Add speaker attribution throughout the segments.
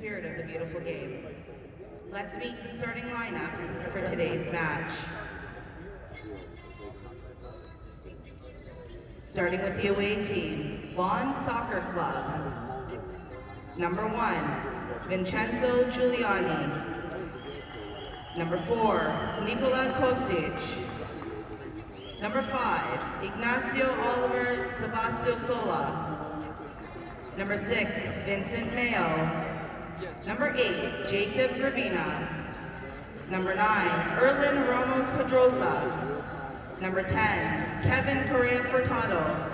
Speaker 1: spirit of the beautiful game. Let's meet the starting lineups for today's match. Starting with the away team, Vaughan Soccer Club. Number 1, Vincenzo Giuliani. Number 4, Nicola Kostic. Number 5, Ignacio Oliver Sebastio Sola. Number 6, Vincent Mayo. Number 8, Jacob Gravina. Number 9, Erlin Ramos Pedrosa. Number 10, Kevin Correa Furtado.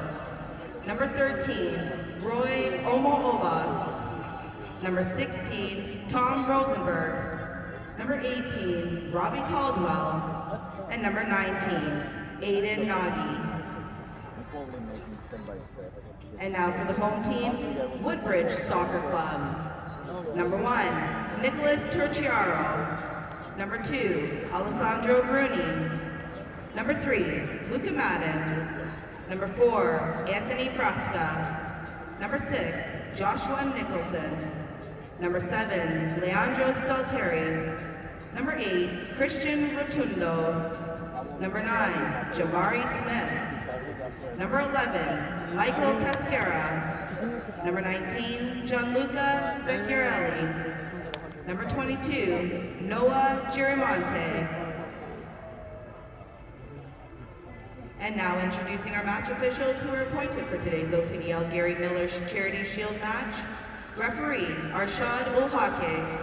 Speaker 1: Number 13, Roy Omo Ovas. Number 16, Tom Rosenberg. Number 18, Robbie Caldwell. And number 19, Aiden Nagy. And now for the home team, Woodbridge Soccer Club. Number 1, Nicholas Turciaro. Number 2, Alessandro Bruni. Number 3, Luca Madden. Number 4, Anthony Frasca. Number 6, Joshua Nicholson. Number 7, Leandro Stalteri. Number 8, Christian Rotundo. Number 9, Jamari Smith. Number 11, Michael Cascara. Number 19, Gianluca Vecchiarelli. Number 22, Noah Giramonte. And now introducing our match officials who are appointed for today's OPDL Gary Miller Charity Shield match. Referee, Arshad Ulhake.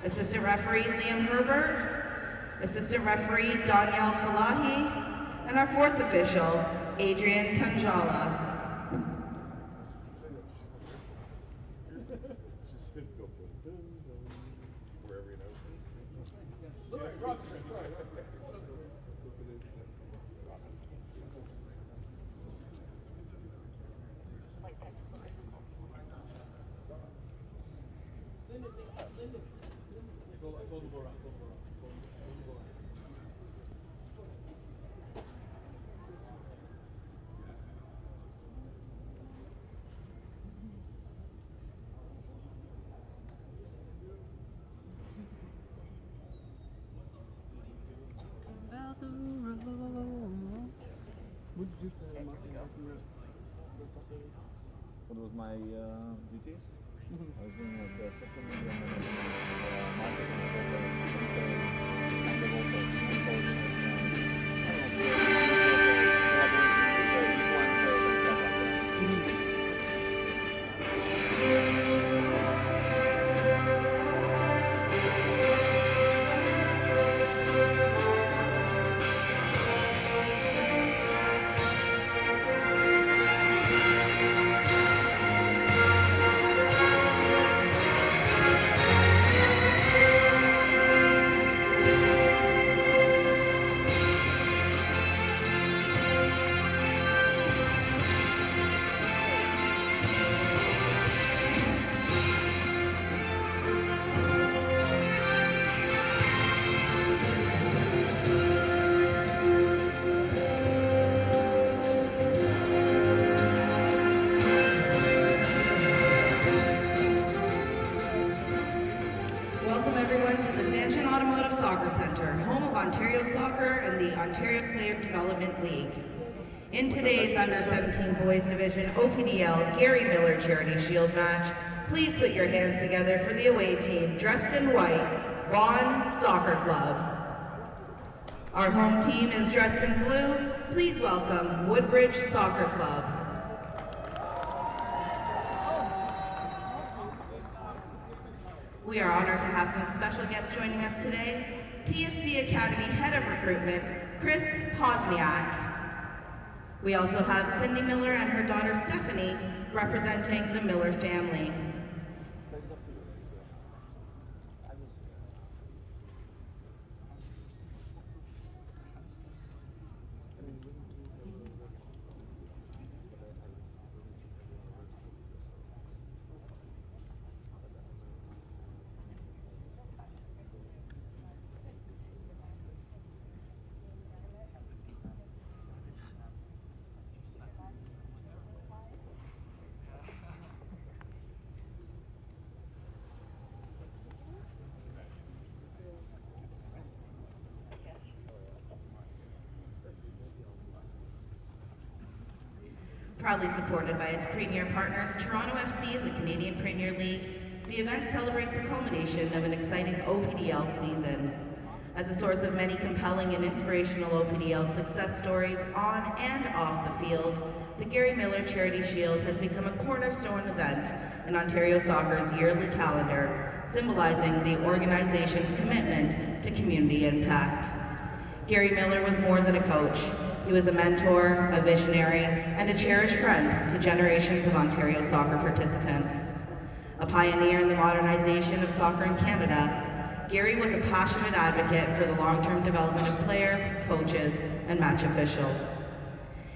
Speaker 1: Assistant referee, Liam Herbert. Assistant referee, Danielle Falahi. And our fourth official, Adrian Tanjala.
Speaker 2: What was my duties? I was doing like social media and marketing In today's Under-17 Boys Division OPDL Gary Miller Charity Shield match, please put your hands together for the away team dressed in white, Vaughan Soccer Club. Our home team is dressed in blue. Please welcome Woodbridge Soccer Club. We are honored to have some special guests joining us today. TFC Academy Head of Recruitment, Chris Posniak. We also have Cindy Miller and her daughter Stephanie representing the Miller family.
Speaker 1: Proudly supported by its premier partners, Toronto FC and the Canadian Premier League, the event celebrates the culmination of an exciting OPDL season. As a source of many compelling and inspirational OPDL success stories on and off the field, the Gary Miller Charity Shield has become a cornerstone event in Ontario Soccer's yearly calendar, symbolizing the organization's commitment to community impact. Gary Miller was more than a coach. He was a mentor, a visionary, and a cherished friend to generations of Ontario soccer participants. A pioneer in the modernization of soccer in Canada, Gary was a passionate advocate for the long-term development of players, coaches, and match officials.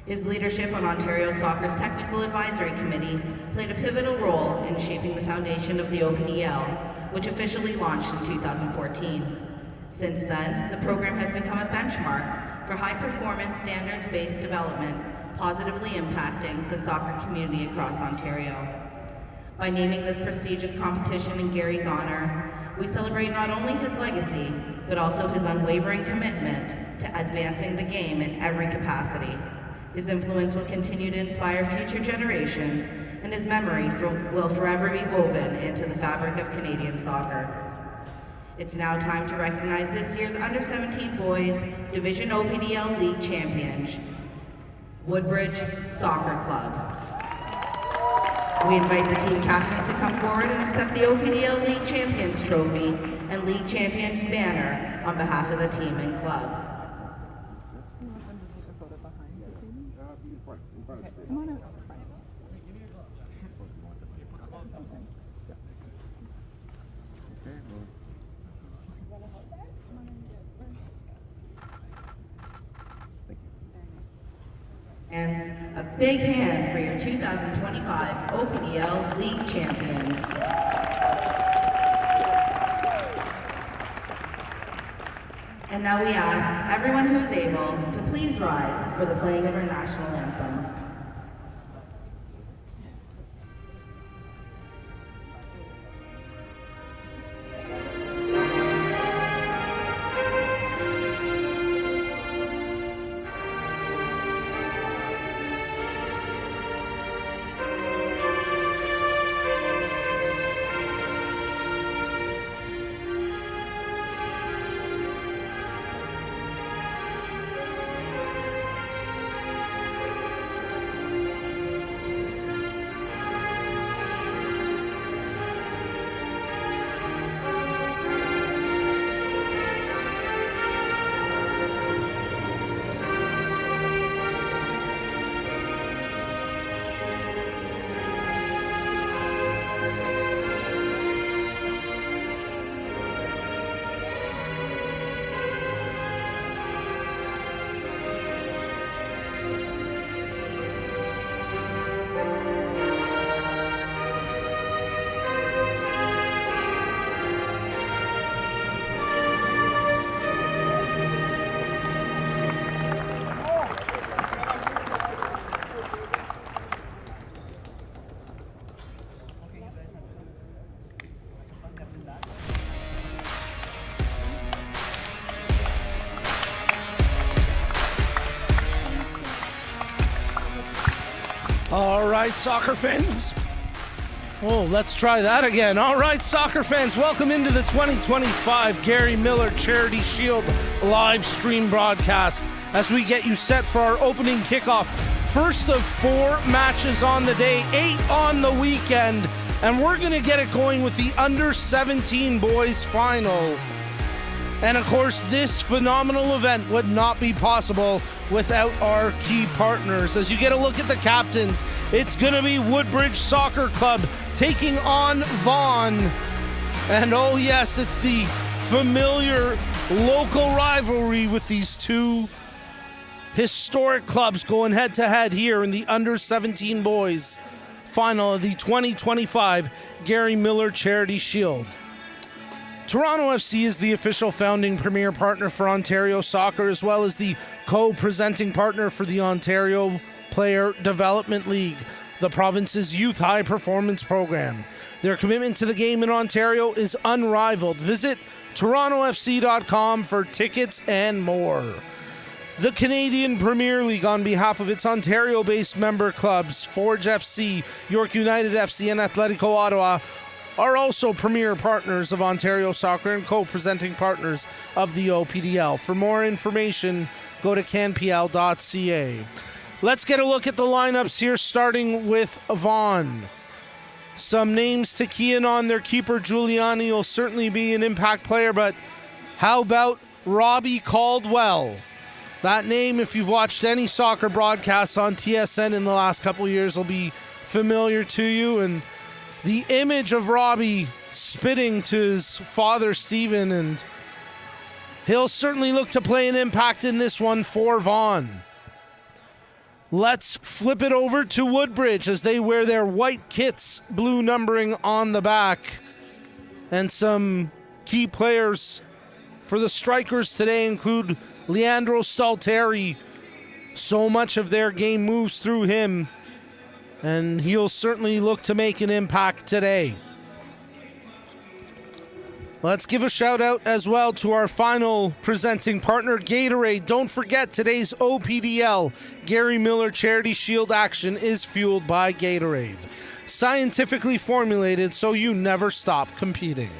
Speaker 1: His leadership on Ontario Soccer's Technical Advisory Committee played a pivotal role in shaping the foundation of the OPDL, which officially launched in 2014. Since then, the program has become a benchmark for high-performance, standards-based development, positively impacting the soccer community across Ontario. By naming this prestigious competition in Gary's honor, we celebrate not only his legacy, but also his unwavering commitment to advancing the game in every capacity. His influence will continue to inspire future generations, and his memory will forever be woven into the fabric of Canadian soccer. It's now time to recognize this year's Under-17 Boys Division OPDL League champions, Woodbridge Soccer Club. We invite the team captain to come forward and accept the OPDL League Champions Trophy and League Champions banner on behalf of the team and club. And a big hand for your 2025 OPDL League champions. And now we ask everyone who is able to please rise for the playing of our national anthem.
Speaker 3: All right, soccer fans. Oh, let's try that again. All right, soccer fans, welcome into the 2025 Gary Miller Charity Shield live stream broadcast as we get you set for our opening kickoff. First of 4 matches on the day, 8 on the weekend, and we're going to get it going with the Under-17 Boys Final. And of course, this phenomenal event would not be possible without our key partners. As you get a look at the captains, it's going to be Woodbridge Soccer Club taking on Vaughn. And oh yes, it's the familiar local rivalry with these two historic clubs going head to head here in the Under-17 Boys Final of the 2025 Gary Miller Charity Shield. Toronto FC is the official founding premier partner for Ontario Soccer, as well as the co-presenting partner for the Ontario Player Development League, the province's youth high-performance program. Their commitment to the game in Ontario is unrivaled. Visit torontofc.com for tickets and more. The Canadian Premier League, on behalf of its Ontario-based member clubs, Forge FC, York United FC, and Atletico Ottawa, are also premier partners of Ontario Soccer and co-presenting partners of the OPDL. For more information, go to canpl.ca. Let's get a look at the lineups here, starting with Vaughn. Some names to key in on. Their keeper, Giuliani, will certainly be an impact player, but how about Robbie Caldwell? That name, if you've watched any soccer broadcasts on TSN in the last couple of years, will be familiar to you. And the image of Robbie spitting to his father, Stephen, and he'll certainly look to play an impact in this one for Vaughan. Let's flip it over to Woodbridge as they wear their white kits, blue numbering on the back. And some key players for the strikers today include Leandro Stalteri. So much of their game moves through him, and he'll certainly look to make an impact today. Let's give a shout out as well to our final presenting partner, Gatorade. Don't forget, today's OPDL Gary Miller Charity Shield action is fueled by Gatorade. Scientifically formulated so you never stop competing.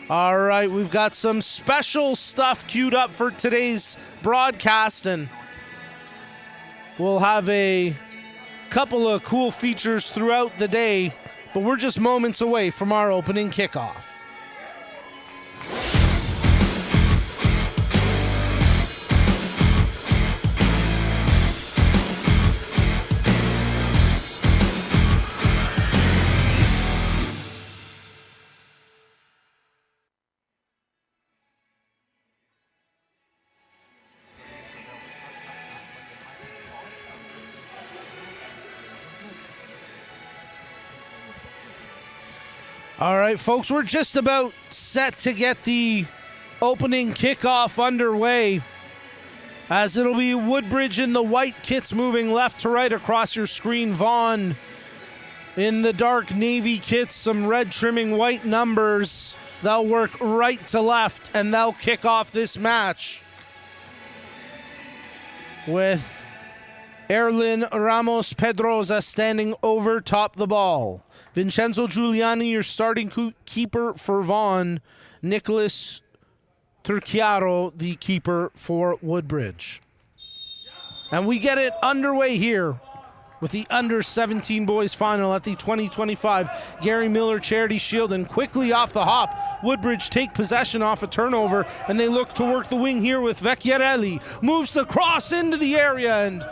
Speaker 3: All right, we've got some special stuff queued up for today's broadcast, and we'll have a couple of cool features throughout the day, but we're just moments away from our opening kickoff. All right, folks, we're just about set to get the opening kickoff underway, as it'll be Woodbridge in the white kits moving left to right across your screen. Vaughn in the dark navy kits, some red trimming, white numbers. They'll work right to left, and they'll kick off this match with Erlin Ramos Pedroza standing over top the ball. Vincenzo Giuliani, your starting keeper for Vaughan. Nicholas Turchiaro, the keeper for Woodbridge. And we get it underway here with the under-17 boys final at the 2025 Gary Miller Charity Shield. And quickly off the hop, Woodbridge take possession off a turnover, and they look to work the wing here with Vecchiarelli. Moves the cross into the area, and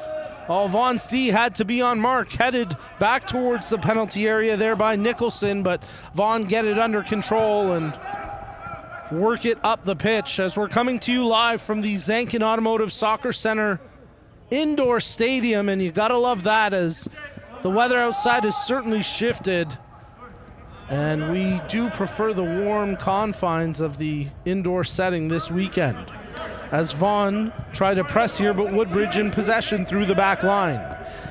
Speaker 3: Vaughan's D had to be on mark, headed back towards the penalty area there by Nicholson, but Vaughan get it under control and work it up the pitch as we're coming to you live from the Zankin Automotive Soccer Center indoor stadium, and you gotta love that as the weather outside has certainly shifted, and we do prefer the warm confines of the indoor setting this weekend. As Vaughan try to press here, but Woodbridge in possession through the back line.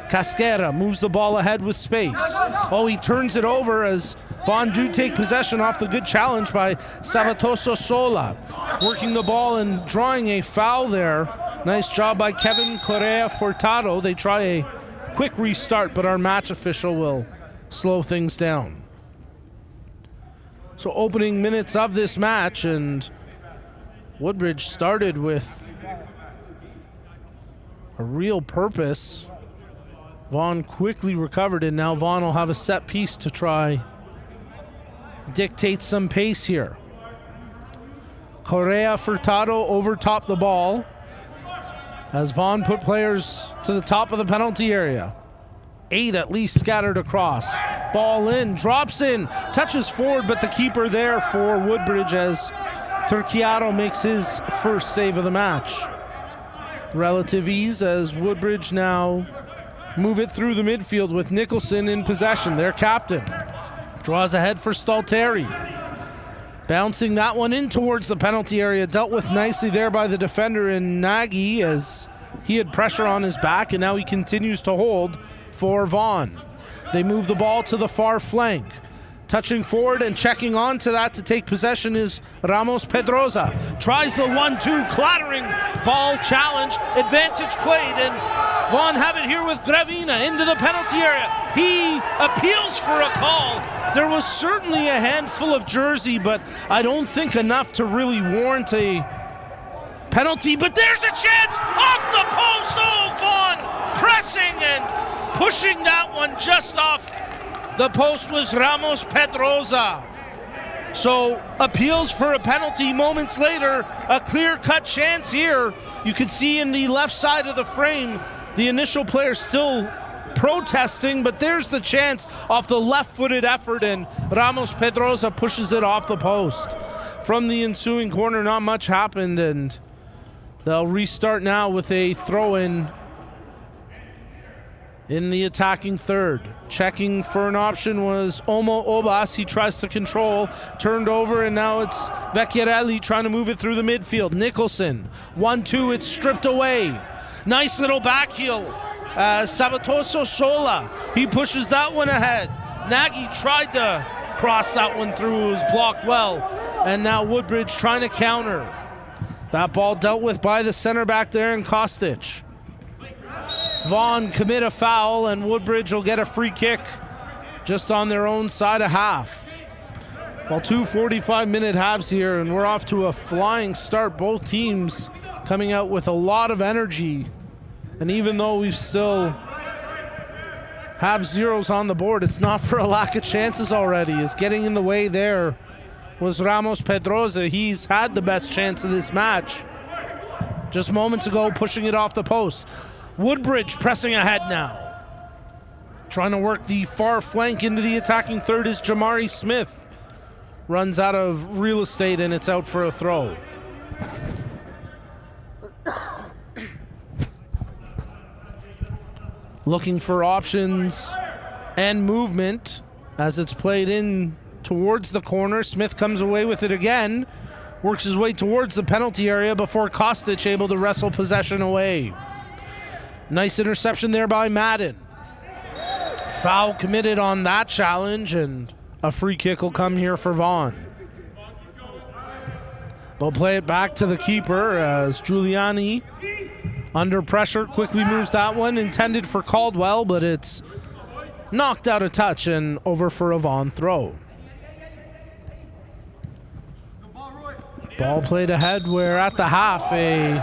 Speaker 3: Casquera moves the ball ahead with space. He turns it over as Vaughan do take possession off the good challenge by Savatoso Sola. Working the ball and drawing a foul there. Nice job by Kevin Correa Furtado. They try a quick restart, but our match official will slow things down. So opening minutes of this match, and Woodbridge started with a real purpose. Vaughan quickly recovered, and now Vaughan will have a set piece to try dictate some pace here. Correa Furtado over top the ball as Vaughan put players to the top of the penalty area. 8 at least scattered across. Ball in, drops in, touches forward, but the keeper there for Woodbridge as Turchiaro makes his first save of the match. Relative ease as Woodbridge now move it through the midfield with Nicholson in possession, their captain. Draws ahead for Stalteri. Bouncing that one in towards the penalty area, dealt with nicely there by the defender in Nagy as he had pressure on his back, and now he continues to hold for Vaughan. They move the ball to the far flank. Touching forward and checking onto that to take possession is Ramos Pedroza. Tries the 1-2, clattering ball challenge, advantage played, and Vaughan have it here with Gravina into the penalty area. He appeals for a call. There was certainly a handful of jersey, but I don't think enough to really warrant a penalty. But there's a chance off the post. Oh, Vaughan pressing and pushing that one just off the post was Ramos Pedroza. So appeals for a penalty. Moments later, a clear-cut chance here. You can see in the left side of the frame, the initial player still protesting, but there's the chance off the left-footed effort, and Ramos Pedroza pushes it off the post. From the ensuing corner, not much happened, and they'll restart now with a throw-in in the attacking third. Checking for an option was Omo Obas. He tries to control, turned over, and now it's Vecchiarelli trying to move it through the midfield. Nicholson, 1-2, it's stripped away. Nice little back heel. Sabatoso Sola, he pushes that one ahead. Nagy tried to cross that one through, it was blocked well. And now Woodbridge trying to counter. That ball dealt with by the center back there in Kostic. Vaughn commit a foul, and Woodbridge will get a free kick just on their own side of half. Well, 2 45-minute halves here, and we're off to a flying start. Both teams coming out with a lot of energy. And even though we still have zeros on the board, it's not for a lack of chances already. Is getting in the way there was Ramos Pedroza. He's had the best chance of this match. Just moments ago, pushing it off the post. Woodbridge pressing ahead now. Trying to work the far flank into the attacking third is Jamari Smith. Runs out of real estate, and it's out for a throw. Looking for options and movement as it's played in towards the corner. Smith comes away with it again. Works his way towards the penalty area before Kostic able to wrestle possession away. Nice interception there by Madden. Foul committed on that challenge, and a free kick will come here for Vaughan. They'll play it back to the keeper as Giuliani, under pressure, quickly moves that one, intended for Caldwell, but it's knocked out of touch and over for a Vaughan throw. Ball played ahead, where at the half a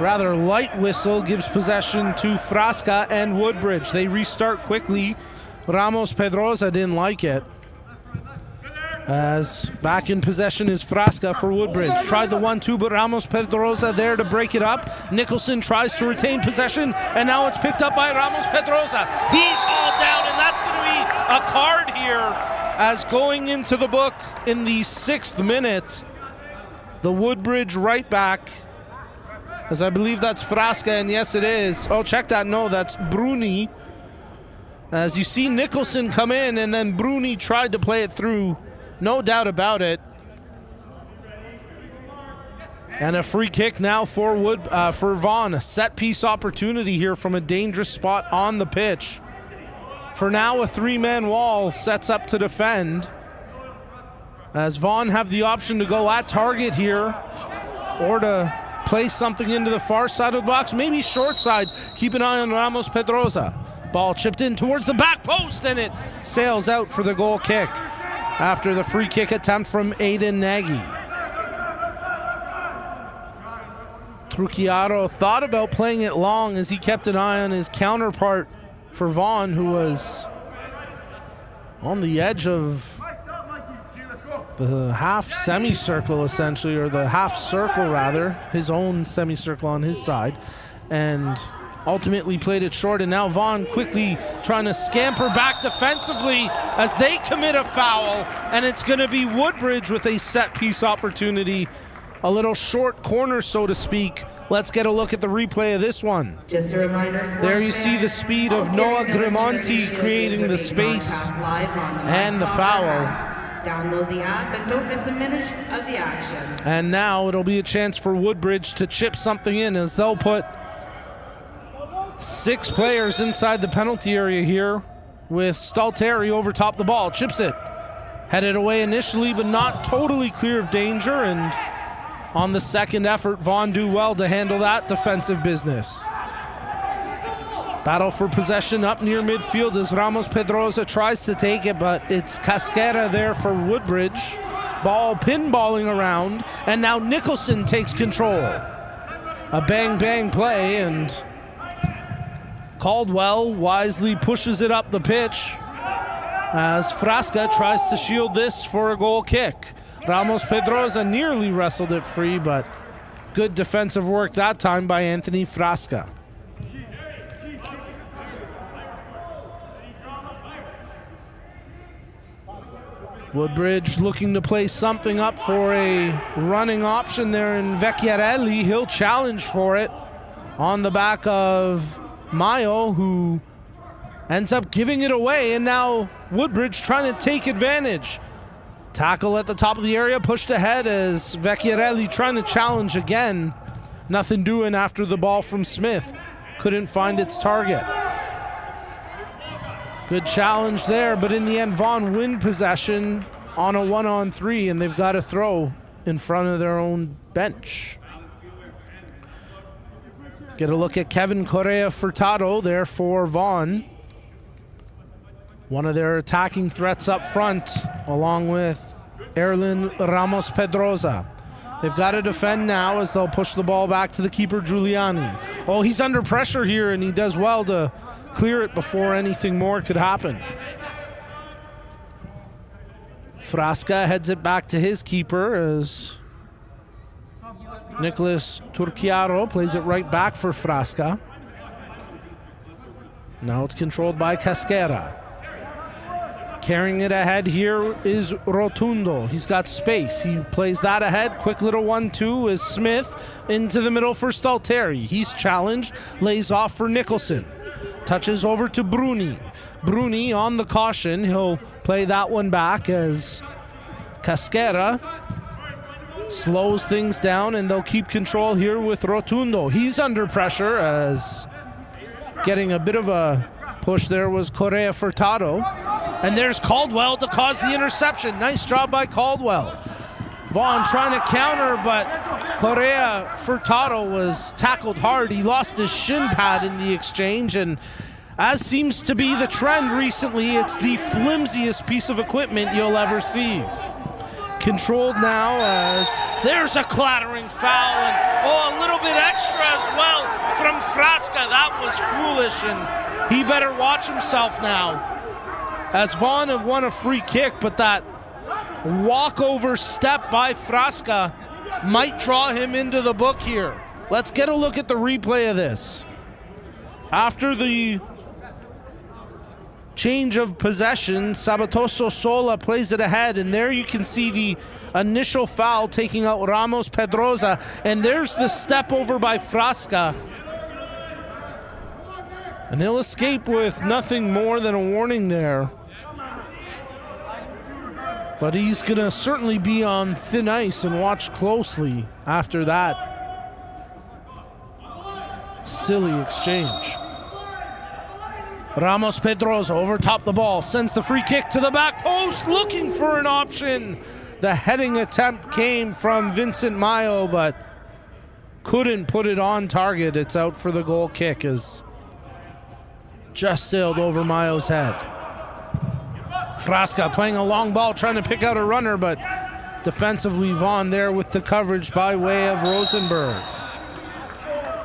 Speaker 3: rather light whistle gives possession to Frasca and Woodbridge. They restart quickly. Ramos Pedroza didn't like it. As back in possession is Frasca for Woodbridge. Tried the 1-2, but Ramos Pedroza there to break it up. Nicholson tries to retain possession, and now it's picked up by Ramos Pedroza. He's hauled down, and that's going to be a card here, as going into the book in the 6th minute, the Woodbridge right back, as I believe that's Frasca, and yes it is. Oh, check that, no, that's Bruni. As you see Nicholson come in, and then Bruni tried to play it through, no doubt about it. And a free kick now for Vaughan. A set piece opportunity here from a dangerous spot on the pitch. For now, a 3-man wall sets up to defend, as Vaughan have the option to go at target here, or to play something into the far side of the box, maybe short side. Keep an eye on Ramos Pedroza. Ball chipped in towards the back post, and it sails out for the goal kick after the free kick attempt from Aiden Nagy. Trucchiaro thought about playing it long as he kept an eye on his counterpart for Vaughan, who was on the edge of the half semicircle, essentially, or the half circle rather, his own semicircle on his side, and ultimately played it short. And now Vaughan quickly trying to scamper back defensively as they commit a foul, and it's going to be Woodbridge with a set piece opportunity, a little short corner, so to speak. Let's get a look at the replay of this one.
Speaker 1: Just a reminder,
Speaker 3: there you see the speed of Noah Grimonti creating the space and the foul.
Speaker 1: Download the app and don't miss a minute of the action.
Speaker 3: And now it'll be a chance for Woodbridge to chip something in, as they'll put 6 players inside the penalty area here, with Stalteri over top the ball. Chips it Headed away initially, but not totally clear of danger, and on the second effort, Vaughn do well to handle that defensive business. Battle for possession up near midfield as Ramos Pedroza tries to take it, but it's Casquera there for Woodbridge. Ball pinballing around, and now Nicholson takes control. A bang-bang play, and Caldwell wisely pushes it up the pitch as Frasca tries to shield this for a goal kick. Ramos Pedroza nearly wrestled it free, but good defensive work that time by Anthony Frasca. Woodbridge looking to play something up for a running option there in Vecchiarelli. He'll challenge for it on the back of Mayo, who ends up giving it away, and now Woodbridge trying to take advantage. Tackle at the top of the area, pushed ahead as Vecchiarelli trying to challenge again. Nothing doing after the ball from Smith. Couldn't find its target. Good challenge there, but in the end, Vaughan win possession on a 1-on-3, and they've got to throw in front of their own bench. Get a look at Kevin Correa Furtado there for Vaughan. One of their attacking threats up front, along with Erlin Ramos Pedroza. They've got to defend now as they'll push the ball back to the keeper, Giuliani. Oh, he's under pressure here, and he does well to clear it before anything more could happen. Frasca heads it back to his keeper as Nicholas Turchiaro plays it right back for Frasca. Now it's controlled by Casquera. Carrying it ahead here is Rotundo. He's got space. He plays that ahead. Quick little 1-2 is Smith into the middle for Stalteri. He's challenged, lays off for Nicholson. Touches over to Bruni. Bruni on the caution. He'll play that one back as Casquera slows things down, and they'll keep control here with Rotundo. He's under pressure as getting a bit of a push there was Correa Furtado. And there's Caldwell to cause the interception. Nice job by Caldwell. Vaughn trying to counter, but Correa Furtado was tackled hard. He lost his shin pad in the exchange, and as seems to be the trend recently, it's the flimsiest piece of equipment you'll ever see. Controlled now as there's a clattering foul, and a little bit extra as well from Frasca. That was foolish, and he better watch himself now. As Vaughn have won a free kick, but that walkover step by Frasca might draw him into the book here. Let's get a look at the replay of this. After the change of possession, Sabatoso Sola plays it ahead, and there you can see the initial foul taking out Ramos Pedroza, and there's the step over by Frasca. And they'll escape with nothing more than a warning there. But he's going to certainly be on thin ice and watch closely after that silly exchange. Ramos Pedroza over top the ball, sends the free kick to the back post, looking for an option. The heading attempt came from Vincent Mayo, but couldn't put it on target. It's out for the goal kick as just sailed over Mayo's head. Frasca playing a long ball, trying to pick out a runner, but defensively Vaughn there with the coverage by way of Rosenberg.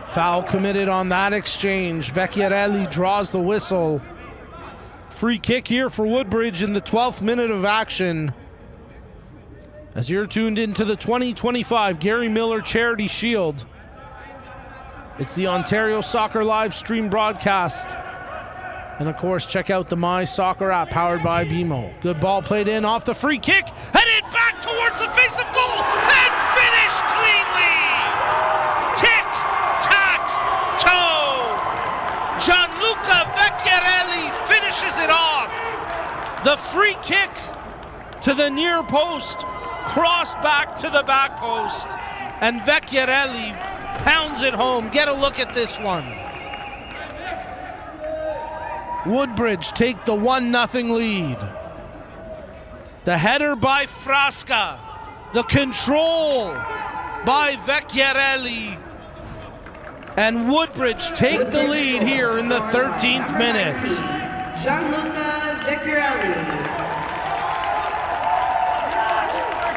Speaker 3: Foul committed on that exchange. Vecchiarelli draws the whistle. Free kick here for Woodbridge in the 12th minute of action. As you're tuned into the 2025 Gary Miller Charity Shield. It's the Ontario Soccer live stream broadcast. And of course, check out the My Soccer app powered by BMO. Good ball played in off the free kick, headed back towards the face of goal, and finished cleanly. Tic-tac-toe. Gianluca Vecchiarelli finishes it off. The free kick to the near post, crossed back to the back post, and Vecchiarelli pounds it home. Get a look at this one. Woodbridge take the 1-0 lead. The header by Frasca. The control by Vecchiarelli. And Woodbridge take the lead here in the 13th minute.
Speaker 1: Gianluca Vecchiarelli.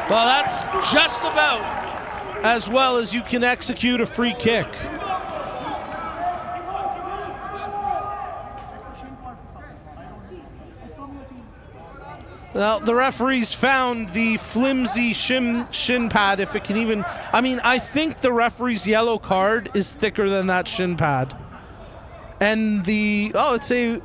Speaker 3: Well, that's just about as well as you can execute a free kick. Well, the referees found the flimsy shin pad, if it can even... I mean, I think the referee's yellow card is thicker than that shin pad. And the... Oh, it's a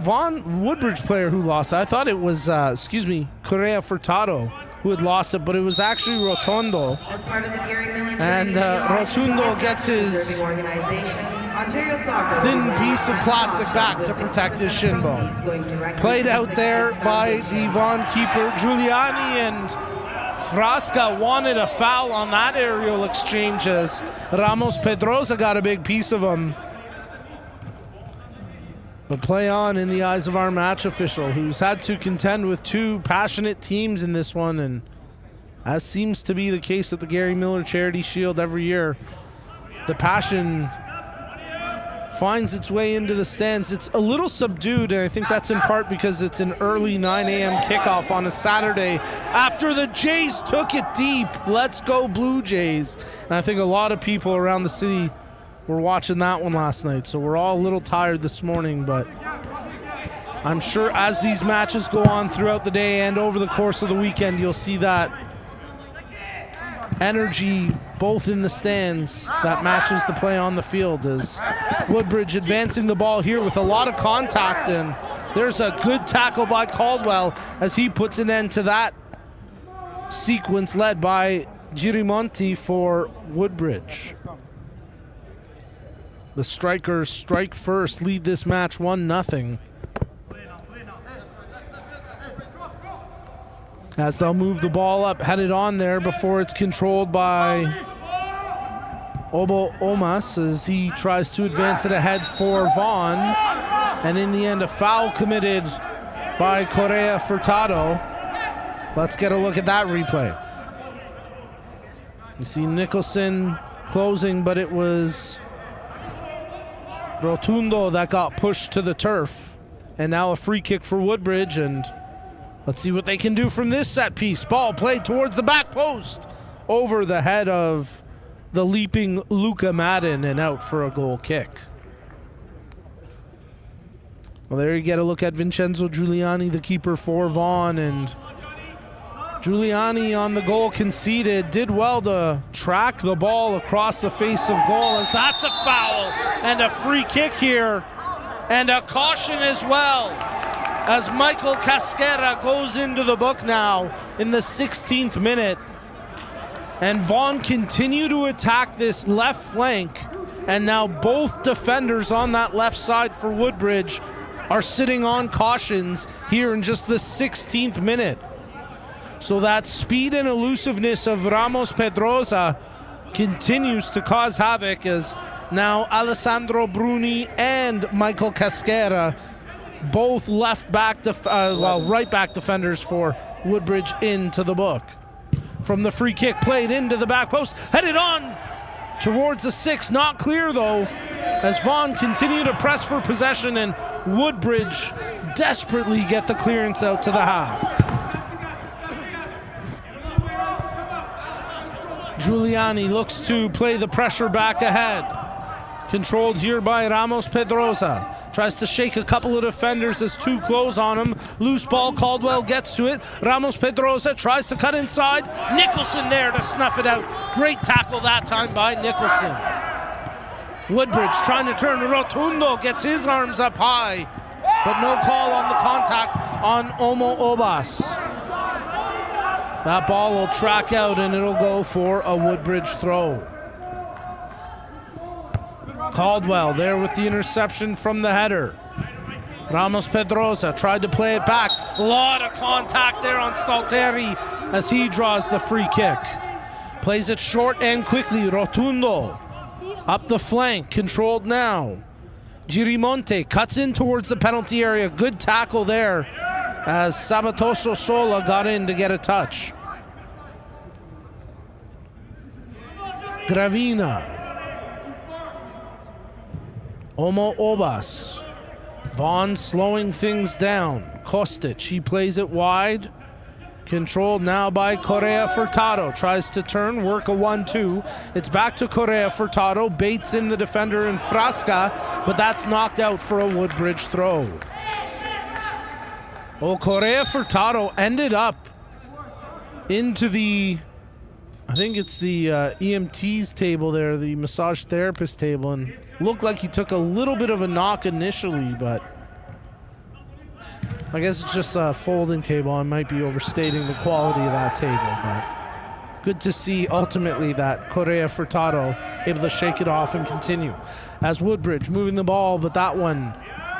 Speaker 3: Vaughan Woodbridge player who lost it. I thought it was, Correa Furtado who had lost it, but it was actually Rotondo.
Speaker 1: As part of the Gary Miller
Speaker 3: And Rotundo gets his thin piece of plastic back to protect his shin bone. Played out there by the Vaughn keeper Giuliani, and Frasca wanted a foul on that aerial exchange as Ramos Pedrosa got a big piece of him. But play on in the eyes of our match official, who's had to contend with two passionate teams in this one, and as seems to be the case at the Gary Miller Charity Shield every year, the passion finds its way into the stands. It's a little subdued, and I think that's in part because it's an early 9 a.m. kickoff on a Saturday after the Jays took it deep. Let's go Blue Jays. And I think a lot of people around the city were watching that one last night, so we're all a little tired this morning, but I'm sure as these matches go on throughout the day and over the course of the weekend, you'll see that energy both in the stands that matches the play on the field, as Woodbridge advancing the ball here with a lot of contact, and there's a good tackle by Caldwell as he puts an end to that sequence led by Girimonti for Woodbridge. The strikers strike first, lead this match 1-0. As they'll move the ball up, headed on there before it's controlled by Obo Omas as he tries to advance it ahead for Vaughn. And in the end, a foul committed by Correa Furtado. Let's get a look at that replay. You see Nicholson closing, but it was Rotundo that got pushed to the turf. And now a free kick for Woodbridge, and let's see what they can do from this set piece. Ball played towards the back post, over the head of the leaping Luca Madden, and out for a goal kick. Well, there you get a look at Vincenzo Giuliani, the keeper for Vaughn, and Giuliani on the goal conceded, did well to track the ball across the face of goal, as that's a foul and a free kick here, and a caution as well, as Michael Casquera goes into the book now in the 16th minute. And Vaughn continue to attack this left flank, and now both defenders on that left side for Woodbridge are sitting on cautions here in just the 16th minute. So that speed and elusiveness of Ramos Pedrosa continues to cause havoc, as now Alessandro Bruni and Michael Casquera, both right back defenders for Woodbridge, into the book. From the free kick, played into the back post, headed on towards the 6, not clear though, as Vaughn continue to press for possession, and Woodbridge desperately get the clearance out to the half. Giuliani looks to play the pressure back ahead. Controlled here by Ramos Pedrosa. Tries to shake a couple of defenders as two close on him. Loose ball, Caldwell gets to it. Ramos Pedrosa tries to cut inside. Nicholson there to snuff it out. Great tackle that time by Nicholson. Woodbridge trying to turn. Rotundo gets his arms up high, but no call on the contact on Omo Obas. That ball will track out, and it'll go for a Woodbridge throw. Caldwell there with the interception from the header. Ramos Pedrosa tried to play it back. A lot of contact there on Stalteri as he draws the free kick. Plays it short and quickly. Rotundo up the flank, controlled now. Girimonte cuts in towards the penalty area. Good tackle there as Sabatoso Sola got in to get a touch. Gravina. Omo Obas. Vaughn slowing things down. Kostic, he plays it wide. Controlled now by Correa Furtado. Tries to turn, work a 1-2. It's back to Correa Furtado. Baits in the defender in Frasca, but that's knocked out for a Woodbridge throw. Well, Correa Furtado ended up into the, I think it's the EMT's table there, the massage therapist table, and looked like he took a little bit of a knock initially, but I guess it's just a folding table. I might be overstating the quality of that table, but good to see ultimately that Correa Furtado able to shake it off and continue. As Woodbridge moving the ball, but that one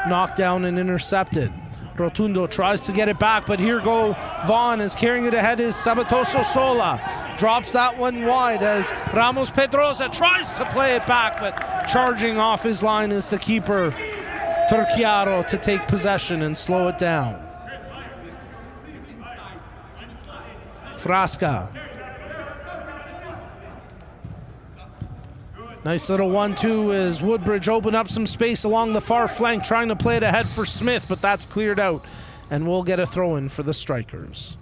Speaker 3: knocked down and intercepted. Rotundo tries to get it back, but here go Vaughn is carrying it ahead is Sabatoso Sola. Drops that one wide as Ramos Pedrosa tries to play it back, but charging off his line is the keeper, Turchiaro, to take possession and slow it down. Frasca. Nice little 1-2 as Woodbridge opened up some space along the far flank, trying to play it ahead for Smith, but that's cleared out, and we'll get a throw-in for the Strikers.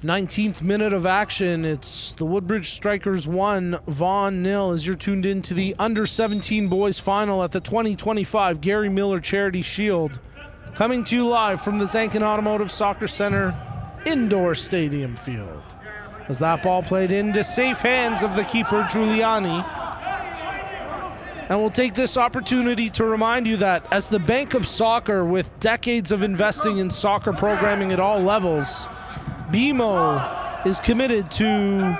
Speaker 3: 19th minute of action. It's the Woodbridge Strikers 1, Vaughan 0, as you're tuned in to the Under-17 Boys Final at the 2025 Gary Miller Charity Shield, coming to you live from the Zankin Automotive Soccer Center Indoor Stadium Field. As that ball played into safe hands of the keeper, Giuliani. And we'll take this opportunity to remind you that as the Bank of Soccer, with decades of investing in soccer programming at all levels, BMO is committed to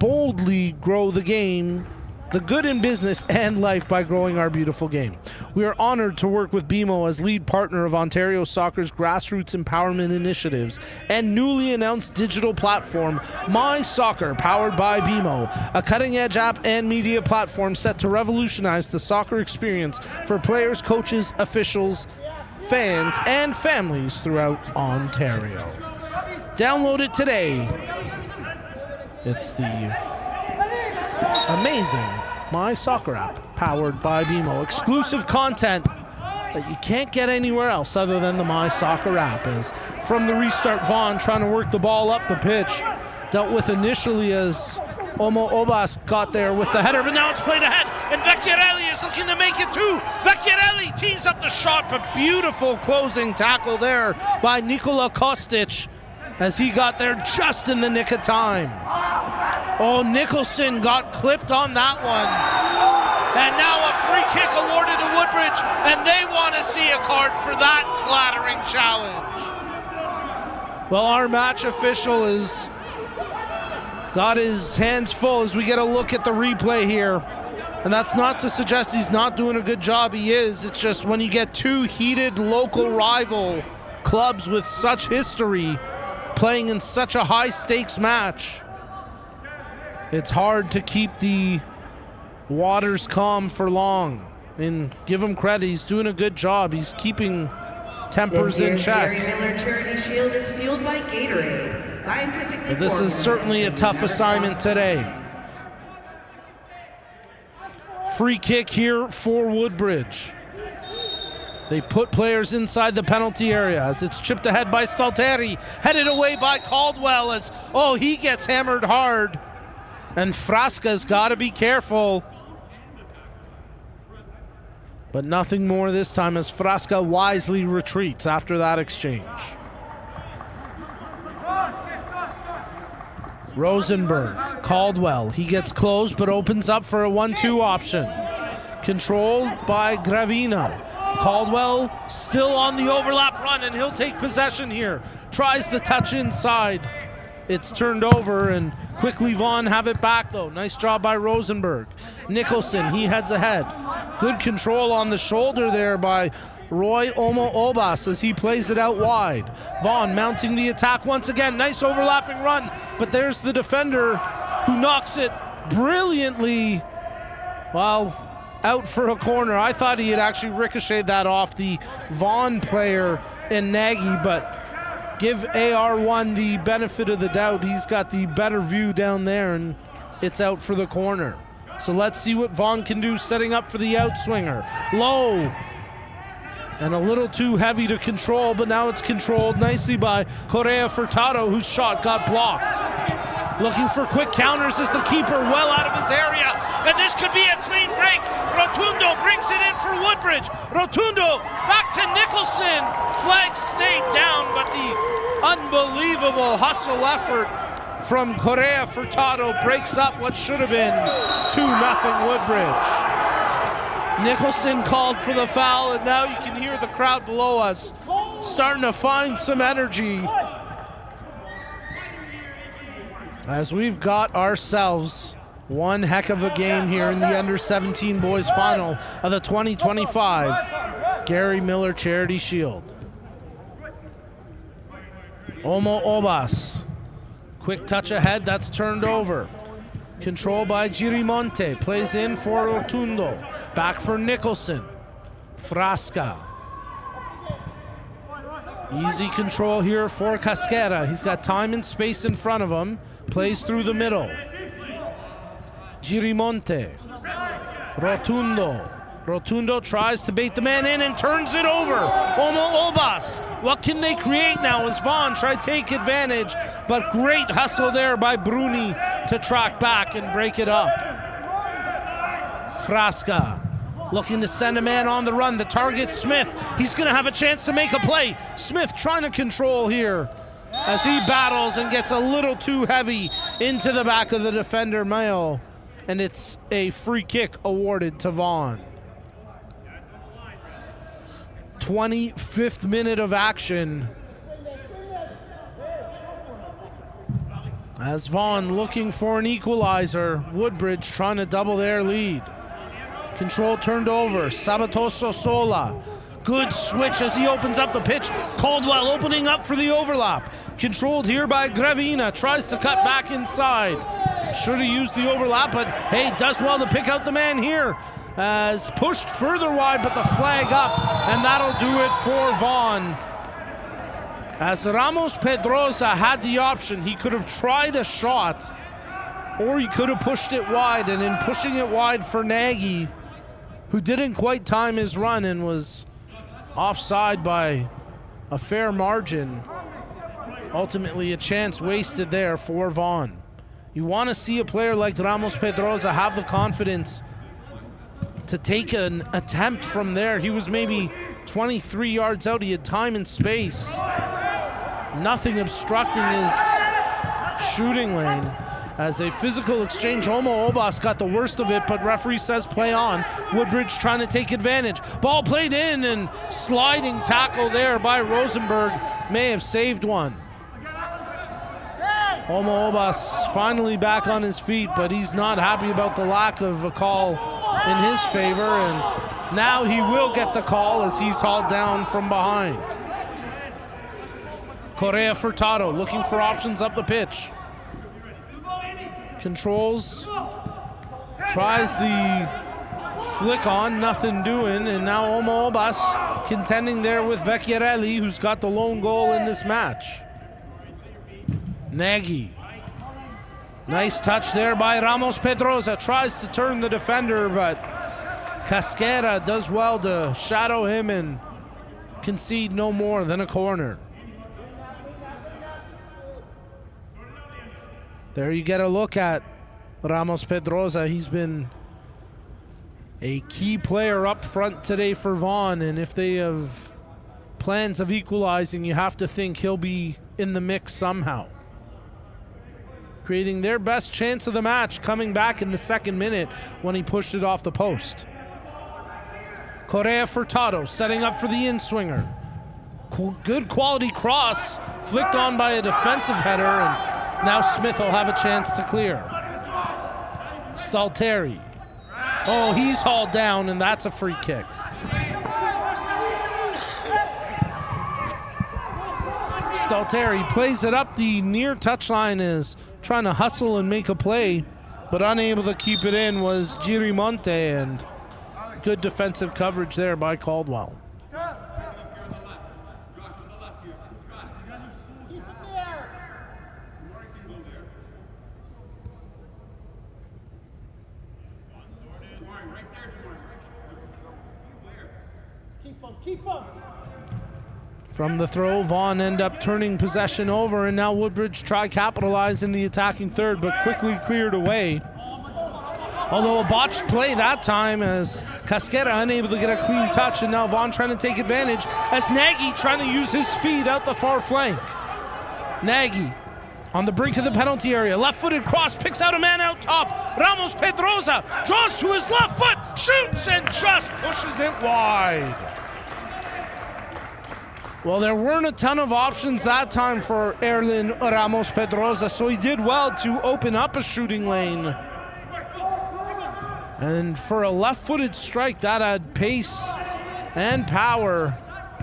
Speaker 3: boldly grow the game, the good in business and life, by growing our beautiful game. We are honored to work with BMO as lead partner of Ontario Soccer's grassroots empowerment initiatives and newly announced digital platform, My Soccer, powered by BMO, a cutting-edge app and media platform set to revolutionize the soccer experience for players, coaches, officials, fans, and families throughout Ontario. Download it today. It's the amazing My Soccer app, powered by BMO. Exclusive content that you can't get anywhere else other than the My Soccer app. Is from the restart, Vaughn trying to work the ball up the pitch. Dealt with initially as Omo Obas got there with the header, but now it's played ahead, and Vecchiarelli is looking to make it too. Vecchiarelli tees up the shot, but beautiful closing tackle there by Nikola Kostic as he got there just in the nick of time. Oh, Nicholson got clipped on that one. And now a free kick awarded to Woodbridge, and they want to see a card for that clattering challenge. Well, our match official has got his hands full as we get a look at the replay here. And that's not to suggest he's not doing a good job. He is. It's just when you get two heated local rival clubs with such history playing in such a high-stakes match, it's hard to keep the waters calm for long. And give him credit, he's doing a good job. He's keeping tempers in check.
Speaker 1: This Gary Miller Charity Shield is fueled by Gatorade, scientifically.
Speaker 3: But this is certainly a tough assignment today. Free kick here for Woodbridge. They put players inside the penalty area as it's chipped ahead by Stalteri, headed away by Caldwell as, oh, he gets hammered hard. And Frasca's got to be careful. But nothing more this time as Frasca wisely retreats after that exchange. Rosenberg, Caldwell, he gets closed but opens up for a 1-2 option. Controlled by Gravina. Caldwell still on the overlap run, and he'll take possession here. Tries the touch inside. It's turned over, and quickly Vaughn have it back though. Nice job by Rosenberg. Nicholson, he heads ahead. Good control on the shoulder there by Roy Omo Obas as he plays it out wide. Vaughn mounting the attack once again. Nice overlapping run, but there's the defender who knocks it brilliantly. Well, out for a corner. I thought he had actually ricocheted that off the Vaughn player in Nagy, but give AR1 the benefit of the doubt. He's got the better view down there, and it's out for the corner. So let's see what Vaughn can do, setting up for the outswinger. Low, and a little too heavy to control, but now it's controlled nicely by Correa Furtado, whose shot got blocked. Looking for quick counters as the keeper well out of his area, and this could be a clean break. Rotundo brings it in for Woodbridge. Rotundo back to Nicholson. Flag stayed down, but the unbelievable hustle effort from Correa Furtado breaks up what should have been 2-0 Woodbridge. Nicholson called for the foul, and now you can hear the crowd below us starting to find some energy, as we've got ourselves one heck of a game here in the under-17 boys final of the 2025 Gary Miller Charity Shield. Omo Obas, quick touch ahead, that's turned over. Control by Girimonte, plays in for Rotundo. Back for Nicholson. Frasca. Easy control here for Casquera. He's got time and space in front of him. Plays through the middle. Girimonte. Rotundo. Rotundo tries to bait the man in and turns it over. Omo Obas. What can they create now as Vaughn try to take advantage, but great hustle there by Bruni to track back and break it up. Frasca looking to send a man on the run. The target, Smith. He's going to have a chance to make a play. Smith trying to control here as he battles and gets a little too heavy into the back of the defender, Mayo. And it's a free kick awarded to Vaughn. 25th minute of action, as Vaughn looking for an equalizer. Woodbridge trying to double their lead. Control turned over. Sabatoso Sola. Good switch as he opens up the pitch. Caldwell opening up for the overlap. Controlled here by Gravina. Tries to cut back inside. Should have used the overlap, but hey, does well to pick out the man here. As pushed further wide, but the flag up, and that'll do it for Vaughn. As Ramos Pedrosa had the option, he could have tried a shot, or he could have pushed it wide, and in pushing it wide for Nagy, who didn't quite time his run and was offside by a fair margin, ultimately a chance wasted there for Vaughn. You want to see a player like Ramos Pedrosa have the confidence to take an attempt from there. He was maybe 23 yards out. He had time and space. Nothing obstructing his shooting lane. As a physical exchange, Omo Obas got the worst of it, but referee says play on. Woodbridge trying to take advantage. Ball played in, and sliding tackle there by Rosenberg may have saved one. Omo Obas finally back on his feet, but he's not happy about the lack of a call in his favor, and now he will get the call as he's hauled down from behind. Correa Furtado looking for options up the pitch. Controls, tries the flick on, nothing doing, and now Omo Obas contending there with Vecchiarelli, who's got the lone goal in this match. Nagy. Nice touch there by Ramos Pedrosa. Tries to turn the defender, but Casquera does well to shadow him and concede no more than a corner. There you get a look at Ramos Pedrosa. He's been a key player up front today for Vaughn, and if they have plans of equalizing, you have to think he'll be in the mix somehow. Creating their best chance of the match, coming back in the second minute when he pushed it off the post. Correa Furtado setting up for the in-swinger. Good quality cross, flicked on by a defensive header, and now Smith will have a chance to clear. Stalteri. Oh, he's hauled down, and that's a free kick. Stalteri plays it up the near touchline, is trying to hustle and make a play, but unable to keep it in was Girimonte, and good defensive coverage there by Caldwell. From the throw, Vaughn end up turning possession over, and now Woodbridge try capitalize in the attacking third, but quickly cleared away. Although a botched play that time as Casquera unable to get a clean touch, and now Vaughn trying to take advantage as Nagy trying to use his speed out the far flank. Nagy on the brink of the penalty area, left-footed cross, picks out a man out top. Ramos Pedroza draws to his left foot, shoots and just pushes it wide. Well, there weren't a ton of options that time for Erlin Ramos Pedroza, so he did well to open up a shooting lane. And for a left-footed strike, that had pace and power.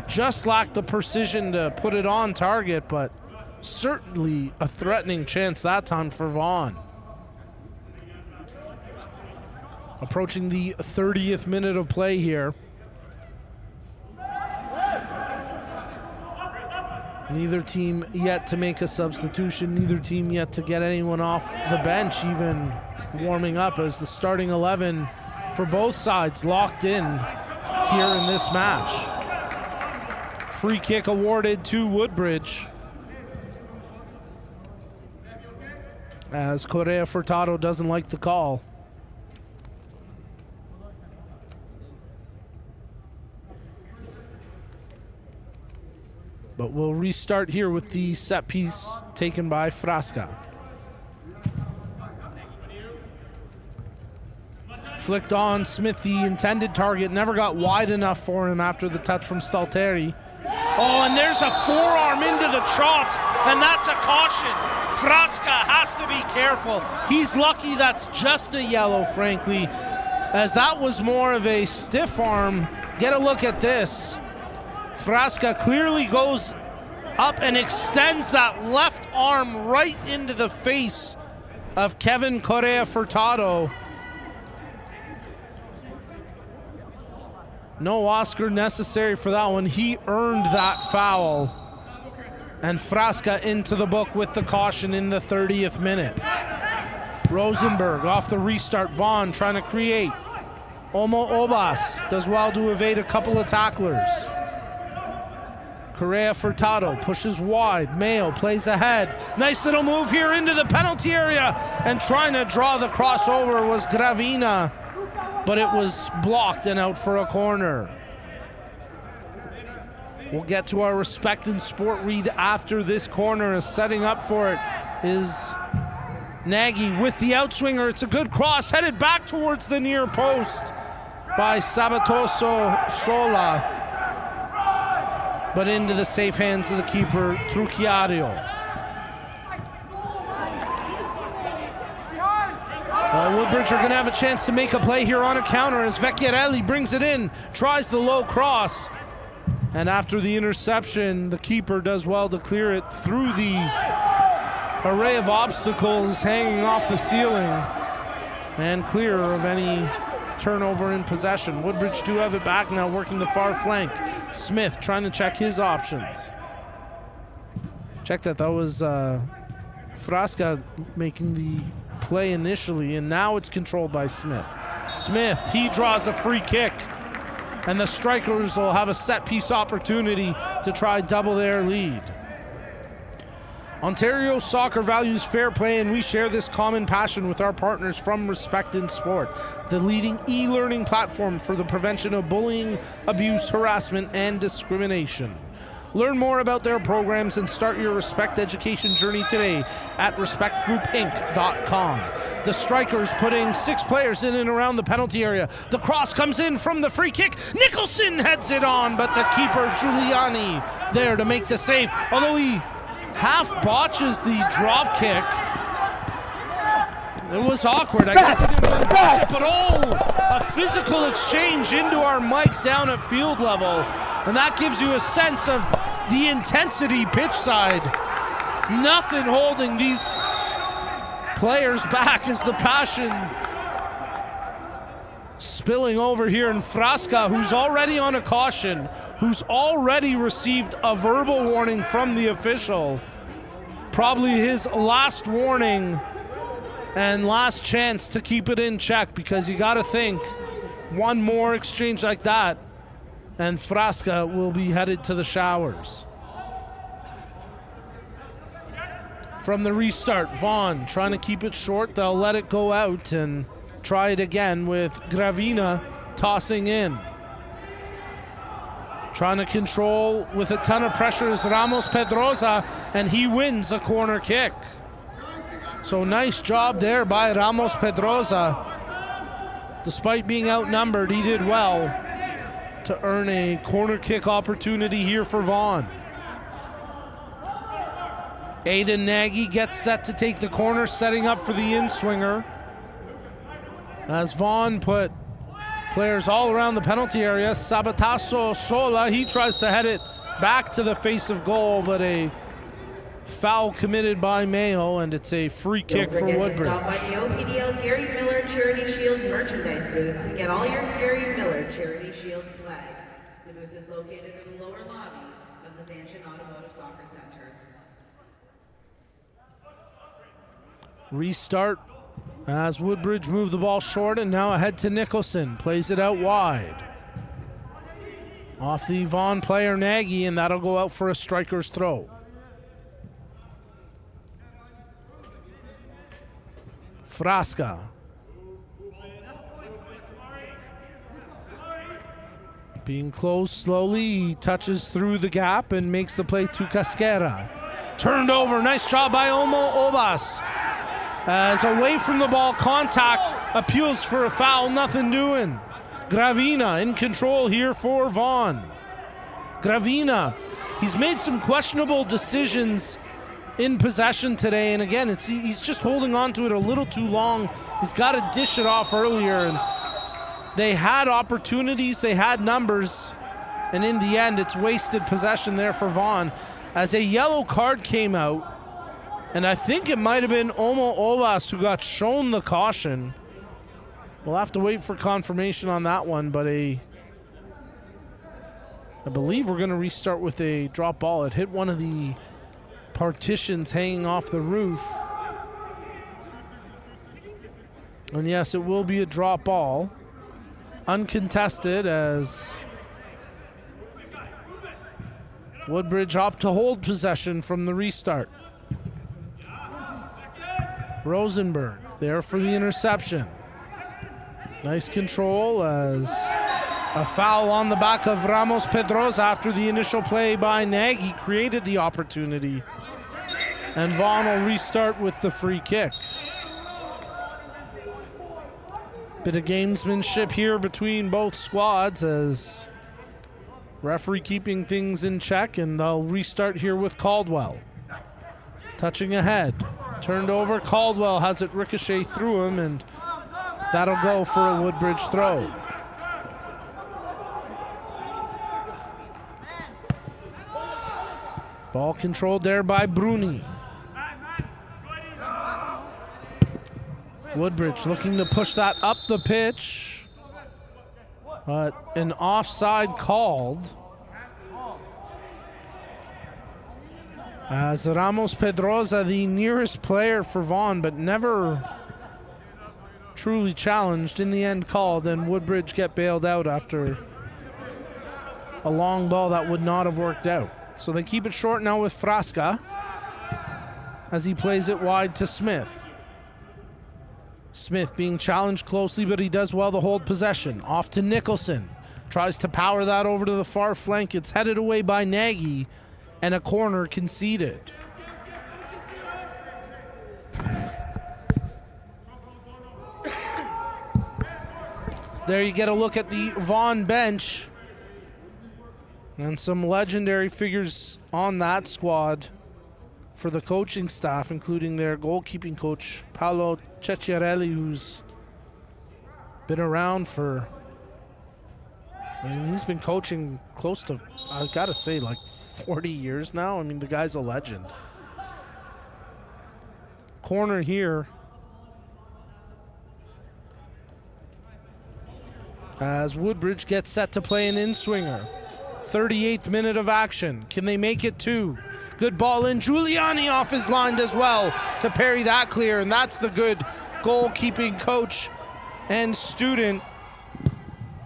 Speaker 3: Just lacked the precision to put it on target, but certainly a threatening chance that time for Vaughn. Approaching the 30th minute of play here. Neither team yet to make a substitution, neither team yet to get anyone off the bench, even warming up, as the starting 11 for both sides locked in here in this match. Free kick awarded to Woodbridge, as Correa Furtado doesn't like the call. But we'll restart here with the set piece taken by Frasca. Flicked on Smith, the intended target, never got wide enough for him after the touch from Stalteri. Oh, and there's a forearm into the chops, and that's a caution. Frasca has to be careful. He's lucky that's just a yellow, frankly, as that was more of a stiff arm. Get a look at this. Frasca clearly goes up and extends that left arm right into the face of Kevin Correa Furtado. No Oscar necessary for that one. He earned that foul. And Frasca into the book with the caution in the 30th minute. Rosenberg off the restart. Vaughn trying to create. Omo Obas does well to evade a couple of tacklers. Correa Furtado pushes wide. Mayo plays ahead. Nice little move here into the penalty area. And trying to draw the crossover was Gravina, but it was blocked and out for a corner. We'll get to our Respect in Sport read after this corner. As setting up for it is Nagy with the outswinger. It's a good cross headed back towards the near post by Sabatoso Sola, but into the safe hands of the keeper, Trucchiario. Woodbridge are going to have a chance to make a play here on a counter as Vecchiarelli brings it in, tries the low cross, and after the interception, the keeper does well to clear it through the array of obstacles hanging off the ceiling and clear of any turnover in possession. Woodbridge do have it back now, working the far flank. Smith trying to check his options. Check that was Frasca making the play initially, and now it's controlled by Smith. Smith, he draws a free kick, and the strikers will have a set piece opportunity to try double their lead. Ontario soccer values fair play, and we share this common passion with our partners from Respect in Sport, the leading e-learning platform for the prevention of bullying, abuse, harassment, and discrimination. Learn more about their programs and start your Respect education journey today at respectgroupinc.com. The strikers putting 6 players in and around the penalty area. The cross comes in from the free kick. Nicholson heads it on, but the keeper, Giuliani, there to make the save. Although he half botches the drop kick. It was awkward. I guess he didn't really botch it, but a physical exchange into our mic down at field level. And that gives you a sense of the intensity pitch side. Nothing holding these players back as the passion spilling over here in Frasca, who's already on a caution, who's already received a verbal warning from the official. Probably his last warning and last chance to keep it in check, because you got to think one more exchange like that and Frasca will be headed to the showers. From the restart, Vaughn trying to keep it short. They'll let it go out and try it again with Gravina tossing in. Trying to control with a ton of pressure is Ramos Pedroza, and he wins a corner kick. So nice job there by Ramos Pedroza. Despite being outnumbered, he did well to earn a corner kick opportunity here for Vaughn. Aiden Nagy gets set to take the corner, setting up for the in-swinger. As Vaughn put players all around the penalty area, Sabataso Sola, he tries to head it back to the face of goal, but a foul committed by Mayo, and it's a free kick for Woodbridge.
Speaker 2: Don't forget to stop by the OPDL Gary Miller Charity Shield merchandise booth to get all your Gary Miller Charity Shield swag. The booth is located in the lower lobby of the Zanchin Automotive Soccer Center.
Speaker 3: Restart as Woodbridge moved the ball short, and now ahead to Nicholson. Plays it out wide. Off the Vaughan player Nagy, and that'll go out for a striker's throw. Frasca. Being closed slowly, he touches through the gap and makes the play to Casquera. Turned over, nice job by Omo Obas. As away from the ball, contact, appeals for a foul, nothing doing. Gravina in control here for Vaughn. Gravina, he's made some questionable decisions in possession today, and again, he's just holding on to it a little too long. He's got to dish it off earlier, and they had opportunities, they had numbers, and in the end, it's wasted possession there for Vaughn. As a yellow card came out, and I think it might have been Omo Obas who got shown the caution. We'll have to wait for confirmation on that one, but I believe we're going to restart with a drop ball. It hit one of the partitions hanging off the roof. And yes, it will be a drop ball. Uncontested, as Woodbridge opt to hold possession from the restart. Rosenberg there for the interception. Nice control, as a foul on the back of Ramos Pedroza after the initial play by Nagy created the opportunity. And Vaughn will restart with the free kick. Bit of gamesmanship here between both squads, as referee keeping things in check, and they'll restart here with Caldwell. Touching ahead. Turned over, Caldwell has it ricochet through him, and that'll go for a Woodbridge throw. Ball controlled there by Bruni. Woodbridge looking to push that up the pitch, but an offside called. As Ramos Pedroza, the nearest player for Vaughn, but never truly challenged, in the end called, and Woodbridge get bailed out after a long ball that would not have worked out. So they keep it short now with Frasca as he plays it wide to Smith. Smith being challenged closely, but he does well to hold possession. Off to Nicholson. Tries to power that over to the far flank. It's headed away by Nagy, and a corner conceded. There you get a look at the Vaughn bench. And some legendary figures on that squad for the coaching staff, including their goalkeeping coach, Paolo Cecchiarelli, who's been around for, I mean, he's been coaching close to, I've got to say, like 40 years now. I mean, the guy's a legend. Corner here. as Woodbridge gets set to play an in-swinger. 38th minute of action. Can they make it 2? Good ball in. Giuliani off his line as well to parry that clear, and that's the good goalkeeping coach and student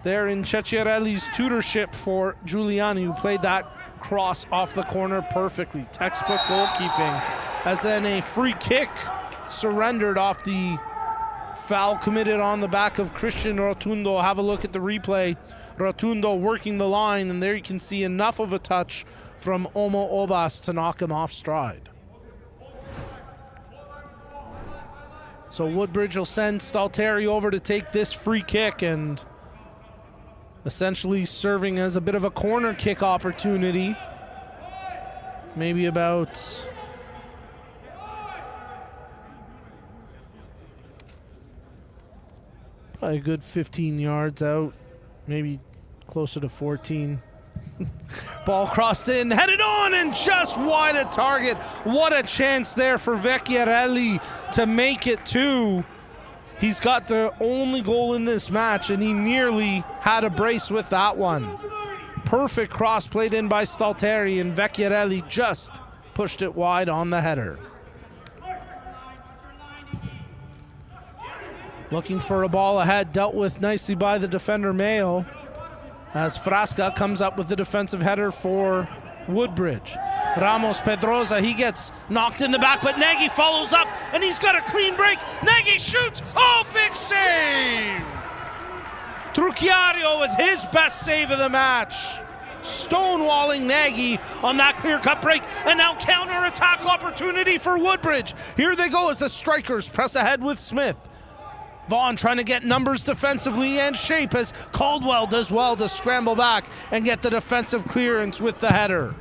Speaker 3: there in Ceccarelli's tutorship for Giuliani, who played that cross off the corner perfectly. Textbook goalkeeping, as then a free kick surrendered off the foul committed on the back of Christian Rotundo. Have a look at the replay. Rotundo working the line, and there you can see enough of a touch from Omo Obas to knock him off stride. So Woodbridge will send Stalteri over to take this free kick, and essentially serving as a bit of a corner kick opportunity. Maybe about probably a good 15 yards out, maybe closer to 14. Ball crossed in, headed on, and just wide of target. What a chance there for Vecchiarelli to make it 2. He's got the only goal in this match, and he nearly had a brace with that one. Perfect cross played in by Stalteri, and Vecchiarelli just pushed it wide on the header. Looking for a ball ahead, dealt with nicely by the defender Mayo, as Frasca comes up with the defensive header for Woodbridge. Ramos Pedrosa, he gets knocked in the back, but Nagy follows up, and he's got a clean break. Nagy shoots. Oh, big save! Trucchiario with his best save of the match. Stonewalling Nagy on that clear-cut break, and now counter-attack opportunity for Woodbridge. Here they go as the strikers press ahead with Smith. Vaughn trying to get numbers defensively and shape, as Caldwell does well to scramble back and get the defensive clearance with the header.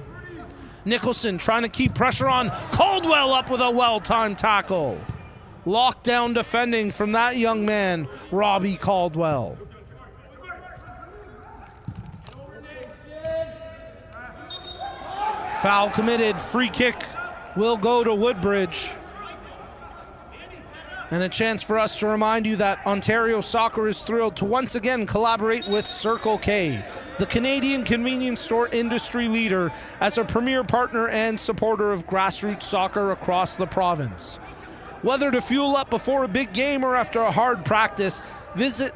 Speaker 3: Nicholson trying to keep pressure on. Caldwell up with a well-timed tackle. Lockdown defending from that young man, Robbie Caldwell. Foul committed. Free kick will go to Woodbridge. And a chance for us to remind you that Ontario Soccer is thrilled to once again collaborate with Circle K, the Canadian convenience store industry leader, as a premier partner and supporter of grassroots soccer across the province. Whether to fuel up before a big game or after a hard practice, visit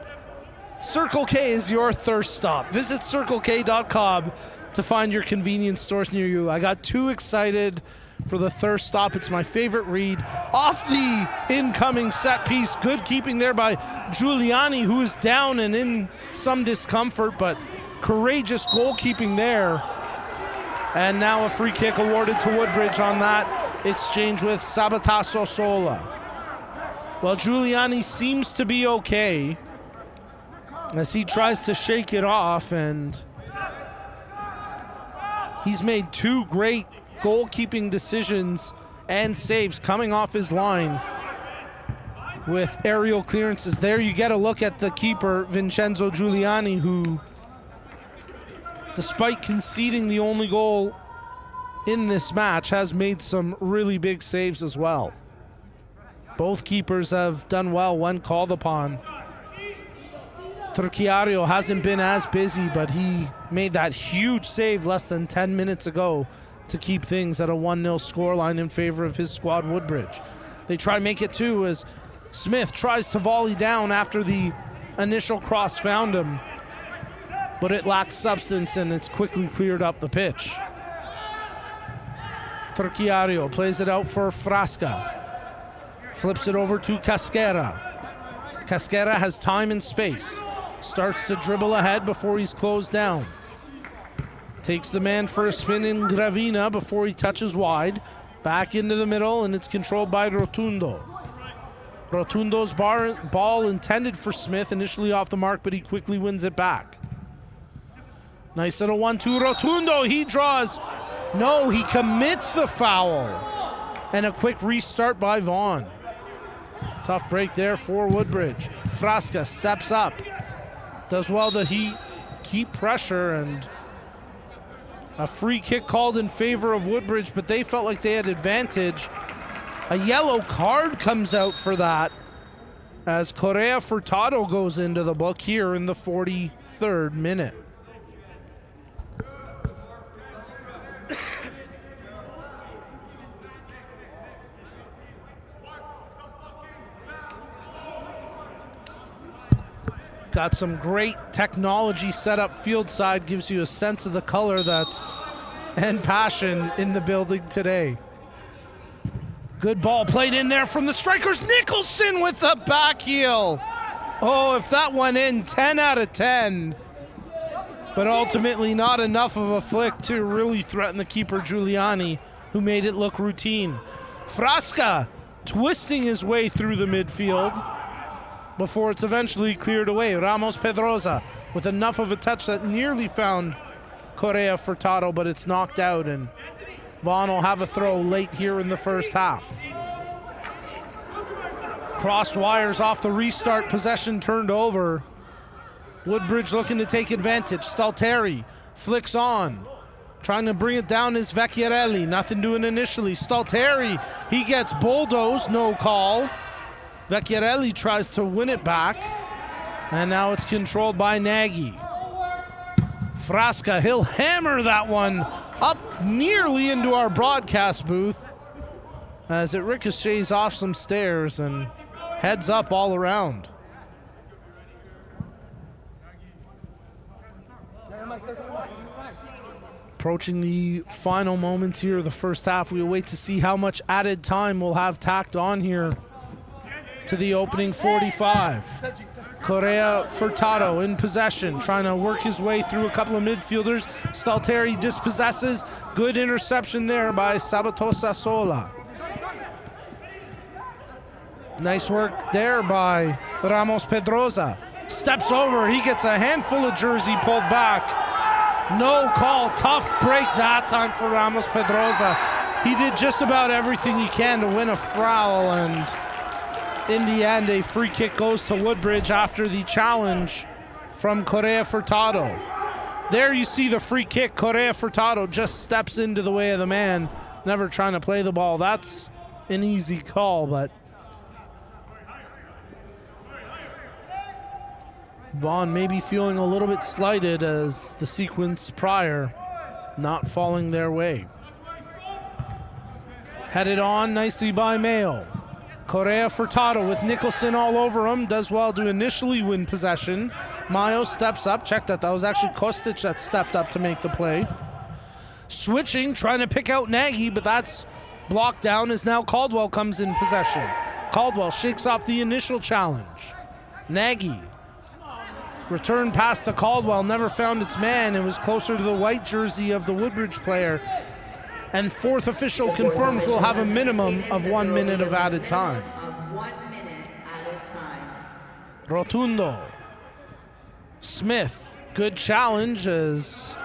Speaker 3: Circle K is your thirst stop. Visit CircleK.com to find your convenience stores near you. I got too excited for the thirst stop. It's my favorite read. Off the incoming set piece. Good keeping there by Giuliani, who is down and in some discomfort, but courageous goalkeeping there. And now a free kick awarded to Woodbridge on that exchange with Sabataso Sola. Well, Giuliani seems to be okay as he tries to shake it off, and he's made 2 great goalkeeping decisions and saves coming off his line with aerial clearances. There you get a look at the keeper, Vincenzo Giuliani, who, despite conceding the only goal in this match, has made some really big saves as well. Both keepers have done well when called upon. Trucchiario hasn't been as busy, but he made that huge save less than 10 minutes ago to keep things at a 1-0 scoreline in favor of his squad, Woodbridge. They try to make it 2 as Smith tries to volley down after the initial cross found him, but it lacks substance and it's quickly cleared up the pitch. Trucchiario plays it out for Frasca. Flips it over to Casquera. Casquera has time and space. Starts to dribble ahead before he's closed down. Takes the man for a spin in Gravina before he touches wide. Back into the middle, and it's controlled by Rotundo. Rotundo's ball intended for Smith, initially off the mark, but he quickly wins it back. Nice little 1-2. Rotundo, he draws. No, he commits the foul. And a quick restart by Vaughn. Tough break there for Woodbridge. Frasca steps up. Does well to keep pressure, and a free kick called in favor of Woodbridge, but they felt like they had advantage. A yellow card comes out for that, as Correa Furtado goes into the book here in the 43rd minute. Got some great technology set up field side, gives you a sense of the color and passion in the building today. Good ball played in there from the strikers. Nicholson with the back heel. Oh, if that went in, 10 out of 10. But ultimately not enough of a flick to really threaten the keeper, Giuliani, who made it look routine. Frasca twisting his way through the midfield before it's eventually cleared away. Ramos Pedrosa with enough of a touch that nearly found Correa Furtado, but it's knocked out, and Vaughn will have a throw late here in the first half. Crossed wires off the restart, possession turned over. Woodbridge looking to take advantage. Stalteri flicks on. Trying to bring it down is Vecchiarelli. Nothing doing initially. Stalteri, he gets bulldozed, no call. Vecchiarelli tries to win it back. And now it's controlled by Nagy. Frasca, he'll hammer that one up nearly into our broadcast booth as it ricochets off some stairs and heads up all around. Approaching the final moments here of the first half, we'll wait to see how much added time we'll have tacked on here to the opening 45. Correa Furtado in possession, trying to work his way through a couple of midfielders. Stalteri dispossesses. Good interception there by Sabatosa Sola. Nice work there by Ramos Pedrosa. Steps over, he gets a handful of jersey pulled back. No call, tough break that time for Ramos Pedrosa. He did just about everything he can to win a foul, and in the end, a free kick goes to Woodbridge after the challenge from Correa Furtado. There you see the free kick. Correa Furtado just steps into the way of the man, never trying to play the ball. That's an easy call, but Vaughn may be feeling a little bit slighted as the sequence prior not falling their way. Headed on nicely by Mayo. Correa Furtado with Nicholson all over him, does well to initially win possession. Mayo steps up, check that was actually Kostic that stepped up to make the play. Switching, trying to pick out Nagy, but that's blocked down as now Caldwell comes in possession. Caldwell shakes off the initial challenge. Nagy, return pass to Caldwell, never found its man. It was closer to the white jersey of the Woodbridge player. And fourth official confirms we'll have a minimum of 1 minute of added time. Rotundo. Smith, good challenge, as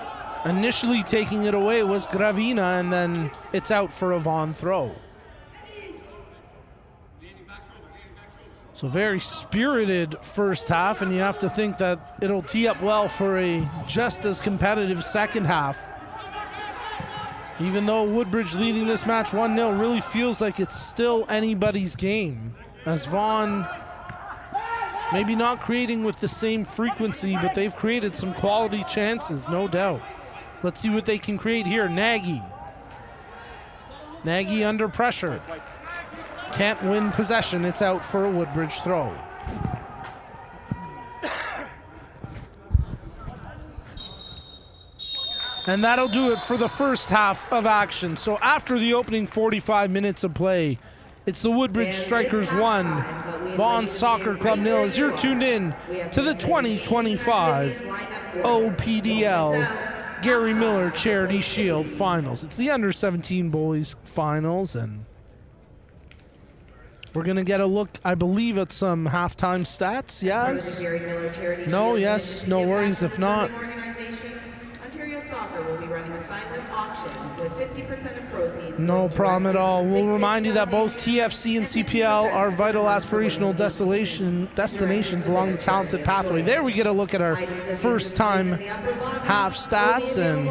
Speaker 3: initially taking it away was Gravina, and then it's out for a Vaughn throw. So very spirited first half, and you have to think that it'll tee up well for a just as competitive second half. Even though Woodbridge leading this match 1-0, really feels like it's still anybody's game, as Vaughn maybe not creating with the same frequency, but they've created some quality chances, no doubt. Let's see what they can create here. Nagy under pressure. Can't win possession. It's out for a Woodbridge throw. And that'll do it for the first half of action. So after the opening 45 minutes of play, it's the Woodbridge Strikers 1, Vaughan Soccer Club 0, as you're tuned in to the 2025 OPDL Gary Miller Charity Shield Finals. It's the under-17 boys finals, and we're going to get a look, I believe, at some halftime stats. Yes? No, yes, no worries if not. No problem at all. We'll remind you that both TFC and CPL are vital aspirational destinations along the talented pathway. There we get a look at our first time half stats, and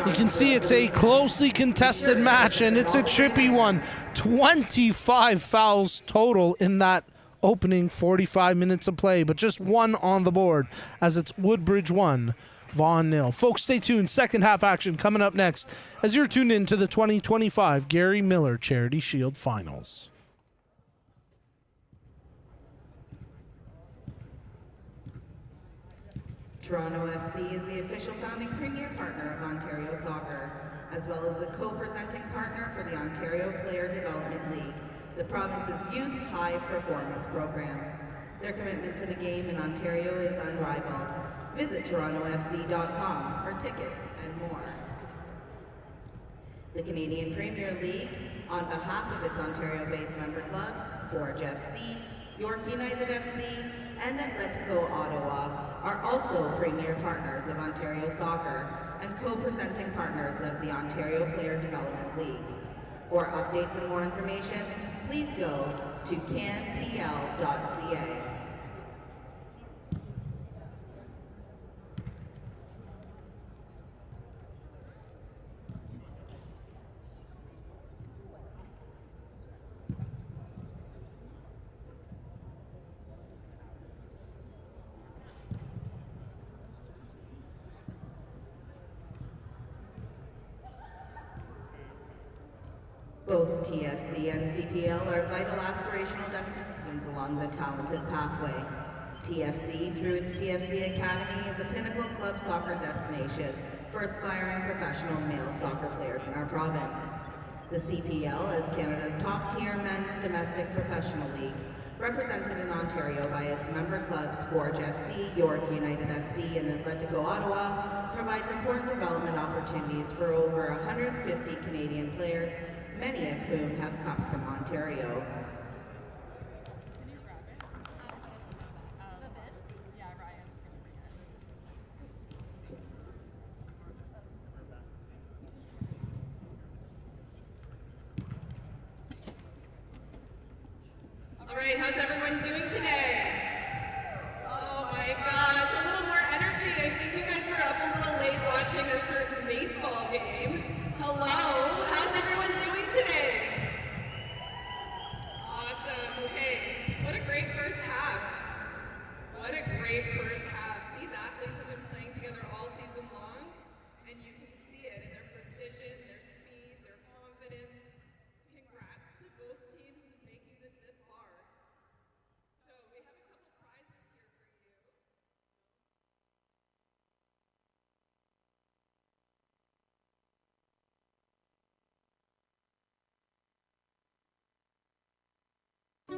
Speaker 3: you can see it's a closely contested match, and it's a chippy one. 25 fouls total in that opening 45 minutes of play, but just one on the board as it's Woodbridge 1, Vaughan 0. Folks, stay tuned. Second half action coming up next as you're tuned in to the 2025 Gary Miller Charity Shield Finals.
Speaker 2: Toronto FC is the official founding premier partner of Ontario Soccer, as well as the co-presenting partner for the Ontario Player Development League, the province's youth high-performance program. Their commitment to the game in Ontario is unrivaled. Visit torontofc.com for tickets and more. The Canadian Premier League, on behalf of its Ontario-based member clubs, Forge FC, York United FC, and Atletico Ottawa, are also premier partners of Ontario Soccer and co-presenting partners of the Ontario Player Development League. For updates and more information, please go to canpl.ca. Both TFC and CPL are vital aspirational destinations along the talented pathway. TFC, through its TFC Academy, is a pinnacle club soccer destination for aspiring professional male soccer players in our province. The CPL is Canada's top-tier men's domestic professional league, represented in Ontario by its member clubs Forge FC, York United FC, and Atletico Ottawa, provides important development opportunities for over 150 Canadian players, many of whom have come from Ontario.
Speaker 4: All right, how's everyone doing today? Oh my gosh, a little more energy. I think you guys were up a little late watching a certain baseball game. Hello, how's everyone doing today? Awesome, okay. What a great first half. What a great first half. These athletes have been playing together all season long, and you can see it in their precision, their speed, their confidence. Congrats to both teams in making it this far. So we have a couple prizes here for you.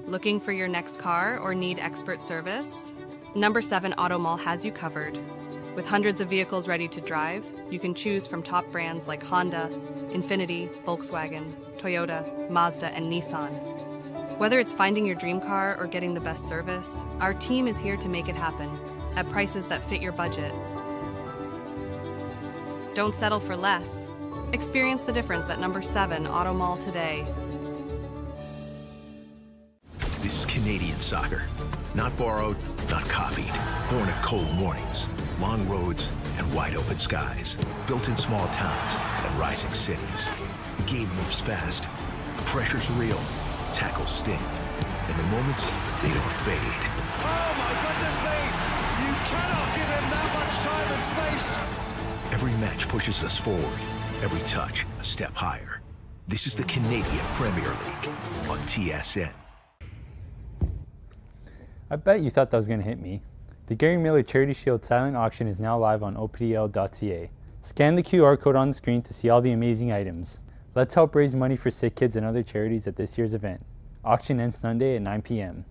Speaker 5: Looking for your next car or need expert service? Number 7 Auto Mall has you covered. With hundreds of vehicles ready to drive, you can choose from top brands like Honda, Infiniti, Volkswagen, Toyota, Mazda, and Nissan. Whether it's finding your dream car or getting the best service, our team is here to make it happen at prices that fit your budget. Don't settle for less. Experience the difference at Number 7 Auto Mall today.
Speaker 6: This is Canadian soccer. Not borrowed, not copied. Born of cold mornings, long roads, and wide open skies. Built in small towns and rising cities. The game moves fast. Pressure's real. Tackles sting. And the moments, they don't fade.
Speaker 7: Oh my goodness me! You cannot give him that much time and space!
Speaker 6: Every match pushes us forward. Every touch, a step higher. This is the Canadian Premier League on TSN.
Speaker 8: I bet you thought that was going to hit me. The Gary Miller Charity Shield silent auction is now live on opdl.ca. Scan the QR code on the screen to see all the amazing items. Let's help raise money for sick kids and other charities at this year's event. Auction ends Sunday at 9 p.m.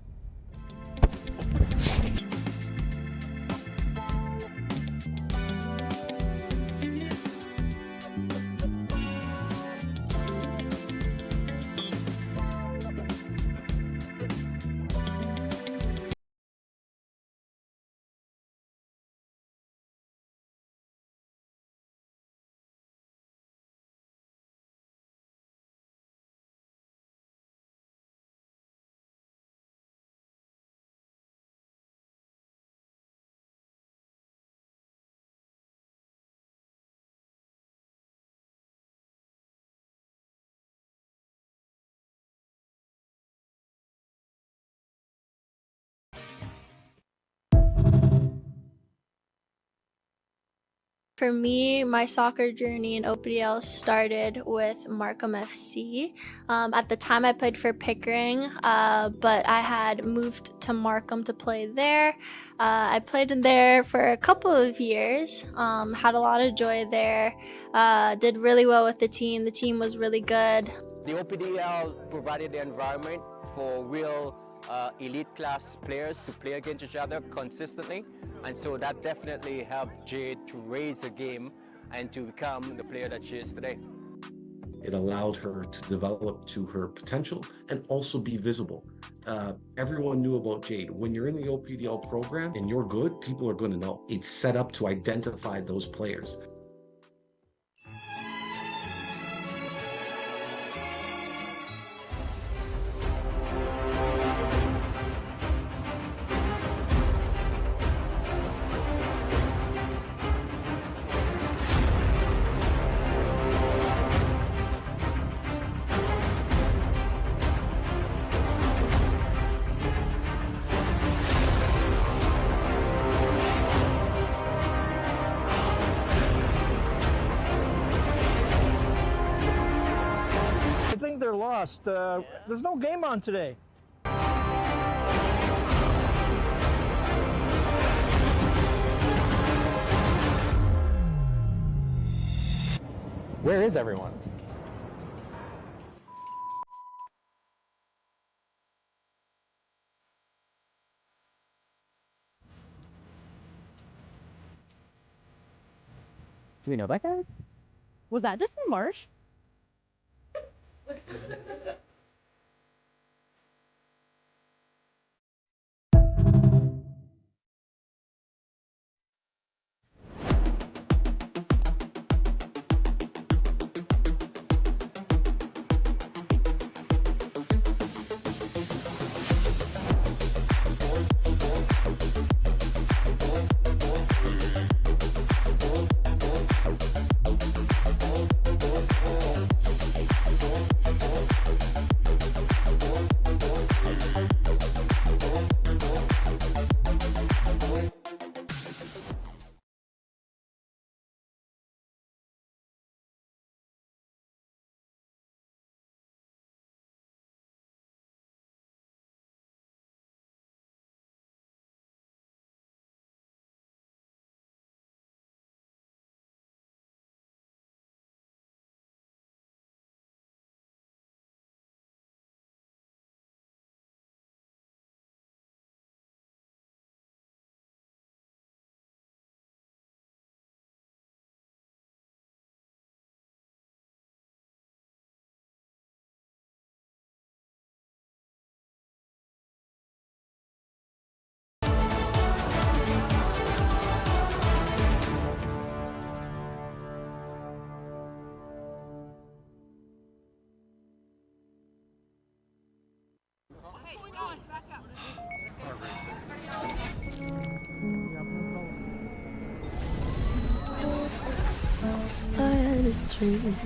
Speaker 9: For me, my soccer journey in OPDL started with Markham FC. At the time I played for Pickering, but I had moved to Markham to play there. I played in there for a couple of years, had a lot of joy there, did really well with the team. The team was really good.
Speaker 10: The OPDL provided the environment for real elite class players to play against each other consistently, and so that definitely helped Jade to raise her game and to become the player that she is today.
Speaker 11: It allowed her to develop to her potential and also be visible. Everyone knew about Jade. When you're in the OPDL program and you're good, people are going to know. It's set up to identify those players.
Speaker 12: I think they're lost. There's no game on today.
Speaker 8: Where is everyone?
Speaker 13: Do we know that guy? Was that just in Marsh?
Speaker 9: I had a dream.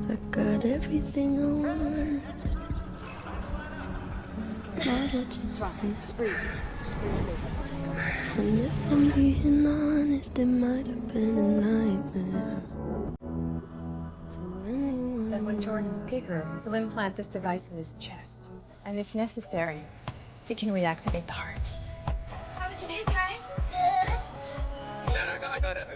Speaker 9: I got everything I want. And if I'm being honest, it might have been a nightmare.
Speaker 14: Then when Jordan's bigger, he'll implant this device in his chest. And if necessary, it can reactivate the heart.
Speaker 9: How was your day, guys?
Speaker 14: I got it.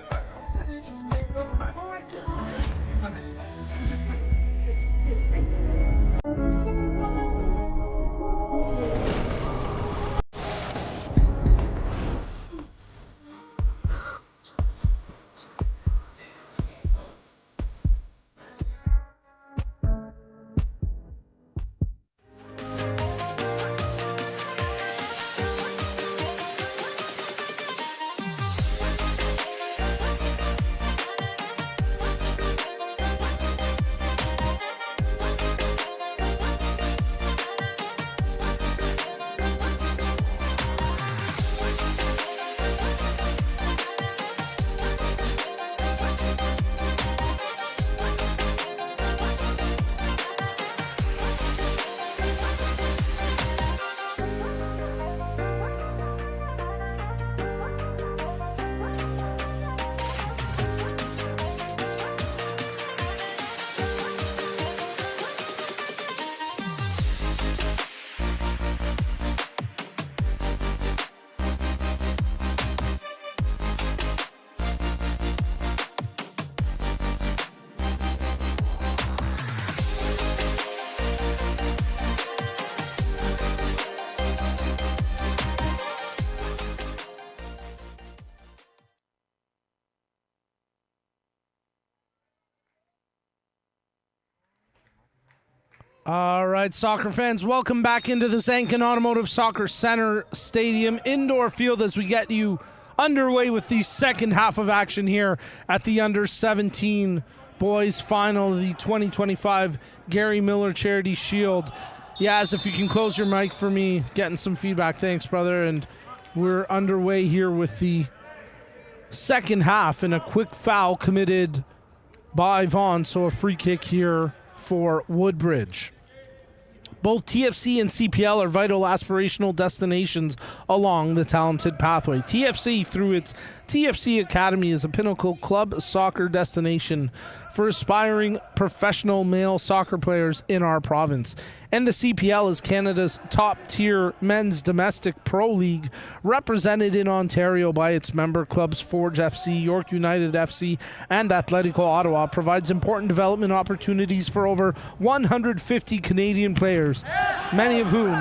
Speaker 3: All right, soccer fans, welcome back into the Zankin Automotive Soccer Center Stadium indoor field as we get you underway with the second half of action here at the Under-17 Boys Final of the 2025 Gary Miller Charity Shield. Yaz, if you can close your mic for me, getting some feedback. Thanks, brother. And we're underway here with the second half and a quick foul committed by Vaughn, so a free kick here for Woodbridge. Both TFC and CPL are vital aspirational destinations along the talented pathway. TFC, through its TFC Academy, is a pinnacle club soccer destination for aspiring professional male soccer players in our province. And the CPL is Canada's top-tier men's domestic pro league, represented in Ontario by its member clubs Forge FC, York United FC, and Atletico Ottawa, provides important development opportunities for over 150 Canadian players, many of whom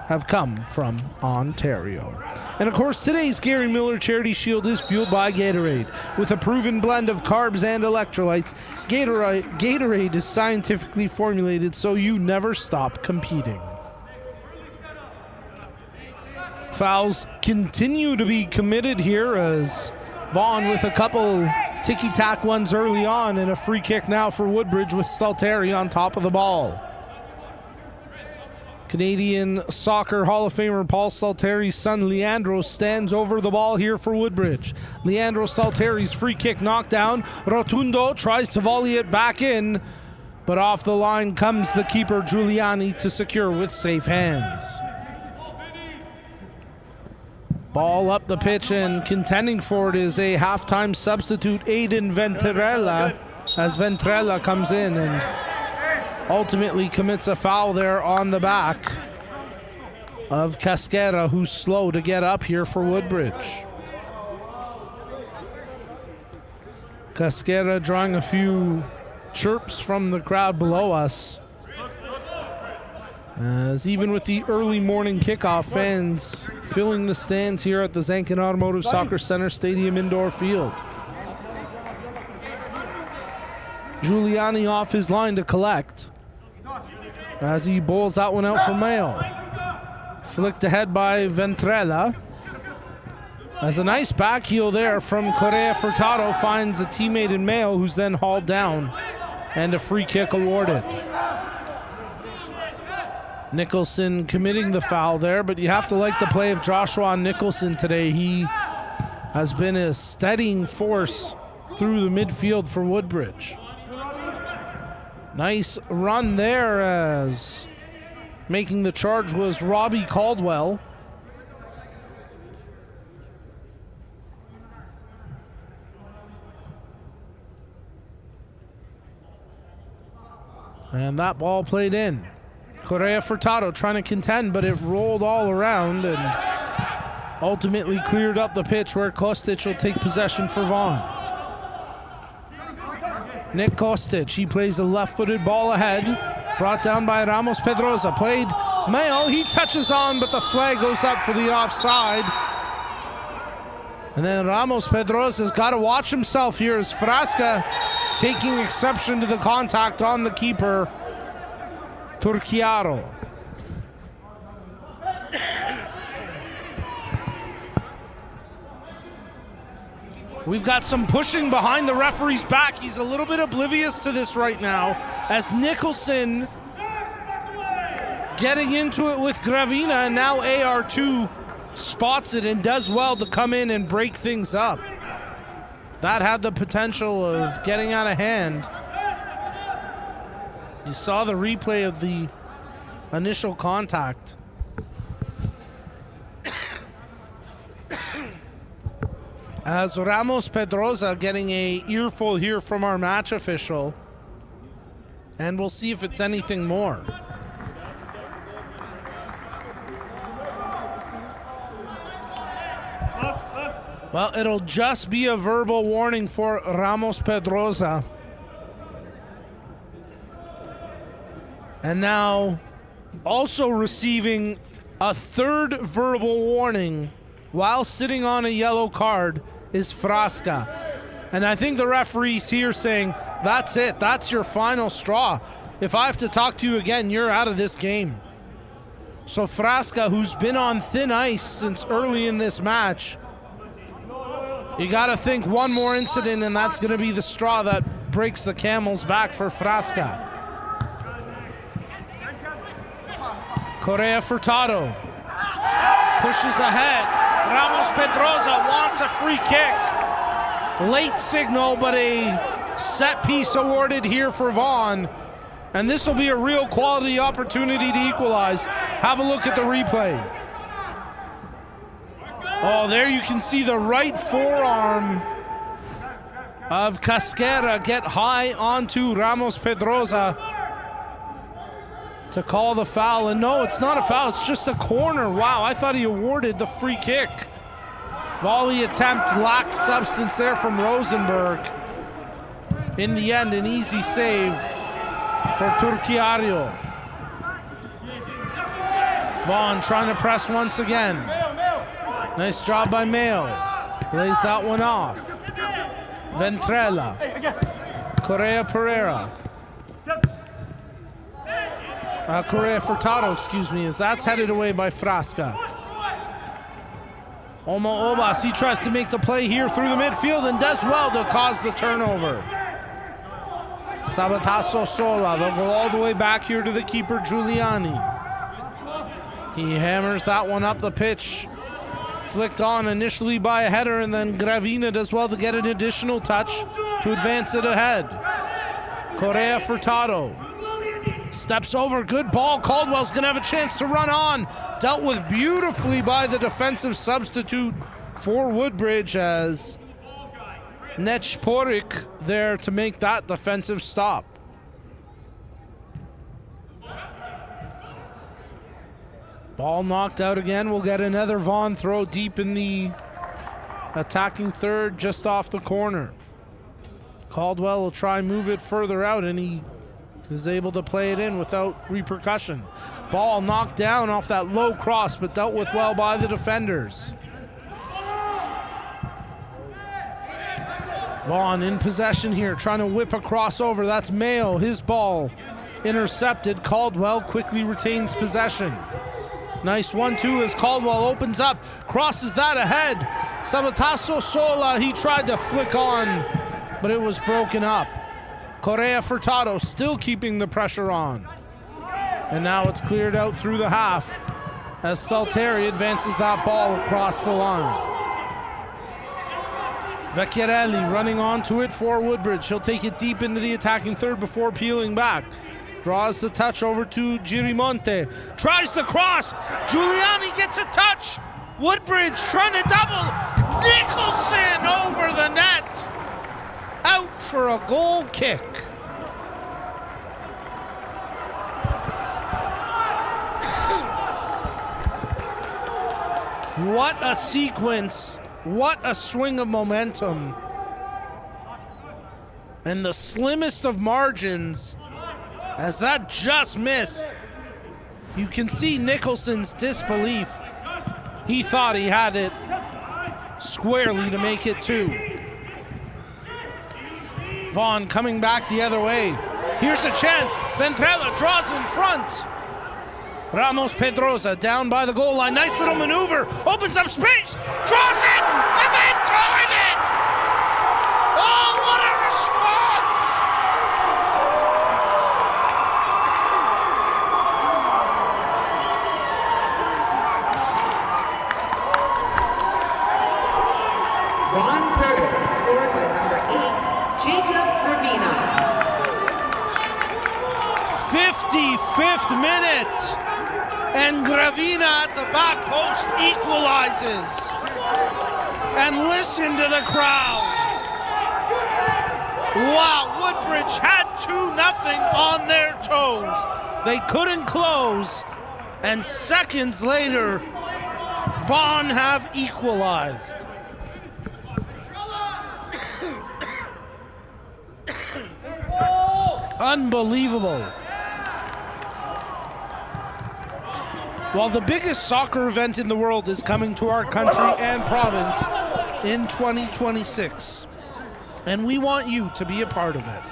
Speaker 3: have come from Ontario. And of course, today's Gary Miller Charity Shield is fueled by Gatorade. With a proven blend of carbs and electrolytes, Gatorade is scientifically formulated so you never stop competing. Fouls continue to be committed here as Vaughn with a couple ticky-tack ones early on, and a free kick now for Woodbridge with Stalteri on top of the ball. Canadian Soccer Hall of Famer Paul Stalteri's son Leandro stands over the ball here for Woodbridge. Leandro Stalteri's free kick knocked down. Rotundo tries to volley it back in, but off the line comes the keeper Giuliani to secure with safe hands. Ball up the pitch, and contending for it is a halftime substitute, Aiden Ventrella, as Ventrella comes in and ultimately commits a foul there on the back of Casquera, who's slow to get up here for Woodbridge. Casquera drawing a few chirps from the crowd below us, as even with the early morning kickoff, fans filling the stands here at the Zankin Automotive Soccer Center Stadium indoor field. Giuliani off his line to collect as he bowls that one out for Mayo. Flicked ahead by Ventrella. As a nice back heel there from Correa Furtado finds a teammate in Mayo, who's then hauled down, and a free kick awarded. Nicholson committing the foul there, but you have to like the play of Joshua Nicholson today. He has been a steadying force through the midfield for Woodbridge. Nice run there, as making the charge was Robbie Caldwell. And that ball played in. Correa Furtado trying to contend, but it rolled all around and ultimately cleared up the pitch, where Kostic will take possession for Vaughn. Nick Kostic, he plays a left-footed ball ahead, brought down by Ramos Pedroza, played Mayo, he touches on, but the flag goes up for the offside. And then Ramos Pedroza's got to watch himself here as Frasca taking exception to the contact on the keeper, Turchiaro. We've got some pushing behind the referee's back. He's a little bit oblivious to this right now, as Nicholson getting into it with Gravina, and now AR2 spots it and does well to come in and break things up. That had the potential of getting out of hand. You saw the replay of the initial contact. As Ramos Pedroza getting a earful here from our match official, and we'll see if it's anything more. Well, it'll just be a verbal warning for Ramos Pedroza. And now also receiving a third verbal warning while sitting on a yellow card is Frasca. And I think the referee's here saying, that's it, that's your final straw. if I have to talk to you again, you're out of this game. So Frasca, who's been on thin ice since early in this match, you got to think one more incident, and that's going to be the straw that breaks the camel's back for Frasca. Correa Furtado pushes ahead. Ramos Pedroza wants a free kick. Late signal, but a set piece awarded here for Vaughn. And this will be a real quality opportunity to equalize. Have a look at the replay. Oh, there you can see the right forearm of Casquera get high onto Ramos Pedroza to call the foul. And no, it's not a foul, it's just a corner. Wow, I thought he awarded the free kick. Volley attempt lacked substance there from Rosenberg. In the end, an easy save for Turchiario. Vaughn trying to press once again. Nice job by Mayo. Plays that one off. Ventrella. Correa Pereira. Correa Furtado, excuse me, as that's headed away by Frasca. Omo Obas, he tries to make the play here through the midfield and does well to cause the turnover. Sabatasso Sola, they'll go all the way back here to the keeper, Giuliani. He hammers that one up the pitch. Flicked on initially by a header, and then Gravina does well to get an additional touch to advance it ahead. Correa Furtado steps over, good ball. Caldwell's gonna have a chance to run on. Dealt with beautifully by the defensive substitute for Woodbridge as Nechporik there to make that defensive stop. Ball knocked out again. We'll get another Vaughn throw deep in the attacking third, just off the corner. Caldwell will try and move it further out, and he is able to play it in without repercussion. Ball knocked down off that low cross, but dealt with well by the defenders. Vaughn in possession here, trying to whip a crossover. That's Mayo, his ball intercepted. Caldwell quickly retains possession. Nice 1-2 as Caldwell opens up, crosses that ahead. Sabatasso Sola, he tried to flick on, but it was broken up. Correa Furtado still keeping the pressure on. And now it's cleared out through the half as Stalteri advances that ball across the line. Vecchiarelli running onto it for Woodbridge. He'll take it deep into the attacking third before peeling back. Draws the touch over to Girimonte. Tries to cross. Giuliani gets a touch. Woodbridge trying to double. Nicholson over the net. Out for a goal kick. What a sequence. What a swing of momentum. And the slimmest of margins, as that just missed. You can see Nicholson's disbelief. He thought he had it squarely to make it 2. Vaughn coming back the other way. Here's a chance. Ventrella draws in front. Ramos Pedroza down by the goal line. Nice little maneuver. Opens up space. Draws it. And they've tied it. Oh, what a response.
Speaker 2: Ron Curtis scored by number 8, Jacob Gravina.
Speaker 3: 55th minute. And Gravina at the back post equalizes. And listen to the crowd. Wow, Woodbridge had 2-0 on their toes. They couldn't close. And seconds later, Vaughn have equalized. Unbelievable. While the biggest soccer event in the world is coming to our country and province in 2026, and we want you to be a part of it.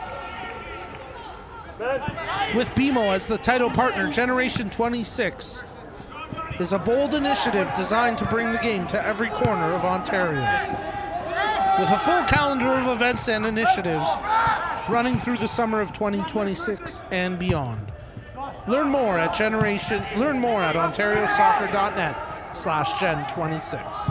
Speaker 3: With BMO as the title partner, Generation 26 is a bold initiative designed to bring the game to every corner of Ontario. With a full calendar of events and initiatives running through the summer of 2026 and beyond. Learn more at OntarioSoccer.net/Gen26.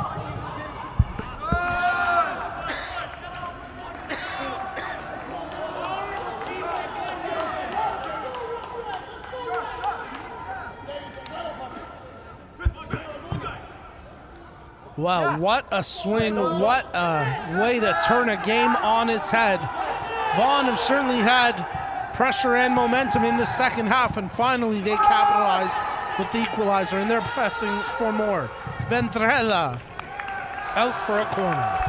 Speaker 3: Wow, what a swing, what a way to turn a game on its head. Vaughan have certainly had pressure and momentum in the second half, and finally they capitalized with the equalizer, and they're pressing for more. Ventrella out for a corner.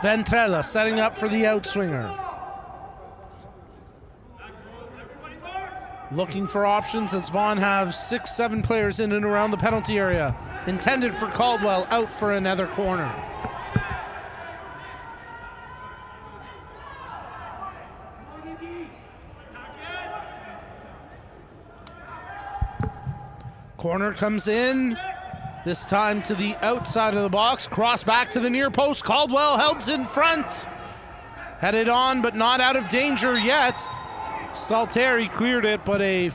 Speaker 3: Ventrella setting up for the outswinger. Looking for options as Vaughan have 6-7 players in and around the penalty area. Intended for Caldwell, out for another corner. Corner comes in, this time to the outside of the box. Cross back to the near post. Caldwell held in front. Headed on, but not out of danger yet. Stalteri cleared it, but a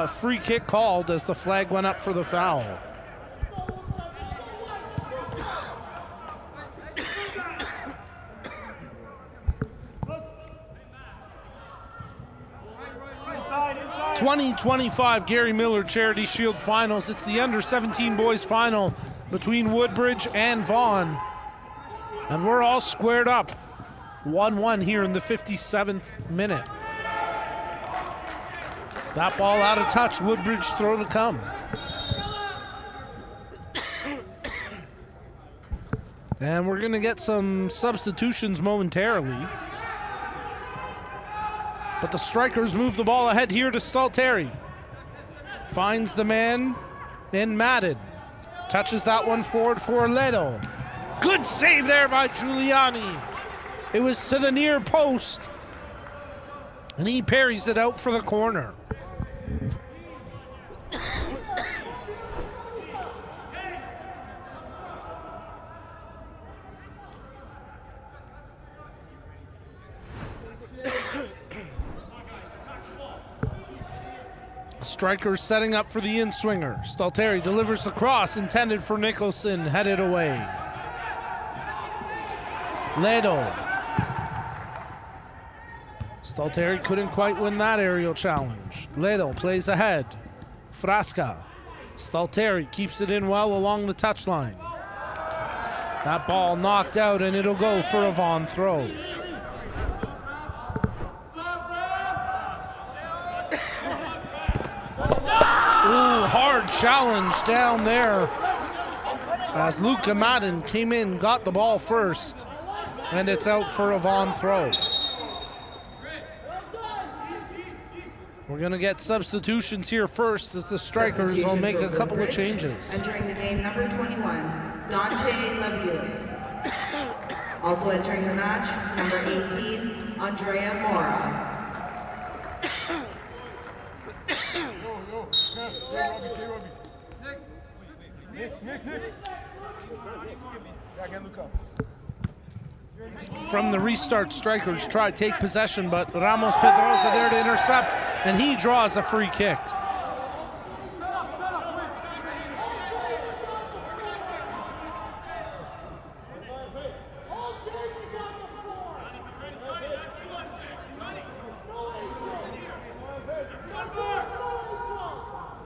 Speaker 3: free kick called as the flag went up for the foul. Inside. 2025 Gary Miller Charity Shield Finals. It's the under-17 boys final between Woodbridge and Vaughan. And we're all squared up. 1-1 here in the 57th minute. That ball out of touch, Woodbridge throw to come. And we're gonna get some substitutions momentarily. But the strikers move the ball ahead here to Stalteri. Finds the man in Madden. Touches that one forward for Leto. Good save there by Giuliani. It was to the near post. And he parries it out for the corner. Striker setting up for the in-swinger. Stalteri delivers the cross intended for Nicholson, headed away. Ledo. Stalteri couldn't quite win that aerial challenge. Ledo plays ahead. Frasca. Stalteri keeps it in well along the touchline. That ball knocked out, and it'll go for a Vaughn throw. Ooh, hard challenge down there as Luca Madden came in, got the ball first, and it's out for a Vaughn throw. We're going to get substitutions here first as the strikers will make a couple of changes.
Speaker 2: Entering the game, number 21, Dante Labile. Also entering the match, number 18, Andrea Mora.
Speaker 3: From the restart, strikers try to take possession, but Ramos Pedrosa there to intercept, and he draws a free kick.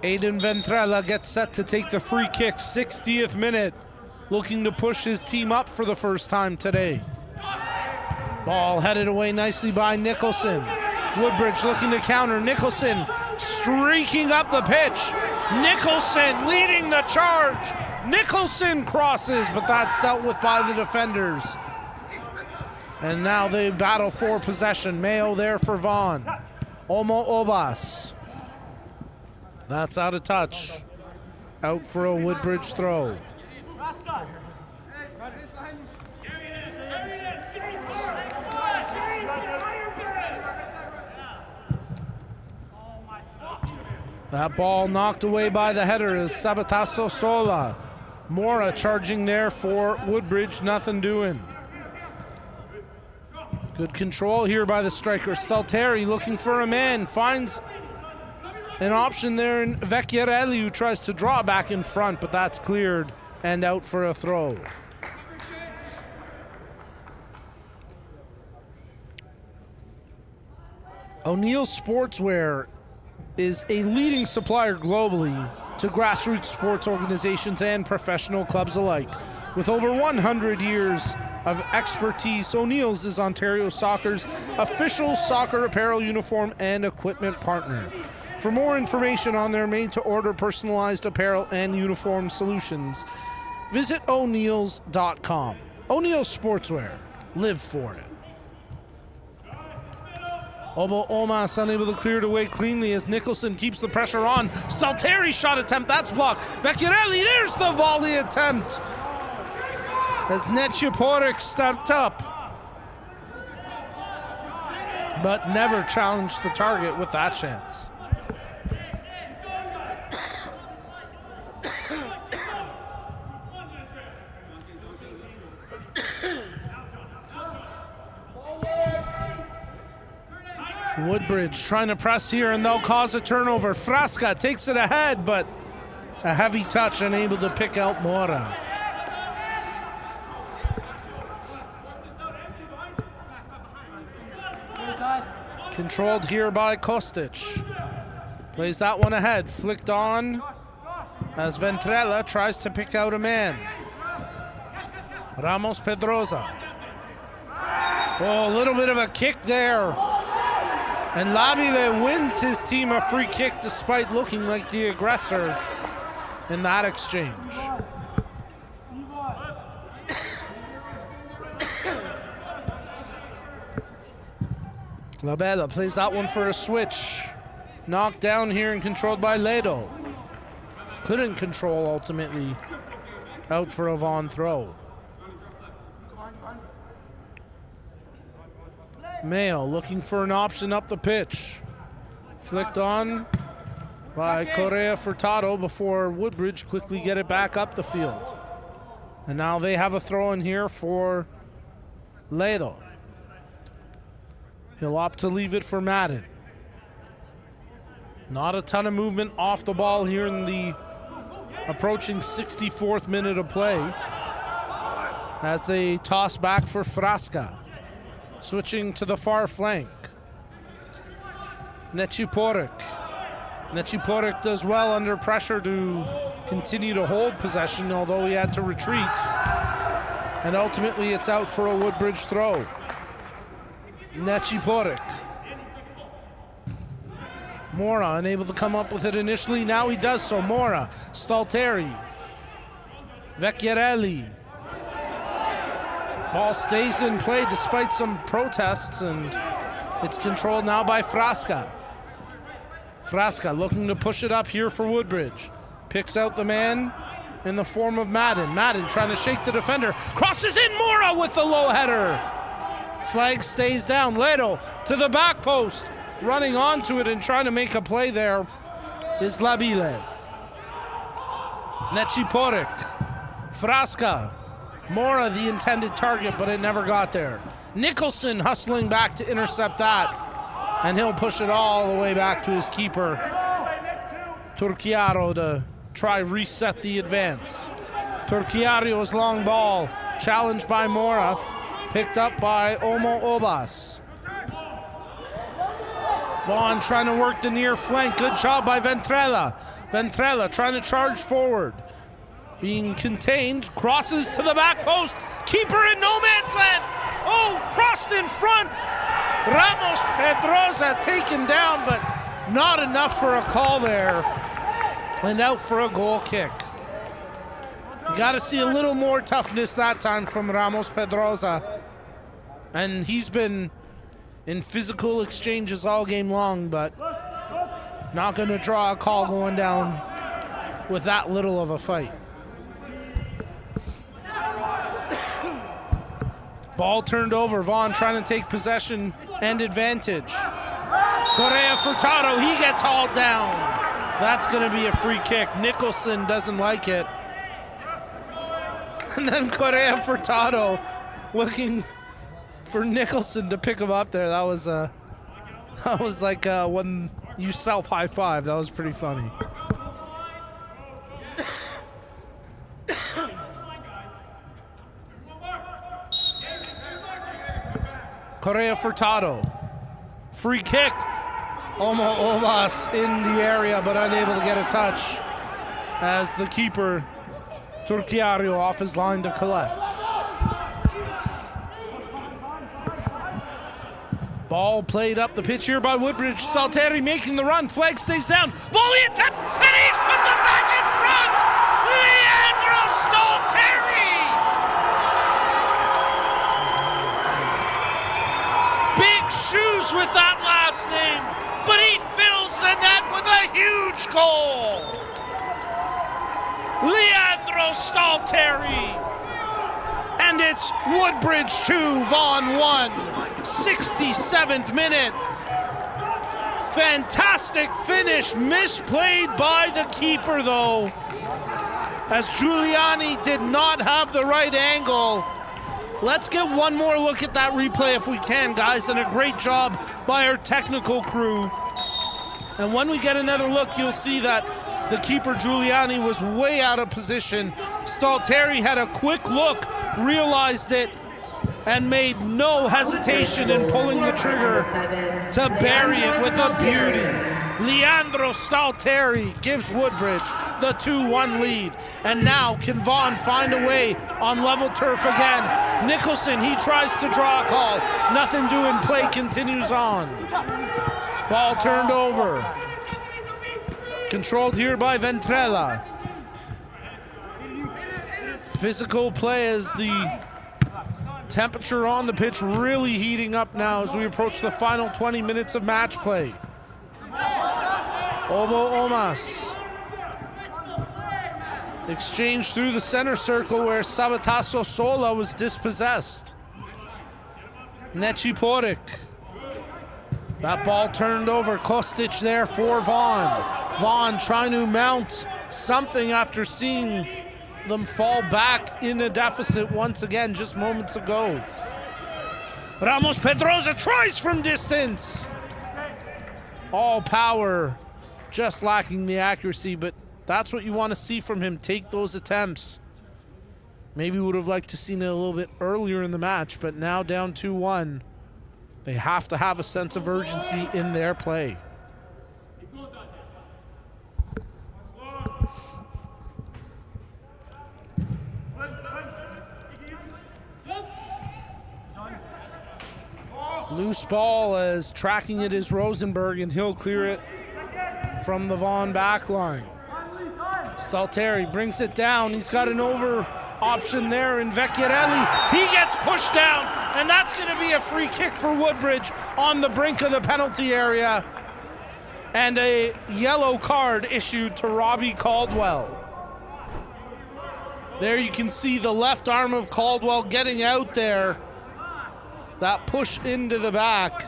Speaker 3: Aiden Ventrella gets set to take the free kick, 60th minute, looking to push his team up for the first time today. Ball headed away nicely by Nicholson. Woodbridge looking to counter. Nicholson streaking up the pitch. Nicholson leading the charge. Nicholson crosses, but that's dealt with by the defenders. And now they battle for possession. Mayo there for Vaughn. Omo Obas. That's out of touch. Out for a Woodbridge throw. That ball knocked away by the header is Sabataso Sola. Mora charging there for Woodbridge, nothing doing. Good control here by the striker. Stalteri looking for a man, finds an option there in Vecchiarelli, who tries to draw back in front, but that's cleared and out for a throw. O'Neill Sportswear is a leading supplier globally to grassroots sports organizations and professional clubs alike. With over 100 years of expertise, O'Neill's is Ontario Soccer's official soccer apparel, uniform, and equipment partner. For more information on their made-to-order personalized apparel and uniform solutions, visit O'Neills.com. O'Neill Sportswear. Live for it. Obo Omas unable to clear it away cleanly as Nicholson keeps the pressure on. Stalteri shot attempt, that's blocked. Vecchiarelli, there's the volley attempt. As Netchiporic stepped up, but never challenged the target with that chance. Woodbridge trying to press here, and they'll cause a turnover. Frasca takes it ahead, but a heavy touch, unable to pick out Mora. Controlled here by Kostic. Plays that one ahead, flicked on as Ventrella tries to pick out a man. Ramos Pedrosa. Oh, a little bit of a kick there. And Labile wins his team a free kick despite looking like the aggressor in that exchange. Labella plays that one for a switch. Knocked down here and controlled by Ledo. Couldn't control ultimately. Out for a Vaughn throw. Mayo looking for an option up the pitch. Flicked on by Correa Furtado before Woodbridge quickly get it back up the field. And now they have a throw in here for Ledo. He'll opt to leave it for Madden. Not a ton of movement off the ball here in the approaching 64th minute of play as they toss back for Frasca. Switching to the far flank. Netchiporic. Netchiporic does well under pressure to continue to hold possession, although he had to retreat. And ultimately it's out for a Woodbridge throw. Netchiporic. Mora unable to come up with it initially. Now he does so. Mora. Stalteri. Vecchiarelli. Ball stays in play despite some protests, and it's controlled now by Frasca. Frasca looking to push it up here for Woodbridge. Picks out the man in the form of Madden. Madden trying to shake the defender. Crosses in Mora with the low header. Flag stays down. Ledo to the back post. Running onto it and trying to make a play there is Labile. Netchiporic. Frasca. Mora the intended target, but it never got there. Nicholson hustling back to intercept that, and he'll push it all the way back to his keeper, Turchiaro, to try reset the advance. Turchiario's long ball, challenged by Mora, picked up by Omo Obas. Vaughn trying to work the near flank. Good job by Ventrella. Ventrella trying to charge forward. Being contained, crosses to the back post. Keeper in no man's land. Oh, crossed in front. Ramos Pedrosa taken down, but not enough for a call there. And out for a goal kick. You got to see a little more toughness that time from Ramos Pedrosa. And he's been in physical exchanges all game long, but not going to draw a call going down with that little of a fight. Ball turned over. Vaughn trying to take possession and advantage. Correa Furtado, he gets hauled down. That's going to be a free kick. Nicholson doesn't like it. And then Correa Furtado looking for Nicholson to pick him up there. That was like when you self high five. That was pretty funny. Correa Furtado. Free kick. Omas in the area, but unable to get a touch as the keeper, Turchiario, off his line to collect. Ball played up the pitch here by Woodbridge. Stalteri making the run. Flag stays down. Volley attempt, and he's put them back in front. Leandro Stalteri. Big shoes with that last name, but he fills the net with a huge goal. Leandro Stalteri. And it's Woodbridge 2, Vaughan 1. 67th minute. Fantastic finish, misplayed by the keeper though, as Giuliani did not have the right angle. Let's get one more look at that replay if we can, guys, and a great job by our technical crew. And when we get another look, you'll see that the keeper, Giuliani, was way out of position. Stalteri had a quick look, realized it, and made no hesitation in pulling the trigger to bury it with a beauty. Leandro Stalteri gives Woodbridge the 2-1 lead. And now can Vaughn find a way on level turf again? Nicholson, he tries to draw a call. Nothing doing, play continues on. Ball turned over. Controlled here by Ventrella. Physical play as the temperature on the pitch really heating up now as we approach the final 20 minutes of match play. Obo Omas. Exchange through the center circle where Sabataso Sola was dispossessed. Nechiporik. That ball turned over. Kostic there for Vaughn. Vaughn trying to mount something after seeing them fall back in a deficit once again just moments ago. Ramos Pedroza tries from distance. All power, just lacking the accuracy, but that's what you want to see from him. Take those attempts. Maybe would have liked to seen it a little bit earlier in the match, but now down 2-1. They have to have a sense of urgency in their play. Loose ball as tracking it is Rosenberg, and he'll clear it from the Vaughn back line. Stalteri brings it down. He's got an over option there in Vecchiarelli. He gets pushed down, and that's going to be a free kick for Woodbridge on the brink of the penalty area. And a yellow card issued to Robbie Caldwell. There you can see the left arm of Caldwell getting out there. That push into the back.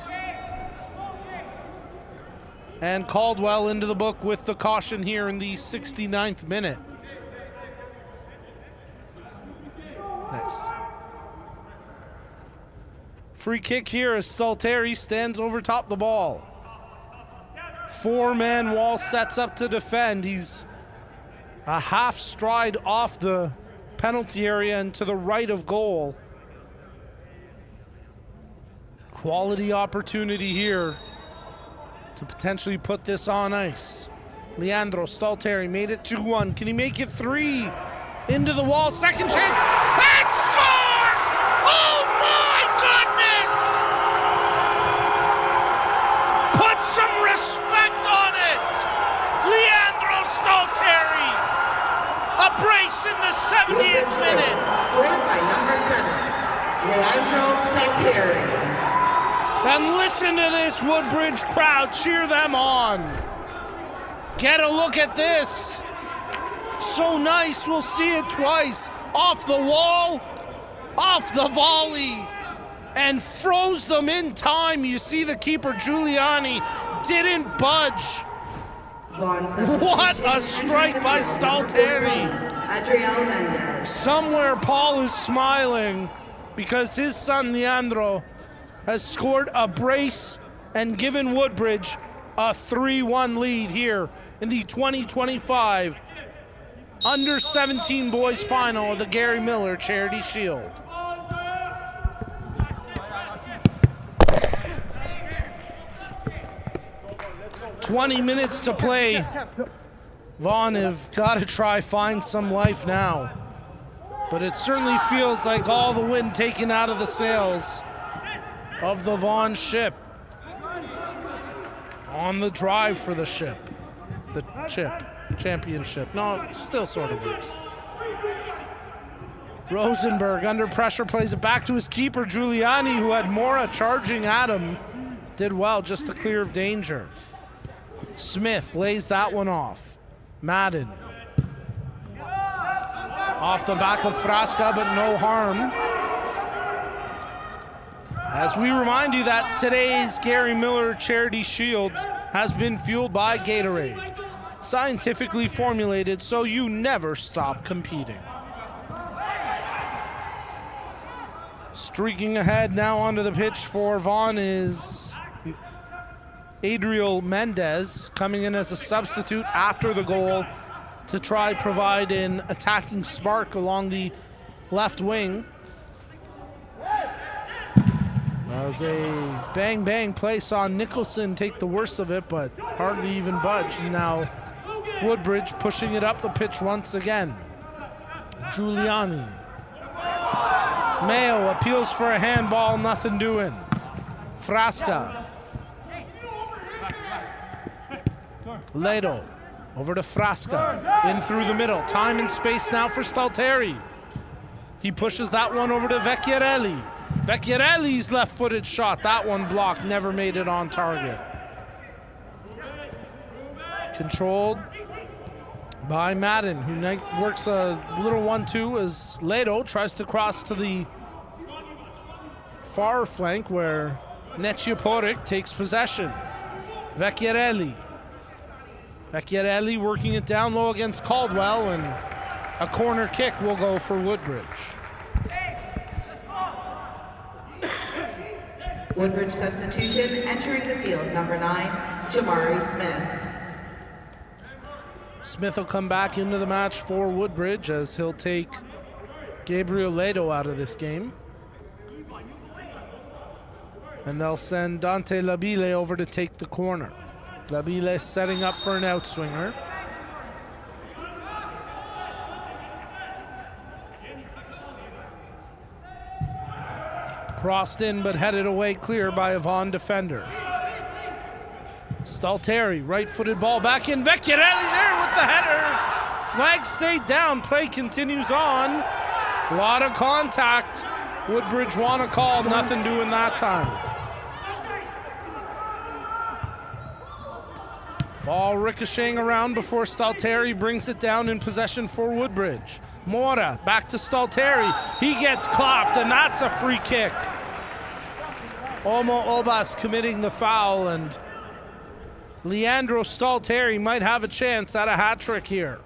Speaker 3: And Caldwell into the book with the caution here in the 69th minute. Nice. Free kick here as Stalteri stands over top the ball. Four-man wall sets up to defend. He's a half stride off the penalty area and to the right of goal. Quality opportunity here to potentially put this on ice. Leandro Stalteri made it 2-1. Can he make it 3? Into the wall, second chance, and scores! Oh my goodness! Put some respect on it! Leandro Stalteri! A brace in the 70th minute!
Speaker 2: Scored by number 7, Leandro Stalteri.
Speaker 3: And listen to this Woodbridge crowd cheer them on. Get a look at this. So nice, we'll see it twice. Off the wall, off the volley, and froze them in time. You see the keeper, Giuliani, didn't budge. What a strike by Stalteri. Somewhere Paul is smiling because his son Leandro has scored a brace and given Woodbridge a 3-1 lead here in the 2025 Under 17 boys final of the Gary Miller Charity Shield. "20 minutes to play. Vaughn have got to try find some life now. But it certainly feels like all the wind taken out of the sails of the Vaughn ship. On the drive for the ship. The championship. No, it still sort of works. Rosenberg under pressure plays it back to his keeper, Giuliani, who had Mora charging at him. Did well just to clear of danger. Smith lays that one off. Madden. Off the back of Frasca, but no harm. As we remind you that today's Gary Miller Charity Shield has been fueled by Gatorade. Scientifically formulated so you never stop competing. Streaking ahead now onto the pitch for Vaughn is Adriel Mendez, coming in as a substitute after the goal to try provide an attacking spark along the left wing. That was a bang-bang play, saw Nicholson take the worst of it, but hardly even budged. Now Woodbridge pushing it up the pitch once again. Giuliani. Mayo appeals for a handball, nothing doing. Frasca. Ledo over to Frasca, in through the middle. Time and space now for Stalteri. He pushes that one over to Vecchiarelli. Vecchiarelli's left-footed shot, that one blocked, never made it on target. Controlled by Madden, who works a little 1-2 as Ledo tries to cross to the far flank where Necioporic takes possession. Vecchiarelli. Vecchiarelli working it down low against Caldwell, and a corner kick will go for Woodbridge.
Speaker 2: Woodbridge substitution entering the field, number 9, Jamari Smith.
Speaker 3: Smith will come back into the match for Woodbridge as he'll take Gabriel Ledo out of this game. And they'll send Dante Labile over to take the corner. Labile setting up for an outswinger. Crossed in but headed away clear by a Vaughn defender. Stalteri, right-footed ball back in. Vecchiarelli there with the header. Flag stayed down, play continues on. A lot of contact. Woodbridge want to call, nothing doing that time. Ball ricocheting around before Stalteri brings it down in possession for Woodbridge. Mora back to Stalteri. He gets clapped, and that's a free kick. Omo Obas committing the foul, and Leandro Stalteri might have a chance at a hat trick here.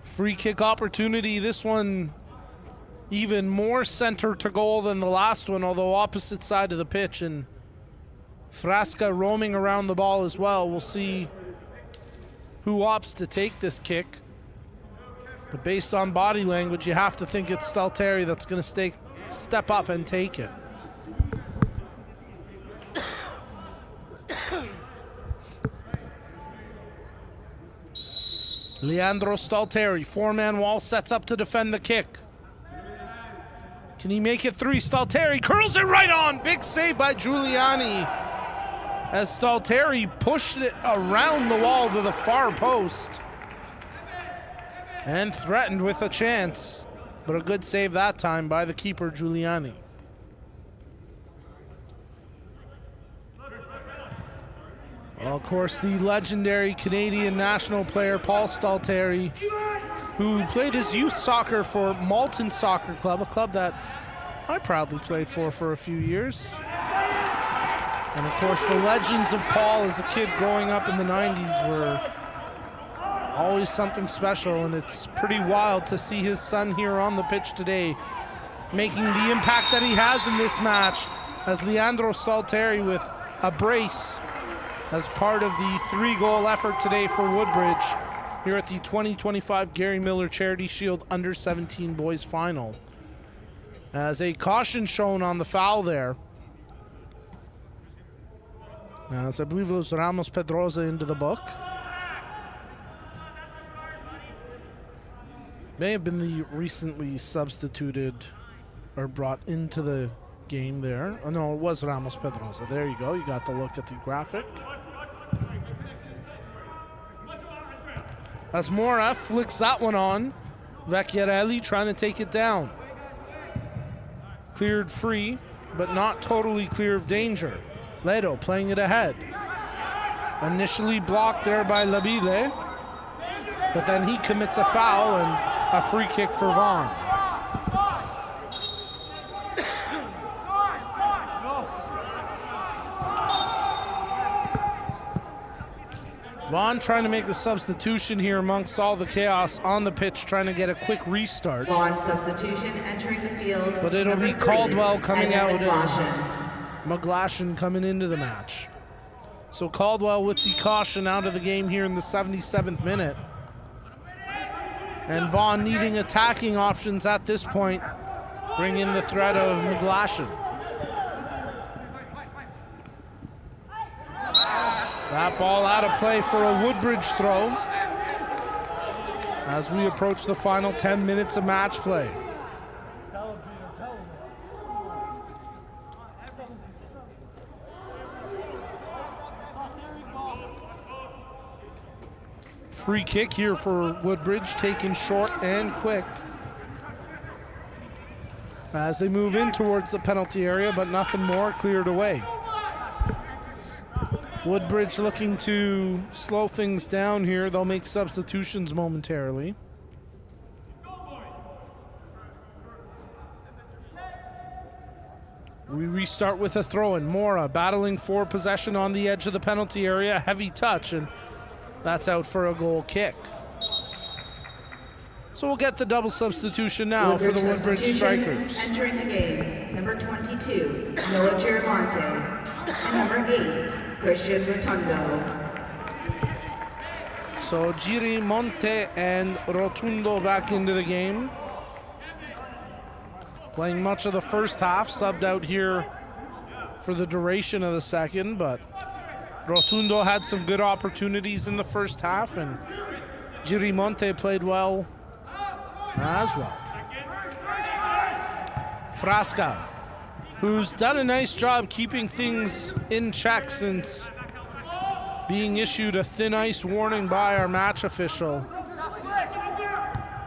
Speaker 3: Free kick opportunity, this one even more center to goal than the last one, although opposite side of the pitch, and Frasca roaming around the ball as well. We'll see who opts to take this kick. But based on body language, you have to think it's Stalteri that's going to step up and take it. Leandro Stalteri, four-man wall, sets up to defend the kick. Can he make it three? Stalteri curls it right on. Big save by Giuliani as Stalteri pushed it around the wall to the far post and threatened with a chance, but a good save that time by the keeper, Giuliani. Well, of course, the legendary Canadian national player Paul Stalteri, who played his youth soccer for Malton Soccer Club, a club that I proudly played for a few years. And of course, the legends of Paul as a kid growing up in the 90s were always something special, and it's pretty wild to see his son here on the pitch today, making the impact that he has in this match, as Leandro Stalteri with a brace as part of the 3-goal effort today for Woodbridge here at the 2025 Gary Miller Charity Shield Under-17 Boys Final. As a caution shown on the foul there, as I believe it was Ramos Pedroza into the book. May have been the recently substituted or brought into the game there. Oh no, it was Ramos Pedroza. There you go. You got the look at the graphic. As Mora flicks that one on, Vecchiarelli trying to take it down. Cleared free, but not totally clear of danger. Ledo playing it ahead. Initially blocked there by Labile, but then he commits a foul and a free kick for Vaughn. Vaughn trying to make the substitution here amongst all the chaos on the pitch, trying to get a quick restart.
Speaker 2: Vaughn substitution entering the field.
Speaker 3: But it'll be Caldwell coming out and
Speaker 2: McGlashan.
Speaker 3: McGlashan coming into the match. So Caldwell with the caution out of the game here in the 77th minute. And Vaughn needing attacking options at this point, bring in the threat of McGlashan. That ball out of play for a Woodbridge throw as we approach the final 10 minutes of match play. Free kick here for Woodbridge, taken short and quick as they move in towards the penalty area, but nothing more, cleared away. Woodbridge looking to slow things down here. They'll make substitutions momentarily. We restart with a throw-in. Mora battling for possession on the edge of the penalty area. Heavy touch, and that's out for a goal kick. So we'll get the double substitution now for the Woodbridge Strikers.
Speaker 2: Entering the game, number 22, Noah Giramonte, and number 8, Christian Rotundo.
Speaker 3: So Girimonte and Rotundo back into the game. Playing much of the first half, subbed out here for the duration of the second, but Rotundo had some good opportunities in the first half, and Girimonte played well as well. Frasca, who's done a nice job keeping things in check since being issued a thin ice warning by our match official.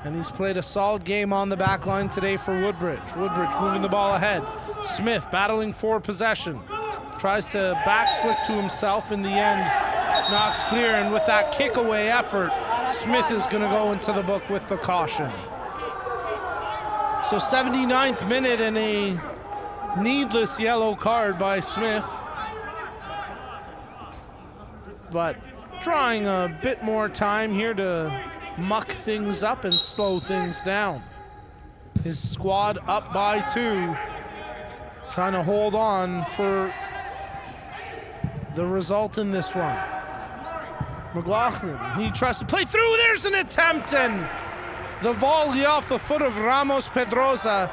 Speaker 3: And he's played a solid game on the back line today for Woodbridge. Woodbridge moving the ball ahead. Smith battling for possession. Tries to back flick to himself, in the end knocks clear, and with that kick away effort, Smith is going to go into the book with the caution. So 79th minute and a needless yellow card by Smith. But drawing a bit more time here to muck things up and slow things down. His squad up by 2, trying to hold on for the result in this one. McLaughlin, he tries to play through. There's an attempt, and the volley off the foot of Ramos Pedroza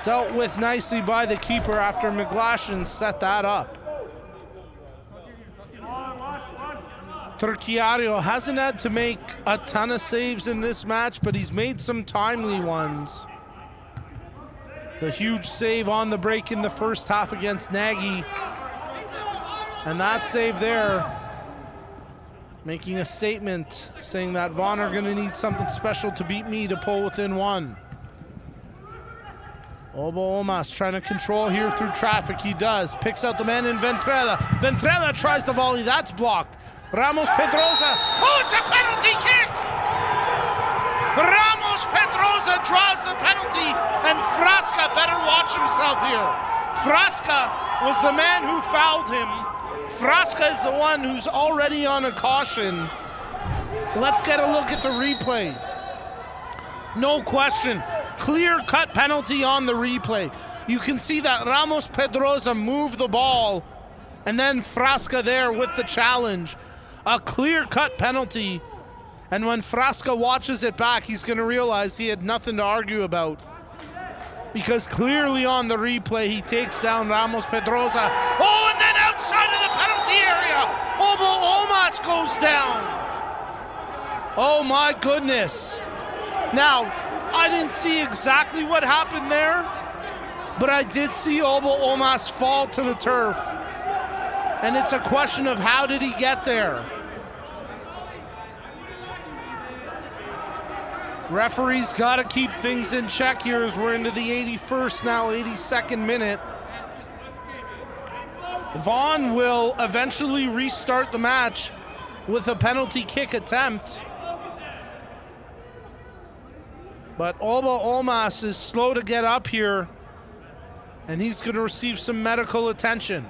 Speaker 3: dealt with nicely by the keeper after McGlashan set that up. Turchiario hasn't had to make a ton of saves in this match, but he's made some timely ones. The huge save on the break in the first half against Nagy. And that save there, making a statement saying that Vaughn are going to need something special to beat me to pull within 1. Obo Omas trying to control here through traffic. He does. Picks out the man in Ventrella. Ventrella tries the volley. That's blocked. Ramos Pedrosa. Oh, it's a penalty kick! Ramos Pedrosa draws the penalty, and Frasca better watch himself here. Frasca was the man who fouled him. Frasca is the one who's already on a caution. Let's get a look at the replay. No question, clear-cut penalty on the replay. You can see that Ramos Pedrosa moved the ball, and then Frasca there with the challenge. A clear-cut penalty, and when Frasca watches it back, he's going to realize he had nothing to argue about. Because clearly on the replay, he takes down Ramos Pedrosa. Oh, and then outside of the penalty area, Obo Omas goes down. Oh my goodness. Now, I didn't see exactly what happened there, but I did see Obo Omas fall to the turf. And it's a question of how did he get there? Referee's got to keep things in check here as we're into the 81st now, 82nd minute. Vaughn will eventually restart the match with a penalty kick attempt. But Obo Omas is slow to get up here, and he's going to receive some medical attention.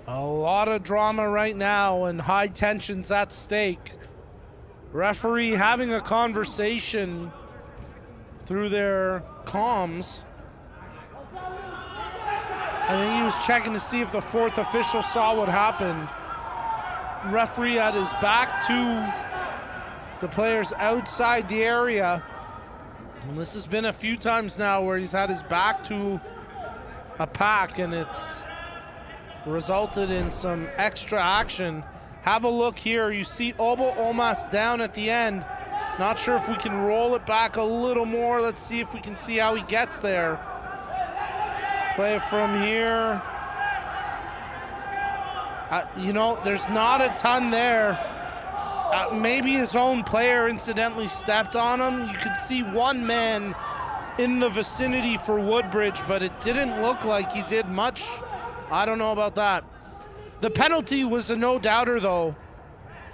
Speaker 3: A lot of drama right now and high tensions at stake. Referee having a conversation through their comms. I think he was checking to see if the fourth official saw what happened. Referee had his back to the players outside the area. And this has been a few times now where he's had his back to a pack, and it's resulted in some extra action. Have a look here. You see Obo Omas down at the end. Not sure if we can roll it back a little more. Let's see if we can see how he gets there. Play it from here. You know, there's not a ton there. Maybe his own player incidentally stepped on him. You could see one man in the vicinity for Woodbridge, but it didn't look like he did much. I don't know about that. The penalty was a no-doubter, though.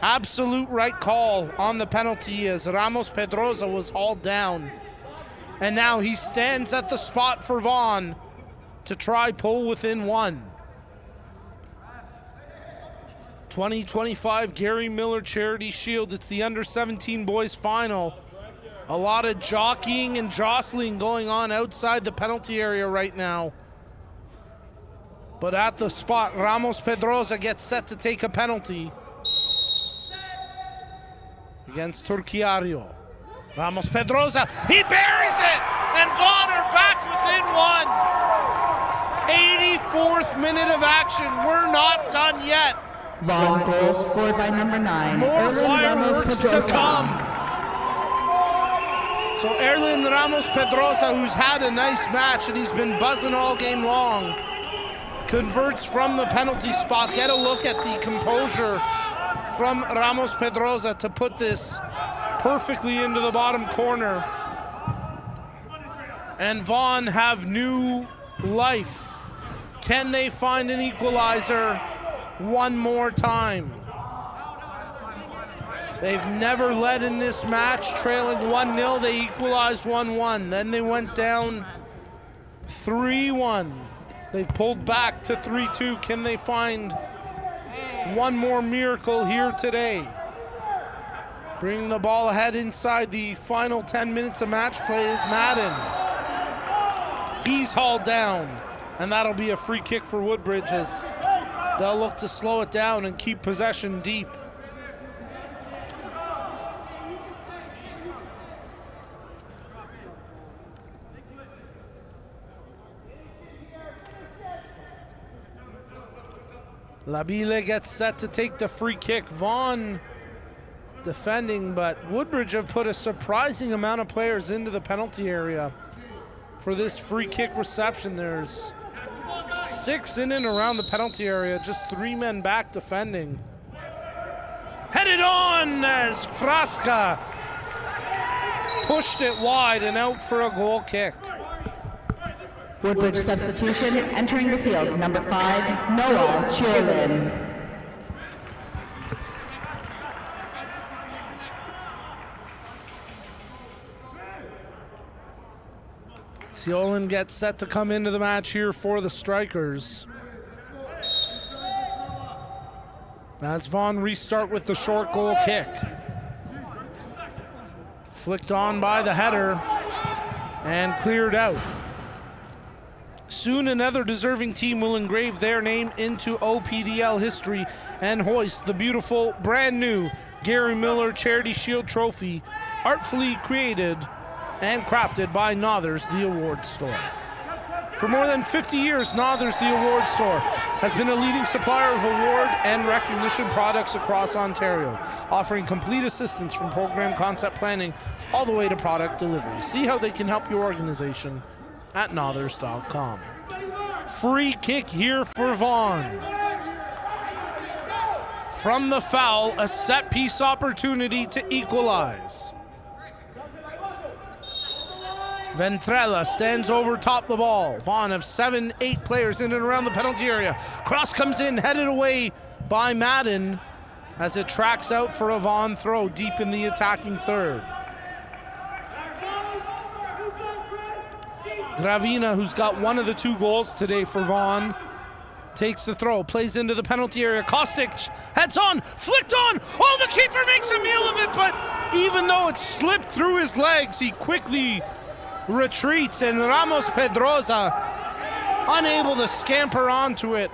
Speaker 3: Absolute right call on the penalty as Ramos Pedrosa was hauled down. And now he stands at the spot for Vaughn to try pull within one. 2025 Gary Miller Charity Shield. It's the under-17 boys final. A lot of jockeying and jostling going on outside the penalty area right now. But at the spot, Ramos Pedrosa gets set to take a penalty against Turchiario. Ramos Pedrosa, he buries it! And Vaughn are back within one. 84th minute of action. We're not done yet.
Speaker 2: Vaughn goal scored by number 9.
Speaker 3: More fireworks to come. So Erlin Ramos Pedrosa, who's had a nice match and he's been buzzing all game long, converts from the penalty spot. Get a look at the composure from Ramos Pedrosa to put this perfectly into the bottom corner. And Vaughn have new life. Can they find an equalizer one more time? They've never led in this match, trailing 1-0. They equalized 1-1. Then they went down 3-1. They've pulled back to 3-2. Can they find one more miracle here today? Bringing the ball ahead inside the final 10 minutes of match play is Madden. He's hauled down, and that'll be a free kick for Woodbridge as they'll look to slow it down and keep possession deep. Labile gets set to take the free kick. Vaughn defending, but Woodbridge have put a surprising amount of players into the penalty area for this free kick reception. There's 6 in and around the penalty area, just 3 men back defending. Headed on as Frasca pushed it wide and out for a goal kick.
Speaker 2: Woodbridge substitution entering the field, number 5, Noah Chilin.
Speaker 3: Ciolin gets set to come into the match here for the Strikers. As Vaughn restart with the short goal kick. Flicked on by the header and cleared out. Soon another deserving team will engrave their name into OPDL history and hoist the beautiful brand new Gary Miller Charity Shield Trophy, artfully created and crafted by Nothers the Award Store. For more than 50 years, Nothers the Award Store has been a leading supplier of award and recognition products across Ontario, offering complete assistance from program concept planning all the way to product delivery. See how they can help your organization at nothers.com. Free kick here for Vaughan. From the foul, a set piece opportunity to equalize. Ventrella stands over top the ball. Vaughan have 7-8 players in and around the penalty area. Cross comes in, headed away by Madden as it tracks out for a Vaughan throw deep in the attacking third. Gravina, who's got one of the 2 goals today for Vaughan, takes the throw, plays into the penalty area. Kostic heads on, flicked on. Oh, the keeper makes a meal of it, but even though it slipped through his legs, he quickly retreats, and Ramos Pedroza unable to scamper onto it.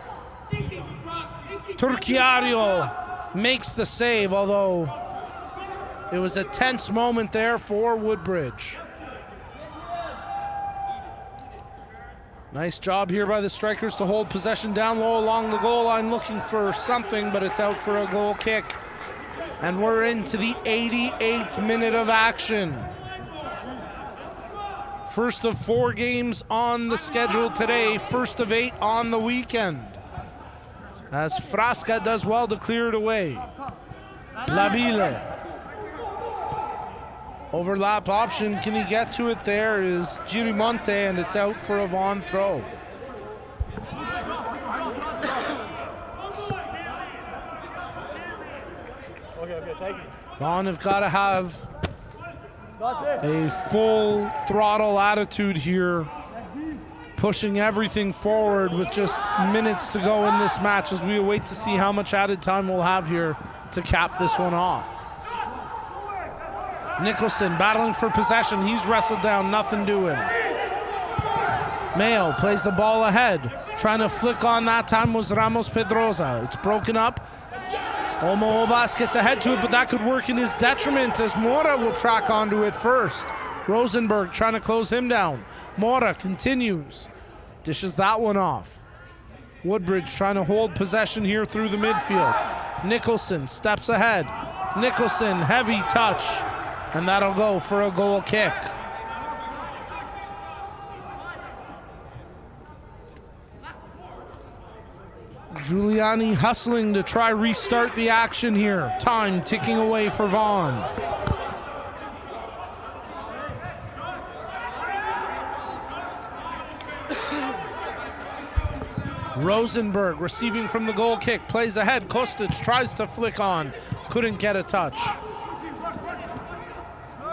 Speaker 3: Turchiario makes the save, although it was a tense moment there for Woodbridge. Nice job here by the Strikers to hold possession down low along the goal line, looking for something, but it's out for a goal kick. And we're into the 88th minute of action. First of 4 games on the schedule today, first of 8 on the weekend. As Frasca does well to clear it away. Labile. Overlap option, can he get to it? There is Girimonte, and it's out for a Vaughan throw.
Speaker 12: Okay, thank you.
Speaker 3: Vaughan have got to have a full throttle attitude here, pushing everything forward with just minutes to go in this match as we await to see how much added time we'll have here to cap this one off. Nicholson battling for possession. He's wrestled down, nothing doing. Mayo plays the ball ahead. Trying to flick on that time was Ramos Pedroza. It's broken up. Omo Obas gets ahead to it, but that could work in his detriment as Mora will track onto it first. Rosenberg trying to close him down. Mora continues. Dishes that one off. Woodbridge trying to hold possession here through the midfield. Nicholson steps ahead. Nicholson, heavy touch. And that'll go for a goal kick. Giuliani hustling to try restart the action here. Time ticking away for Vaughan. Rosenberg receiving from the goal kick, plays ahead. Kostic tries to flick on, couldn't get a touch.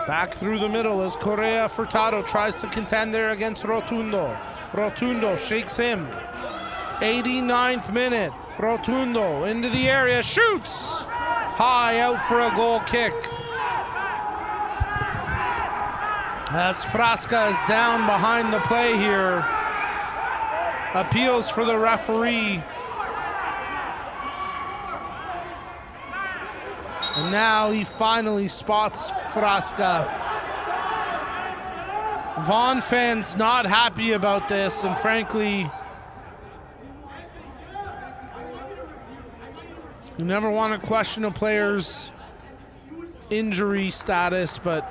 Speaker 3: Back through the middle as Correa Furtado tries to contend there against Rotundo. Rotundo shakes him. 89th minute. Rotundo into the area, shoots! High out for a goal kick. As Frasca is down behind the play here. Appeals for the referee. And now he finally spots Frasca. Vaughan fans not happy about this, and frankly, you never want to question a player's injury status, but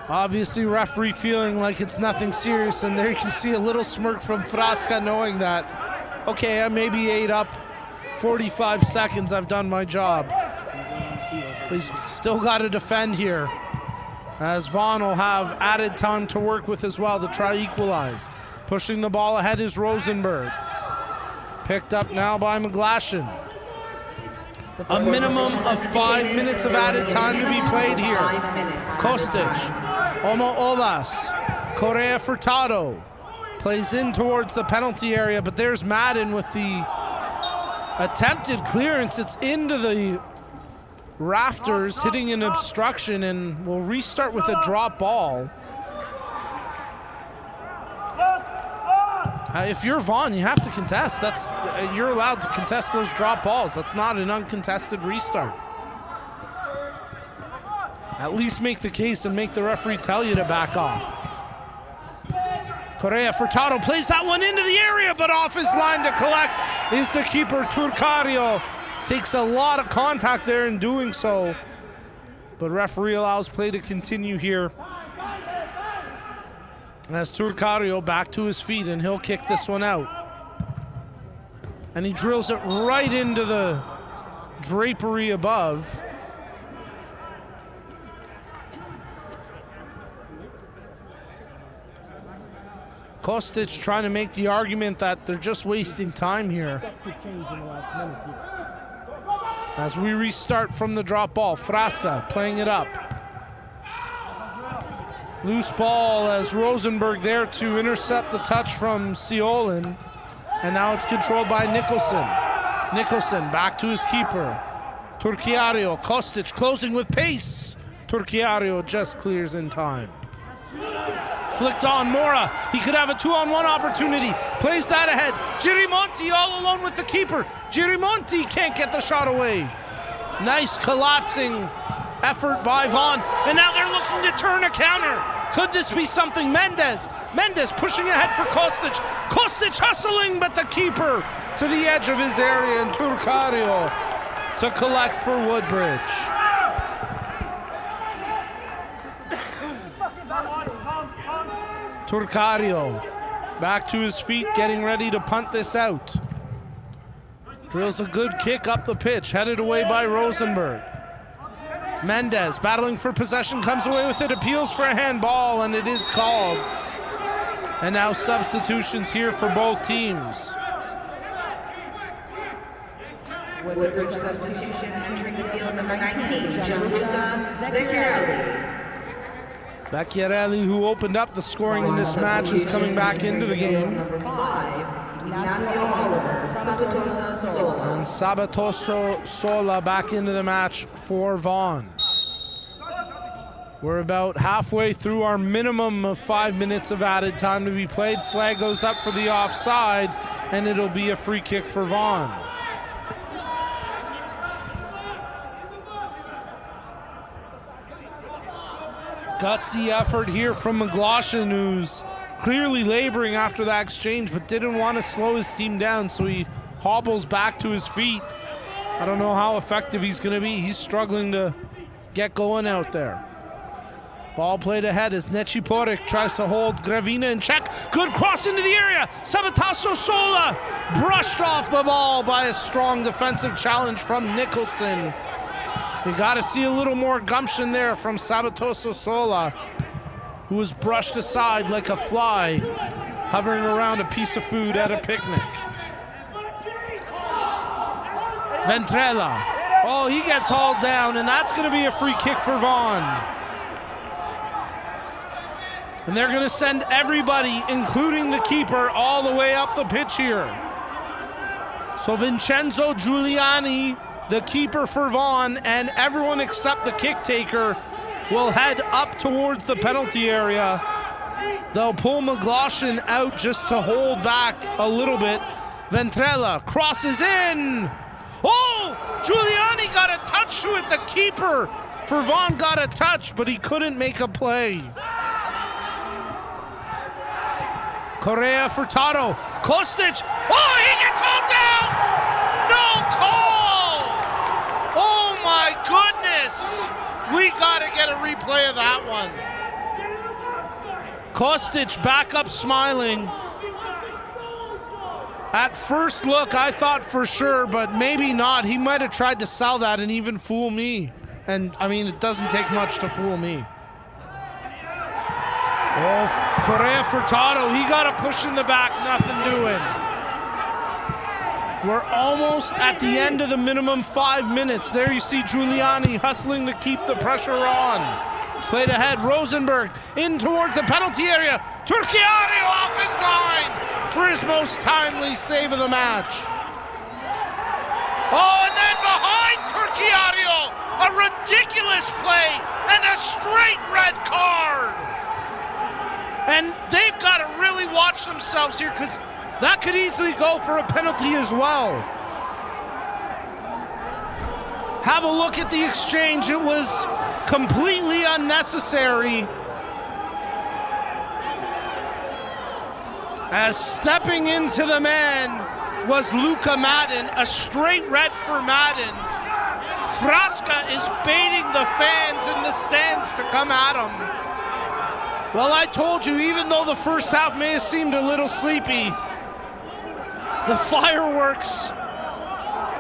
Speaker 3: Obviously, referee feeling like it's nothing serious, and there you can see a little smirk from Frasca knowing that, okay, I maybe ate up 45 seconds, I've done my job. But he's still got to defend here, as Vaughn will have added time to work with as well to try equalize. Pushing the ball ahead is Rosenberg. Picked up now by McGlashan. A minimum of 5 minutes of added time to be played here. Kostic, Omo Ovas, Correa Furtado plays in towards the penalty area, but there's Madden with the attempted clearance. It's into the rafters, hitting an obstruction, and we'll restart with a drop ball. If you're Vaughn, you have to contest. You're allowed to contest those drop balls. That's not an uncontested restart. At least make the case and make the referee tell you to back off. Correa Furtado plays that one into the area, but off his line to collect is the keeper, Turcario. Takes a lot of contact there in doing so, but referee allows play to continue here. As Turcario back to his feet, and he'll kick this one out. And he drills it right into the drapery above. Kostic trying to make the argument that they're just wasting time here. As we restart from the drop ball, Frasca playing it up. Loose ball as Rosenberg there to intercept the touch from Ciolin. And now it's controlled by Nicholson. Nicholson back to his keeper. Turcario, Kostic closing with pace. Turcario just clears in time. Flicked on Mora. He could have a 2-on-1 opportunity. Plays that ahead. Girimonti all alone with the keeper. Girimonti can't get the shot away. Nice collapsing effort by Vaughn, and now they're looking to turn a counter. Could this be something? Mendez pushing ahead for Kostic. Kostic hustling, but the keeper to the edge of his area, and Turcario to collect for Woodbridge. Turcario back to his feet, getting ready to punt this out. Drills a good kick up the pitch, headed away by Rosenberg. Mendez battling for possession, comes away with it, appeals for a handball, and it is called. And now substitutions here for both teams.
Speaker 2: Woodbridge substitution entering the field, number 19, Gianluca Vecchiarelli.
Speaker 3: Vecchiarelli, who opened up the scoring in this match, is coming back into the game.
Speaker 2: Number 5, Ignacio Oliver, Sabatosa Sola.
Speaker 3: And Sabatoso Sola back into the match for Vaughn. We're about halfway through our minimum of 5 minutes of added time to be played. Flag goes up for the offside, and it'll be a free kick for Vaughn. Gutsy effort here from McGlashan, who's clearly laboring after that exchange, but didn't want to slow his team down, so he hobbles back to his feet. I don't know how effective he's going to be. He's struggling to get going out there. Ball played ahead as Nechiporic tries to hold Gravina in check. Good cross into the area. Sabataso Sola brushed off the ball by a strong defensive challenge from Nicholson. You got to see a little more gumption there from Sabatoso Sola, who was brushed aside like a fly hovering around a piece of food at a picnic. Ventrella. Oh, he gets hauled down, and that's going to be a free kick for Vaughn. And they're going to send everybody, including the keeper, all the way up the pitch here. So Vincenzo Giuliani, the keeper for Vaughn, and everyone except the kick taker will head up towards the penalty area. They'll pull McGlashan out just to hold back a little bit. Ventrella crosses in. Oh, Giuliani got a touch to it. The keeper for Vaughn got a touch, but he couldn't make a play. Correa Furtado. Kostic. Oh, he gets hauled down. No call. Oh my goodness. We got to get a replay of that one. Kostic back up smiling. At first look, I thought for sure, but maybe not. He might have tried to sell that and even fool me. And, I mean, it doesn't take much to fool me. Oh, Correa Furtado, he got a push in the back, nothing doing. We're almost at the end of the minimum 5 minutes. There you see Giuliani hustling to keep the pressure on. Played ahead, Rosenberg in towards the penalty area. Turchiario off his line for his most timely save of the match. Oh, and then behind Turchiario, a ridiculous play and a straight red card. And they've got to really watch themselves here because that could easily go for a penalty as well. Have a look at the exchange. It was completely unnecessary. As stepping into the man was Luka Madden, a straight red for Madden. Frasca is baiting the fans in the stands to come at him. Well, I told you, even though the first half may have seemed a little sleepy, the fireworks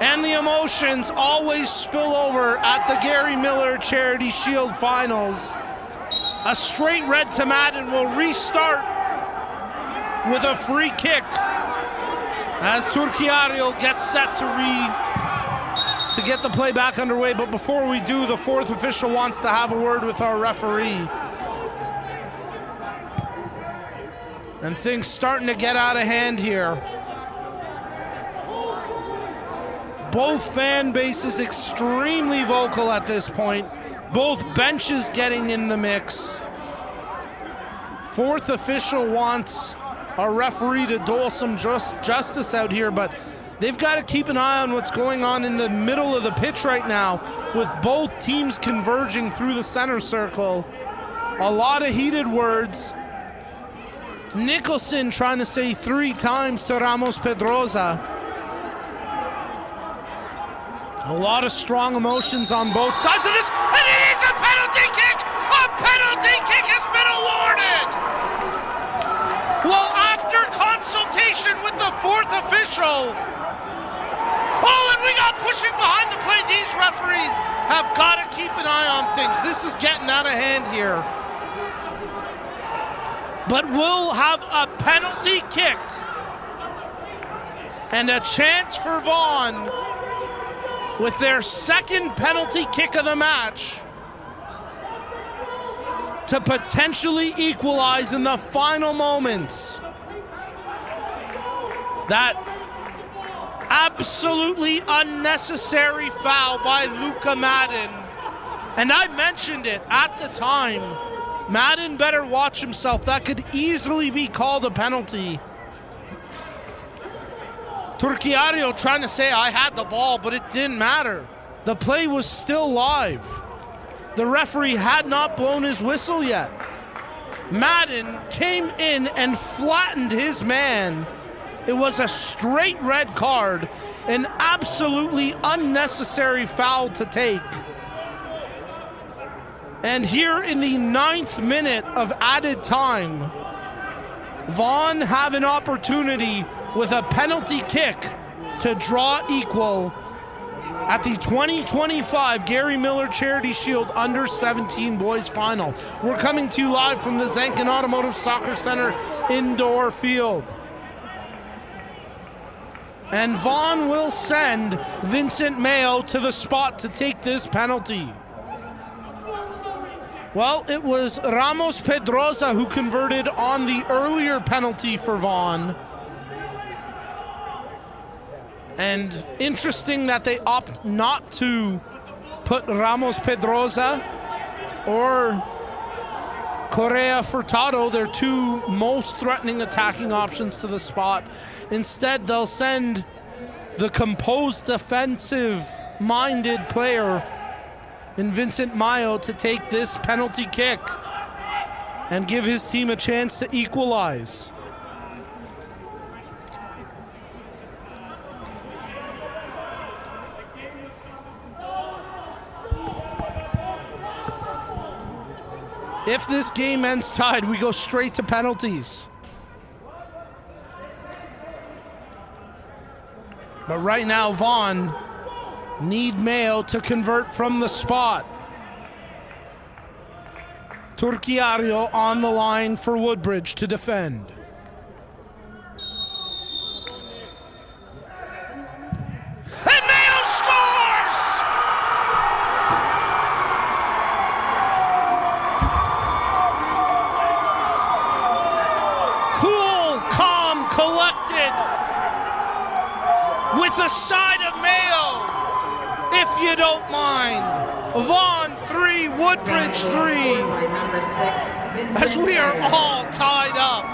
Speaker 3: and the emotions always spill over at the Gary Miller Charity Shield Finals. A straight red to Madden will restart with a free kick as Turchiario gets set to get the play back underway. But before we do, the fourth official wants to have a word with our referee. And things starting to get out of hand here. Both fan bases extremely vocal at this point. Both benches getting in the mix. Fourth official wants our referee to dole some justice out here, but they've got to keep an eye on what's going on in the middle of the pitch right now with both teams converging through the center circle. A lot of heated words. Nicholson trying to say 3 times to Ramos Pedrosa. A lot of strong emotions on both sides of this, and it is a penalty kick! A penalty kick has been awarded! Well, after consultation with the fourth official, oh, and we got pushing behind the play. These referees have got to keep an eye on things. This is getting out of hand here. But we'll have a penalty kick and a chance for Vaughan with their second penalty kick of the match to potentially equalize in the final moments. That absolutely unnecessary foul by Luka Madden. And I mentioned it at the time. Madden better watch himself. That could easily be called a penalty. Turchiario trying to say I had the ball, but it didn't matter. The play was still live. The referee had not blown his whistle yet. Madden came in and flattened his man. It was a straight red card, an absolutely unnecessary foul to take. And here in the 9th minute of added time, Vaughn have an opportunity with a penalty kick to draw equal at the 2025 Gary Miller Charity Shield Under 17 Boys Final. We're coming to you live from the Zankin Automotive Soccer Center indoor field. And Vaughn will send Vincent Mayo to the spot to take this penalty. Well, it was Ramos Pedrosa who converted on the earlier penalty for Vaughan. And interesting that they opt not to put Ramos Pedrosa or Correa Furtado, their two most threatening attacking options, to the spot. Instead, they'll send the composed, defensive-minded player in Vincent Mayo to take this penalty kick and give his team a chance to equalize. If this game ends tied, we go straight to penalties. But right now, Vaughn need Mayo to convert from the spot. Turchiario on the line for Woodbridge to defend. And Mayo scores! Cool, calm, collected, with a side of Mayo, if you don't mind. Vaughan 3, Woodbridge 3. As we are all tied up.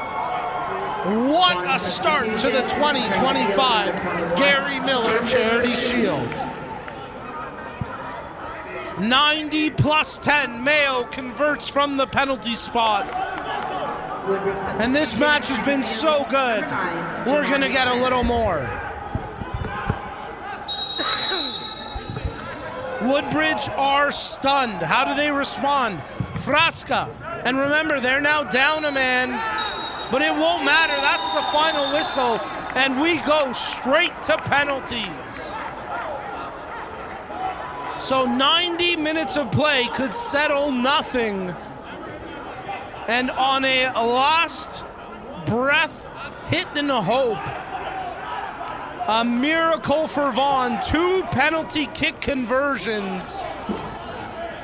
Speaker 3: What a start to the 2025 Gary Miller Charity Shield. 90 plus 10, Mayo converts from the penalty spot. And this match has been so good, we're gonna get a little more. Woodbridge are stunned. How do they respond? Frasca. And remember, they're now down a man, but it won't matter. That's the final whistle, and we go straight to penalties. So 90 minutes of play could settle nothing. And on a last breath hit in the hope, a miracle for Vaughn, 2 penalty kick conversions.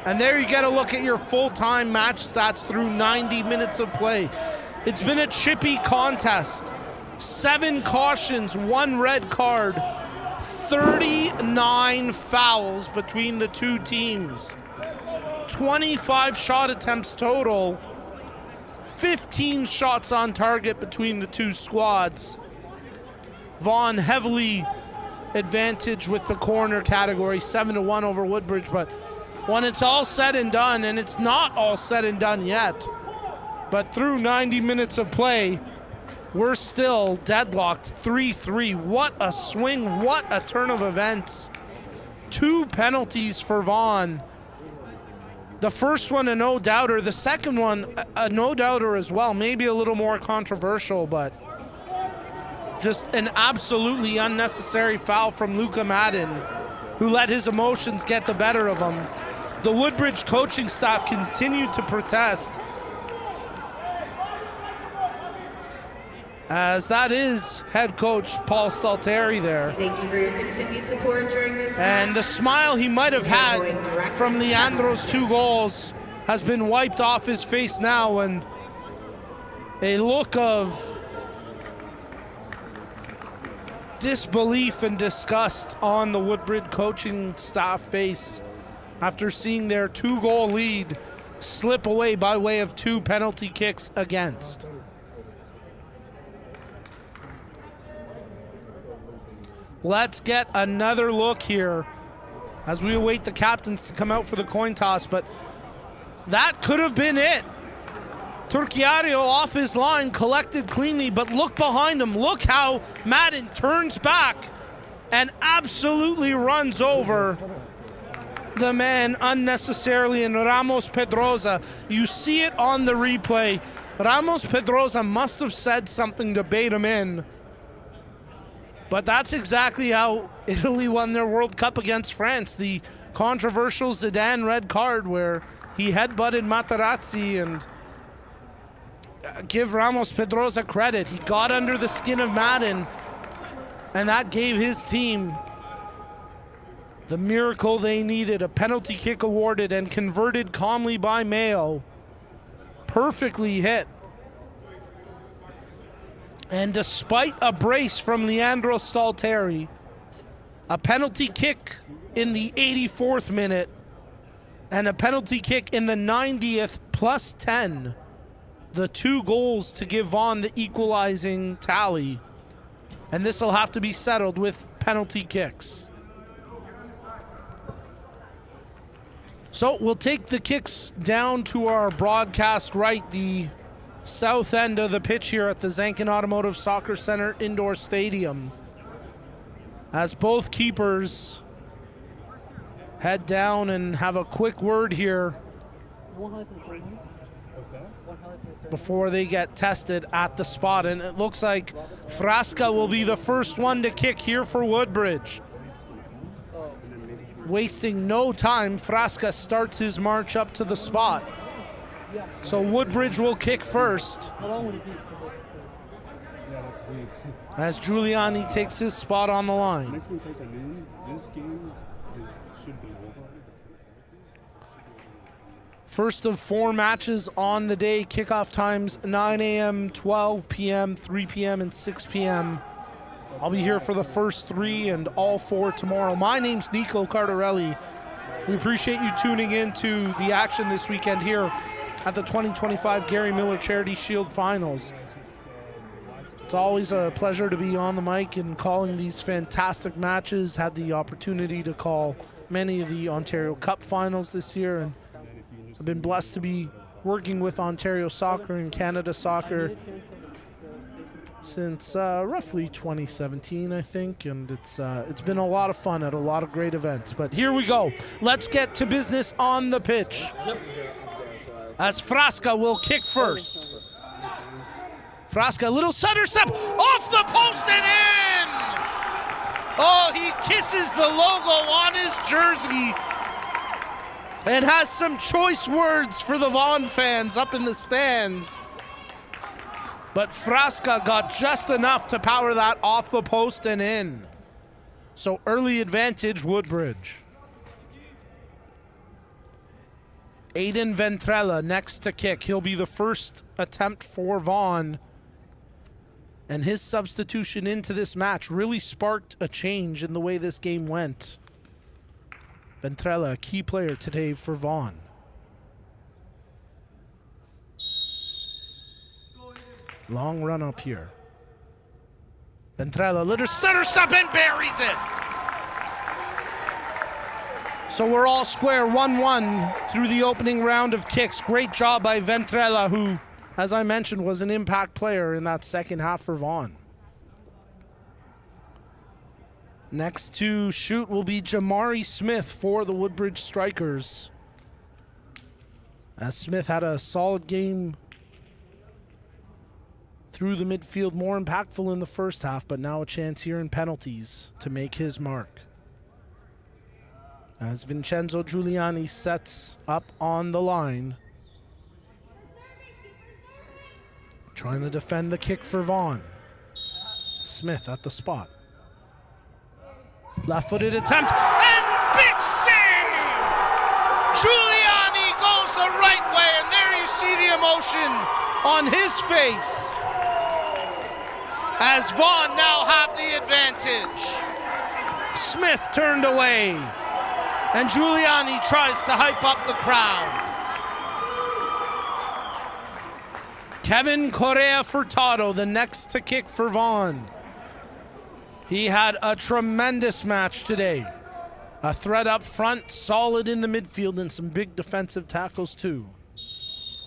Speaker 3: And there you get a look at your full-time match stats through 90 minutes of play. It's been a chippy contest. 7 cautions, 1 red card, 39 fouls between the two teams. 25 shot attempts total, 15 shots on target between the two squads. Vaughn heavily advantage with the corner category, 7-1 over Woodbridge, but when it's all said and done, and it's not all said and done yet, but through 90 minutes of play, we're still deadlocked 3-3. What a swing, what a turn of events. 2 penalties for Vaughn. The first one a no-doubter, the second one a no-doubter as well, maybe a little more controversial, but just an absolutely unnecessary foul from Luca Madden, who let his emotions get the better of him. The Woodbridge coaching staff continued to protest, as that is head coach Paul Stalteri there.
Speaker 2: Thank you for your continued support during this
Speaker 3: And
Speaker 2: match.
Speaker 3: the smile he might have had from Leandro's 2 goals has been wiped off his face now, and a look of disbelief and disgust on the Woodbridge coaching staff face after seeing their 2-goal lead slip away by way of 2 penalty kicks against. Let's get another look here as we await the captains to come out for the coin toss, but that could have been it. Turchiario off his line, collected cleanly, but look behind him. Look how Madden turns back and absolutely runs over the man unnecessarily in Ramos Pedrosa. You see it on the replay. Ramos Pedrosa must have said something to bait him in. But that's exactly how Italy won their World Cup against France. The controversial Zidane red card where he headbutted Materazzi, and give Ramos Pedrosa credit. He got under the skin of Madden, and that gave his team the miracle they needed. A penalty kick awarded and converted calmly by Mayo. Perfectly hit. And despite a brace from Leandro Stalteri, a penalty kick in the 84th minute, and a penalty kick in the 90th plus 10, the 2 goals to give Vaughn the equalizing tally. And this will have to be settled with penalty kicks. So we'll take the kicks down to our broadcast right, the south end of the pitch here at the Zankin Automotive Soccer Center Indoor Stadium, as both keepers head down and have a quick word here before they get tested at the spot. And it looks like Frasca will be the first one to kick here for Woodbridge. Wasting no time, Frasca starts his march up to the spot. So Woodbridge will kick first, as Giuliani takes his spot on the line. First of 4 matches on the day. Kickoff times 9 a.m., 12 p.m., 3 p.m., and 6 p.m. I'll be here for the first 3 and all 4 tomorrow. My name's Nico Cardarelli. We appreciate you tuning in to the action this weekend here at the 2025 Gary Miller Charity Shield Finals. It's always a pleasure to be on the mic and calling these fantastic matches. Had the opportunity to call many of the Ontario Cup finals this year, and I've been blessed to be working with Ontario Soccer and Canada Soccer since roughly 2017, I think, and it's been a lot of fun at a lot of great events. But here we go. Let's get to business on the pitch, as Frasca will kick first. Frasca, a little stutter step off the post and in! Oh, he kisses the logo on his jersey and has some choice words for the Vaughan fans up in the stands. But Frasca got just enough to power that off the post and in. So early advantage, Woodbridge. Aiden Ventrella next to kick. He'll be the first attempt for Vaughn. And his substitution into this match really sparked a change in the way this game went. Ventrella, a key player today for Vaughn. Long run up here. Ventrella, little stutter step and buries it. So we're all square 1-1 through the opening round of kicks. Great job by Ventrella, who, as I mentioned, was an impact player in that second half for Vaughn. Next to shoot will be Jamari Smith for the Woodbridge Strikers, as Smith had a solid game through the midfield, more impactful in the first half, but now a chance here in penalties to make his mark. As Vincenzo Giuliani sets up on the line, trying to defend the kick for Vaughn. Smith at the spot. Left-footed attempt, and big save! Giuliani goes the right way, and there you see the emotion on his face, as Vaughn now have the advantage. Smith turned away, and Giuliani tries to hype up the crowd. Kevin Correa Furtado, the next to kick for Vaughn. He had a tremendous match today. A threat up front, solid in the midfield, and some big defensive tackles too.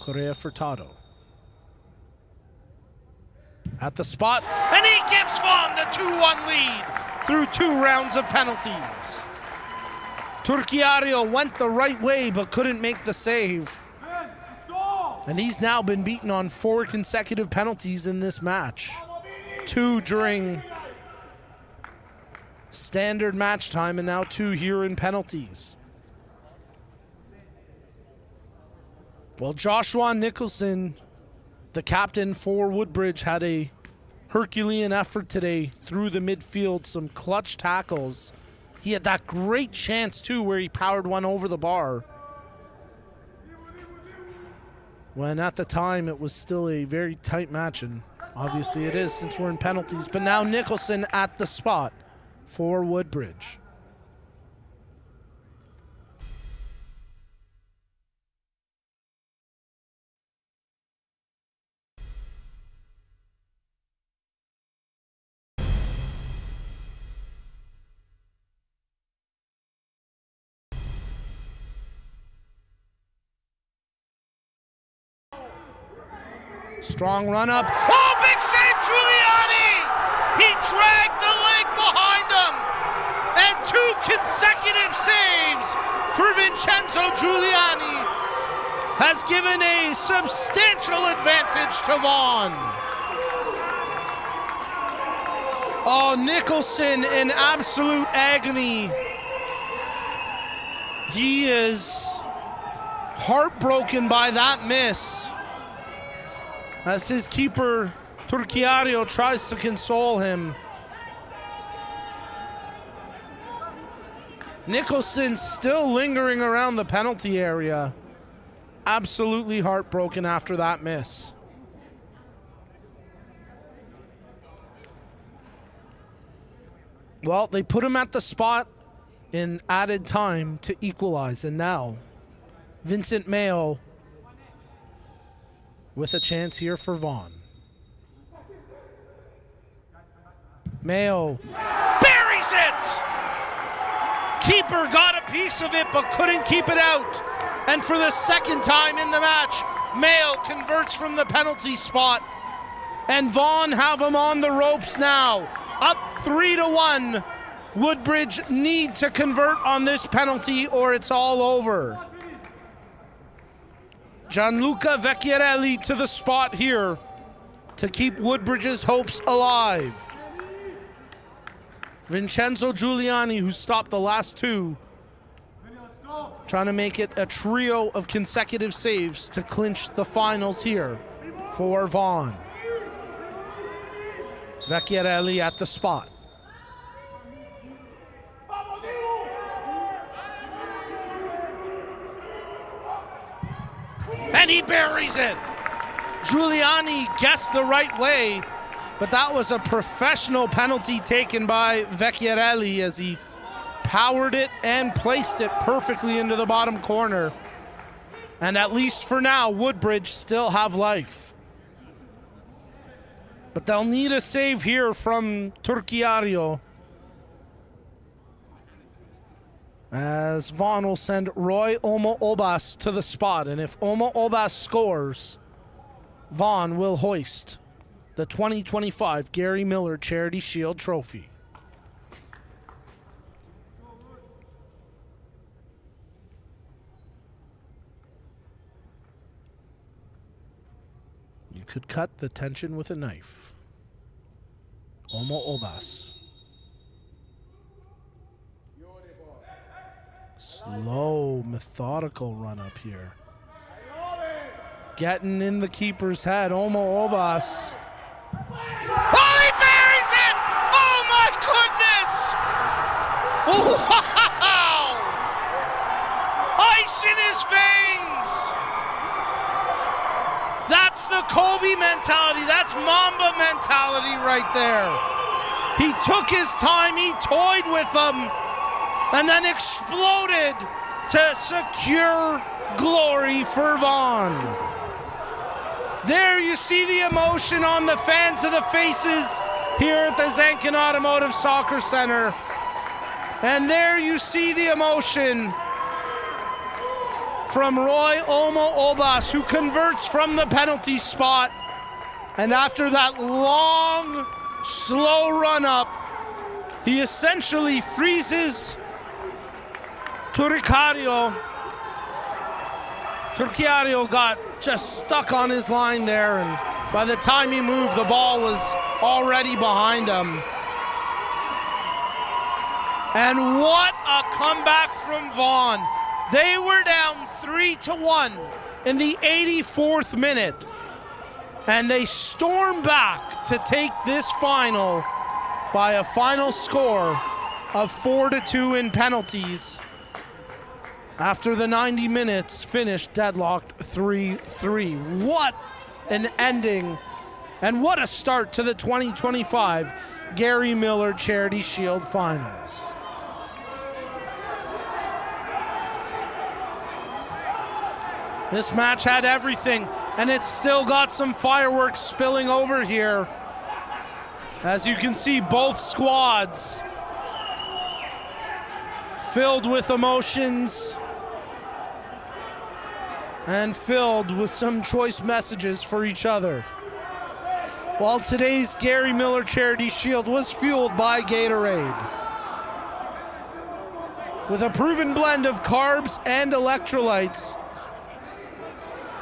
Speaker 3: Correa Furtado at the spot, and he gives Vaughn the 2-1 lead through 2 rounds of penalties. Turchiario went the right way but couldn't make the save. And he's now been beaten on 4 consecutive penalties in this match. 2 during standard match time, and now 2 here in penalties. Well, Joshua Nicholson, the captain for Woodbridge, had a Herculean effort today through the midfield, some clutch tackles. He had that great chance too where he powered one over the bar, when at the time it was still a very tight match, and obviously it is since we're in penalties. But now Nicholson at the spot for Woodbridge. Strong run up. Oh, big save, Giuliani! He dragged the leg behind him. And 2 consecutive saves for Vincenzo Giuliani has given a substantial advantage to Vaughn. Oh, Nicholson in absolute agony. He is heartbroken by that miss as his keeper Turchiario tries to console him. Nicholson still lingering around the penalty area. Absolutely heartbroken after that miss. Well, they put him at the spot in added time to equalize, and now Vincent Mayo with a chance here for Vaughn. Mayo buries it! Keeper got a piece of it but couldn't keep it out. And for the second time in the match, Mayo converts from the penalty spot. And Vaughn have him on the ropes now. Up 3-1. Woodbridge need to convert on this penalty or it's all over. Gianluca Vecchiarelli to the spot here to keep Woodbridge's hopes alive. Vincenzo Giuliani, who stopped the last two, trying to make it a trio of consecutive saves to clinch the finals here for Vaughn. Vecchiarelli at the spot. And he buries it. Giuliani guessed the right way, but that was a professional penalty taken by Vecchiarelli as he powered it and placed it perfectly into the bottom corner. And at least for now, Woodbridge still have life. But they'll need a save here from Turchiario, as Vaughn will send Roy Omo Obas to the spot. And if Omo Obas scores, Vaughn will hoist the 2025 Gary Miller Charity Shield Trophy. You could cut the tension with a knife. Omo Obas. Slow, methodical run up here. Getting in the keeper's head, Omo Obas. Oh, he buries it! Oh my goodness! Wow! Ice in his veins! That's the Kobe mentality. That's Mamba mentality right there. He took his time, he toyed with them, and then exploded to secure glory for Vaughn. There you see the emotion on the fans of the faces here at the Zankin Automotive Soccer Center. And there you see the emotion from Roy Omo Obas, who converts from the penalty spot. And after that long, slow run up, he essentially freezes Turchiario. Turchiario got just stuck on his line there, and by the time he moved, the ball was already behind him. And what a comeback from Vaughn. They were down 3-1 in the 84th minute, and they stormed back to take this final by a final score of 4-2 in penalties. After the 90 minutes finished deadlocked 3-3. What an ending, and what a start to the 2025 Gary Miller Charity Shield Finals. This match had everything, and it's still got some fireworks spilling over here. As you can see, both squads filled with emotions and filled with some choice messages for each other. While today's Gary Miller Charity Shield was fueled by Gatorade, with a proven blend of carbs and electrolytes,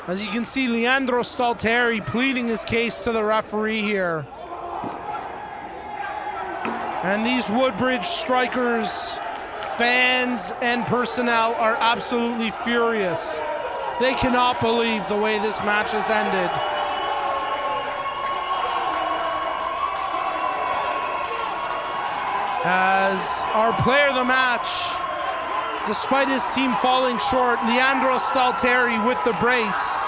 Speaker 3: As you can see, Leandro Stalteri pleading his case to the referee here. And these Woodbridge Strikers, fans and personnel are absolutely furious. They cannot believe the way this match has ended. As our player of the match, despite his team falling short, Leandro Stalteri with the brace.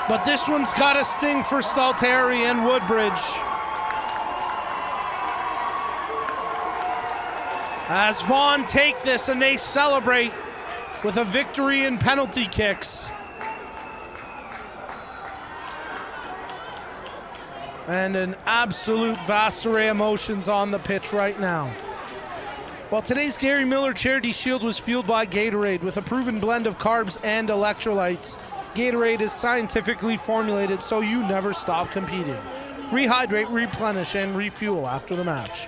Speaker 3: But this one's got a sting for Stalteri and Woodbridge. As Vaughn take this and they celebrate with a victory in penalty kicks. And an absolute vast array of emotions on the pitch right now. Well, today's Gary Miller Charity Shield was fueled by Gatorade with a proven blend of carbs and electrolytes. Gatorade is scientifically formulated so you never stop competing. Rehydrate, replenish, and refuel after the match.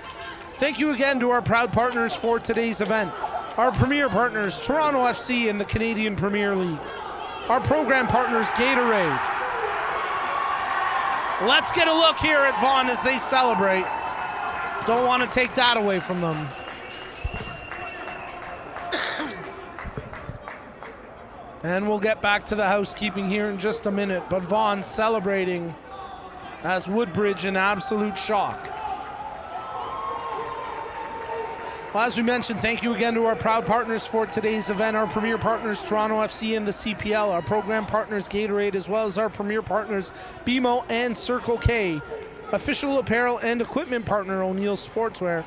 Speaker 3: Thank you again to our proud partners for today's event. Our premier partners, Toronto FC and the Canadian Premier League. Our program partners, Gatorade. Let's get a look here at Vaughn as they celebrate. Don't want to take that away from them. And we'll get back to the housekeeping here in just a minute. But Vaughn celebrating as Woodbridge in absolute shock. Well, as we mentioned, thank you again to our proud partners for today's event. Our premier partners, Toronto FC and the CPL. Our program partners, Gatorade, as well as our premier partners, BMO and Circle K. Official apparel and equipment partner, O'Neill Sportswear.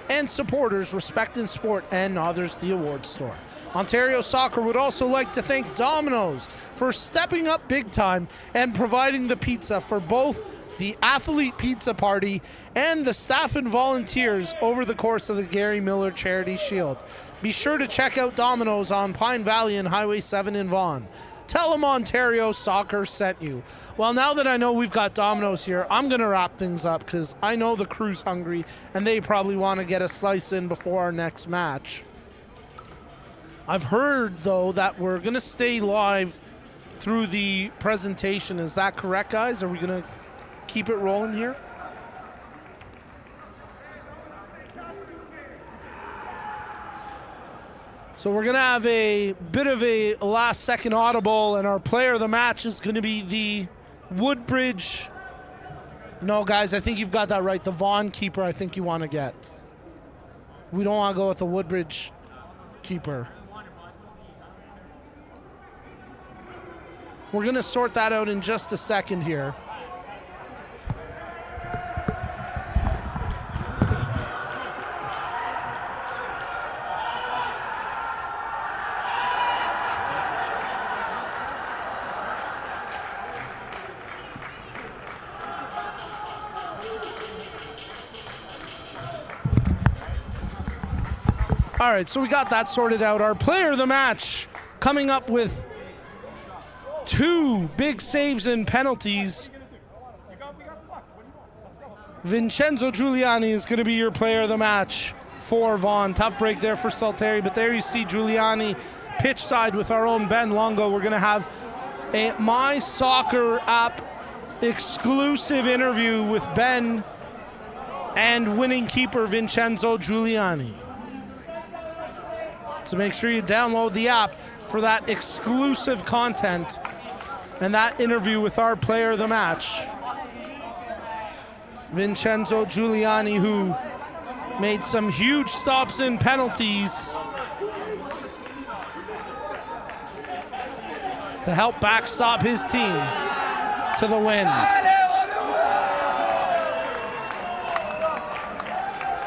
Speaker 3: And supporters, Respect in Sport and Others, the Awards Store. Ontario Soccer would also like to thank Domino's for stepping up big time and providing the pizza for both the athlete pizza party and the staff and volunteers over the course of the Gary Miller Charity Shield. Be sure to check out Domino's on Pine Valley and Highway 7 in Vaughan. Tell them Ontario Soccer sent you. Well, now that I know we've got Domino's here, I'm going to wrap things up because I know the crew's hungry and they probably want to get a slice in before our next match. I've heard, though, that we're going to stay live through the presentation. Is that correct, guys? Are we going to keep it rolling here? So we're going to have a bit of a last-second audible, and our player of the match is going to be the Woodbridge. No, guys, I think you've got that right. The Vaughn keeper, I think you want to get. We don't want to go with the Woodbridge keeper. We're going to sort that out in just a second here. All right, so we got that sorted out. Our player of the match coming up with 2 big saves and penalties. Vincenzo Giuliani is going to be your player of the match for Vaughn. Tough break there for Stalteri, but there you see Giuliani pitch side with our own Ben Longo. We're going to have a My Soccer app exclusive interview with Ben and winning keeper Vincenzo Giuliani. So make sure you download the app for that exclusive content and that interview with our player of the match, Vincenzo Giuliani, who made some huge stops in penalties to help backstop his team to the win.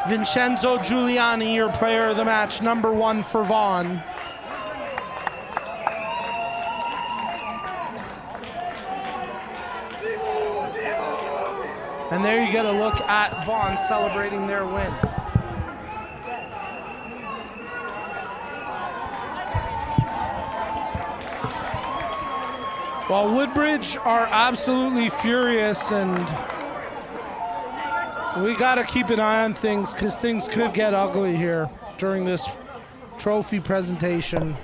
Speaker 3: Vincenzo Giuliani, your player of the match, number 1 for Vaughan. And there you get a look at Vaughan celebrating their win. Well, Woodbridge are absolutely furious, and we got to keep an eye on things because things could get ugly here during this trophy presentation.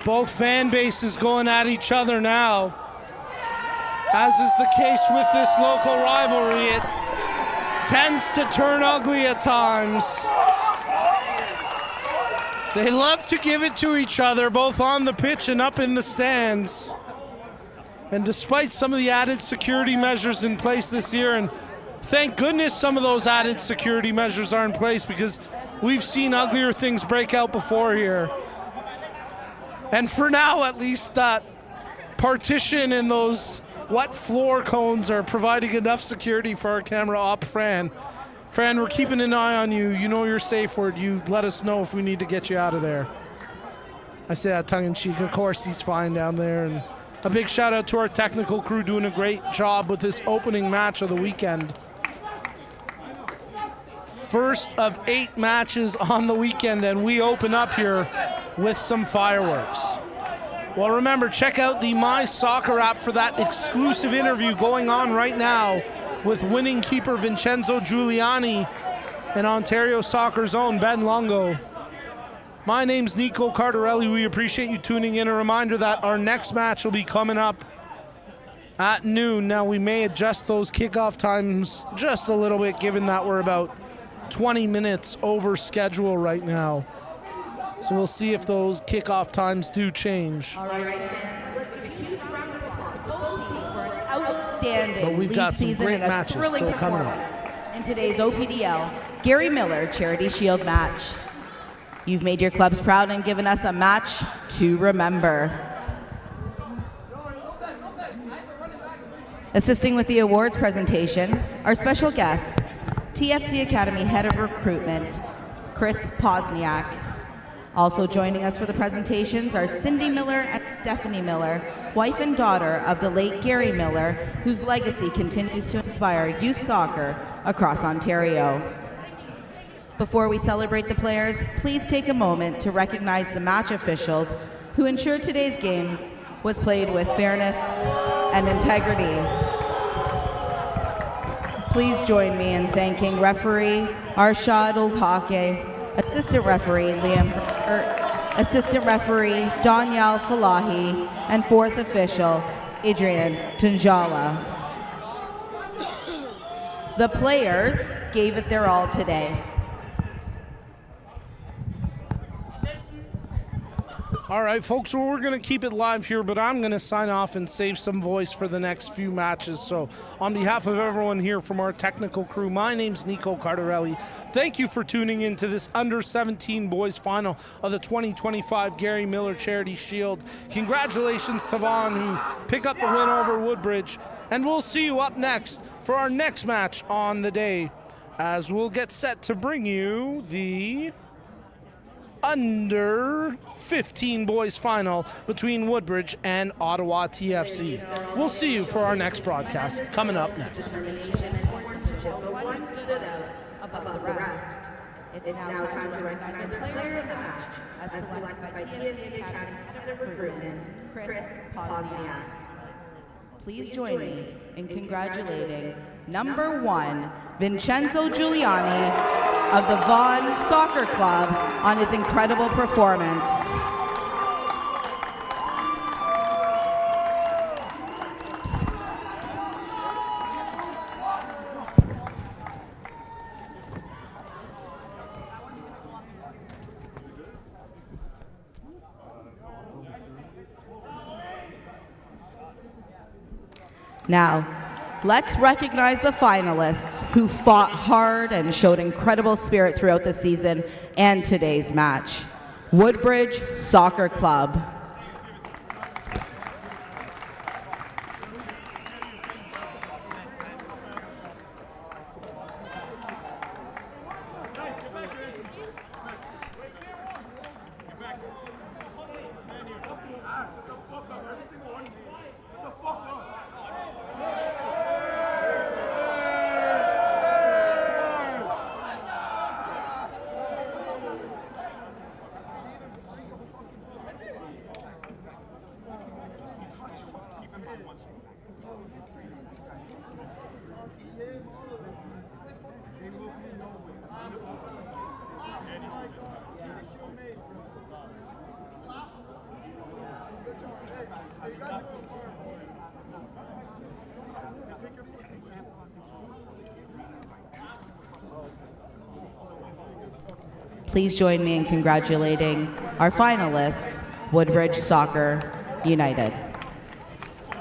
Speaker 3: Both fan bases going at each other now. As is the case with this local rivalry, it tends to turn ugly at times. They love to give it to each other, both on the pitch and up in the stands. And despite some of the added security measures in place this year, and thank goodness some of those added security measures are in place, because we've seen uglier things break out before here. And for now, at least, that partition and those wet floor cones are providing enough security for our camera op, Fran. Fran, we're keeping an eye on you. You know your safe word. You let us know if we need to get you out of there. I say that tongue-in-cheek. Of course, he's fine down there. And a big shout out to our technical crew doing a great job with this opening match of the weekend. First of 8 matches on the weekend, and we open up here with some fireworks. Well, remember, check out the My Soccer app for that exclusive interview going on right now with winning keeper Vincenzo Giuliani and Ontario Soccer's own Ben Longo. My name's Nico Cardarelli. We appreciate you tuning in. A reminder that our next match will be coming up at noon. Now, we may adjust those kickoff times just a little bit, given that we're about 20 minutes over schedule right now. So we'll see if those kickoff times do change.
Speaker 2: All right, fans, let's give a huge round of applause to both teams for an outstanding
Speaker 3: But we've got
Speaker 2: league
Speaker 3: some
Speaker 2: season
Speaker 3: great
Speaker 2: and a
Speaker 3: matches
Speaker 2: thrilling
Speaker 3: still coming up.
Speaker 2: performance in today's OPDL Gary Miller Charity Shield match. You've made your clubs proud and given us a match to remember. Assisting with the awards presentation, our special guest, TFC Academy Head of Recruitment, Chris Posniak. Also joining us for the presentations are Cindy Miller and Stephanie Miller, wife and daughter of the late Gary Miller, whose legacy continues to inspire youth soccer across Ontario. Before we celebrate the players, please take a moment to recognize the match officials who ensured today's game was played with fairness and integrity. Please join me in thanking referee Arshad Ulhake, assistant referee Liam Hurt, assistant referee Danielle Falahi, and fourth official Adrian Tunjala. The players gave it their all today.
Speaker 3: All right, folks, well, we're going to keep it live here, but I'm going to sign off and save some voice for the next few matches. So on behalf of everyone here from our technical crew, my name's Nico Cardarelli. Thank you for tuning in to this under-17 boys final of the 2025 Gary Miller Charity Shield. Congratulations to Vaughn, who pick up the win over Woodbridge. And we'll see you up next for our next match on the day, as we'll get set to bring you the under 15 boys final between Woodbridge and Ottawa TFC. We'll see you for our next broadcast coming up next.
Speaker 2: One stood out above the rest. It's now time to recognize the player of the match, as selected by TFC Academy Head of Recruitment, Chris Posniak. Please join me in congratulating number 1, Vincenzo Giuliani of the Vaughan Soccer Club on his incredible performance. Now, let's recognize the finalists who fought hard and showed incredible spirit throughout the season and today's match. Woodbridge Soccer Club. Please join me in congratulating our finalists, Woodbridge Soccer United.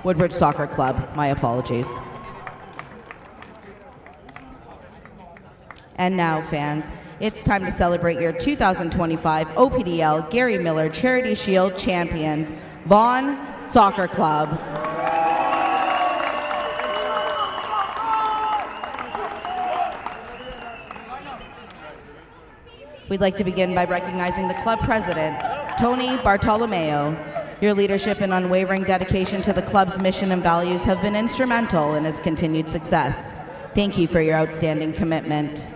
Speaker 2: Woodbridge Soccer Club, my apologies. And now, fans, it's time to celebrate your 2025 OPDL Gary Miller Charity Shield champions, Vaughan Soccer Club. We'd like to begin by recognizing the club president, Tony Bartolomeo. Your leadership and unwavering dedication to the club's mission and values have been instrumental in its continued success. Thank you for your outstanding commitment.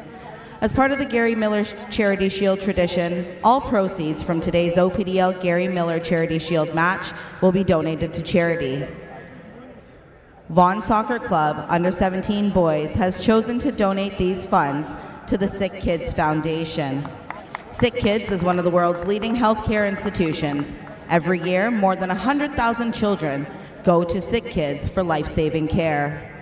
Speaker 2: As part of the Gary Miller Charity Shield tradition, all proceeds from today's OPDL Gary Miller Charity Shield match will be donated to charity. Vaughan Soccer Club Under 17 Boys has chosen to donate these funds to the Sick Kids Foundation. Sick Kids is one of the world's leading healthcare institutions. Every year, more than 100,000 children go to Sick Kids for life-saving care.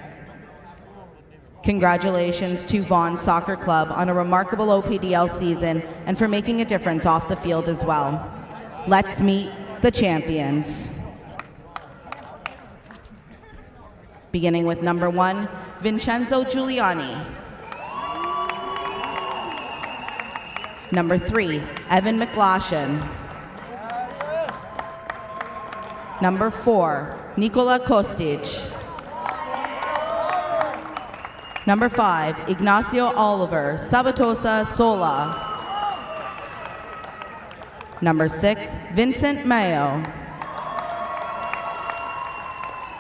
Speaker 2: Congratulations to Vaughan Soccer Club on a remarkable OPDL season and for making a difference off the field as well. Let's meet the champions. Beginning with number 1, Vincenzo Giuliani. Number 3, Evan McLaughlin. Number 4, Nikola Kostic. Number 5, Ignacio Oliver Sabatosa Sola. Number 6, Vincent Mayo.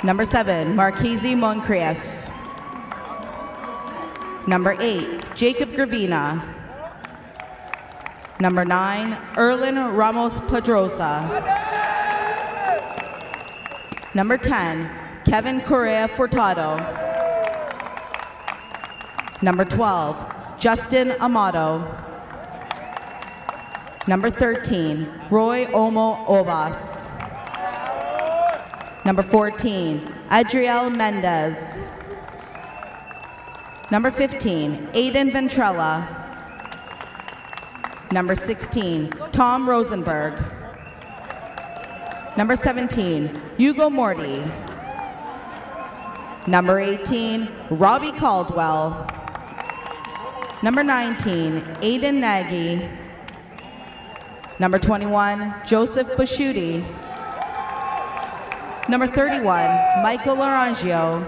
Speaker 2: Number 7, Marchese Moncrief. Number 8, Jacob Gravina. Number 9, Erlin Ramos Pedrosa. Number 10, Kevin Correa Furtado. Number 12, Justin Amato. Number 13, Roy Omo Obas. Number 14, Adriel Mendez. Number 15, Aiden Ventrella. Number 16, Tom Rosenberg. Number 17, Hugo Morty. Number 18, Robbie Caldwell. Number 19, Aiden Nagy. Number 21, Joseph Bashuti. Number 31, Michael Larangio.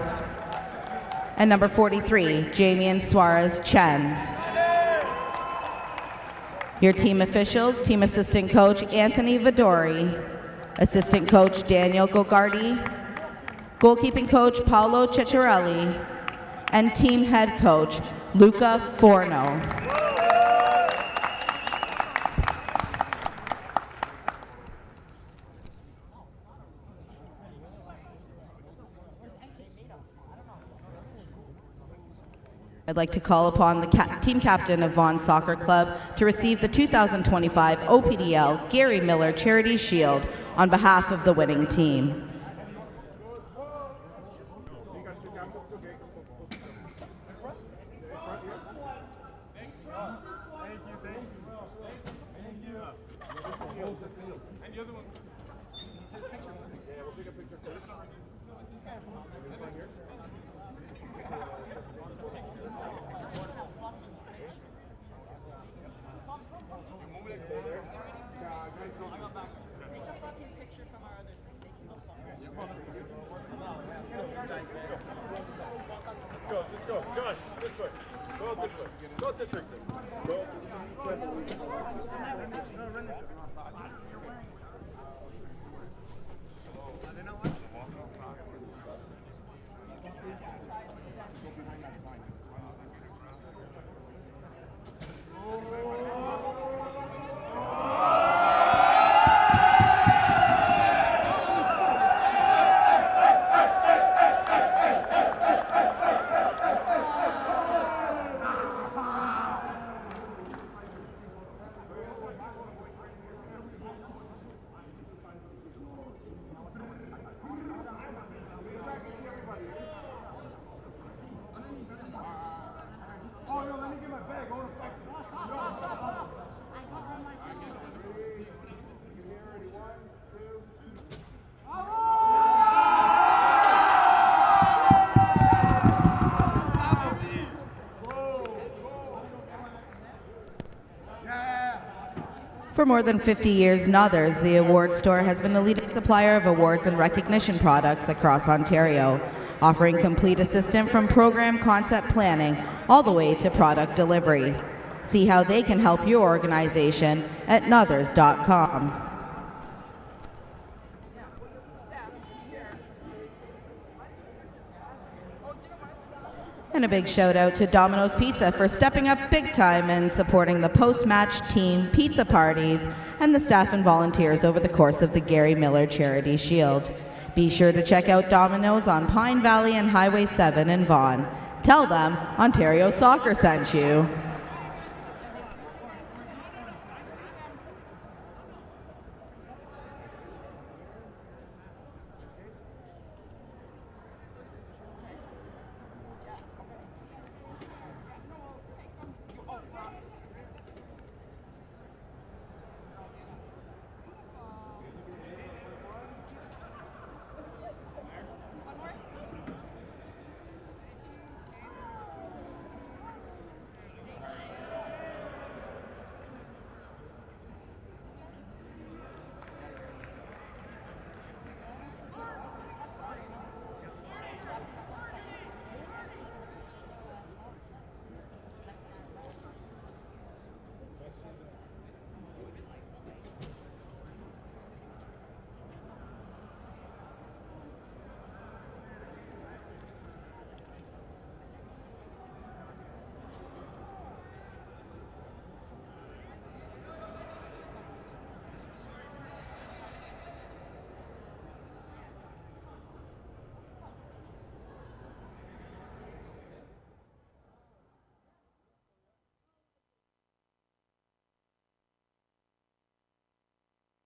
Speaker 2: And number 43, Jamian Suarez Chen. Your team officials, team assistant coach Anthony Vidori, assistant coach Daniel Gogardi, goalkeeping coach Paolo Ceccarelli, and team head coach Luca Forno. I'd like to call upon the team captain of Vaughan Soccer Club to receive the 2025 OPDL Gary Miller Charity Shield on behalf of the winning team. For more than 50 years, Nothers, the award store, has been a leading supplier of awards and recognition products across Ontario, offering complete assistance from program concept planning all the way to product delivery. See how they can help your organization at nothers.com. And a big shout out to Domino's Pizza for stepping up big time and supporting the post-match team pizza parties and the staff and volunteers over the course of the Gary Miller Charity Shield. Be sure to check out Domino's on Pine Valley and Highway 7 in Vaughan. Tell them Ontario Soccer sent you.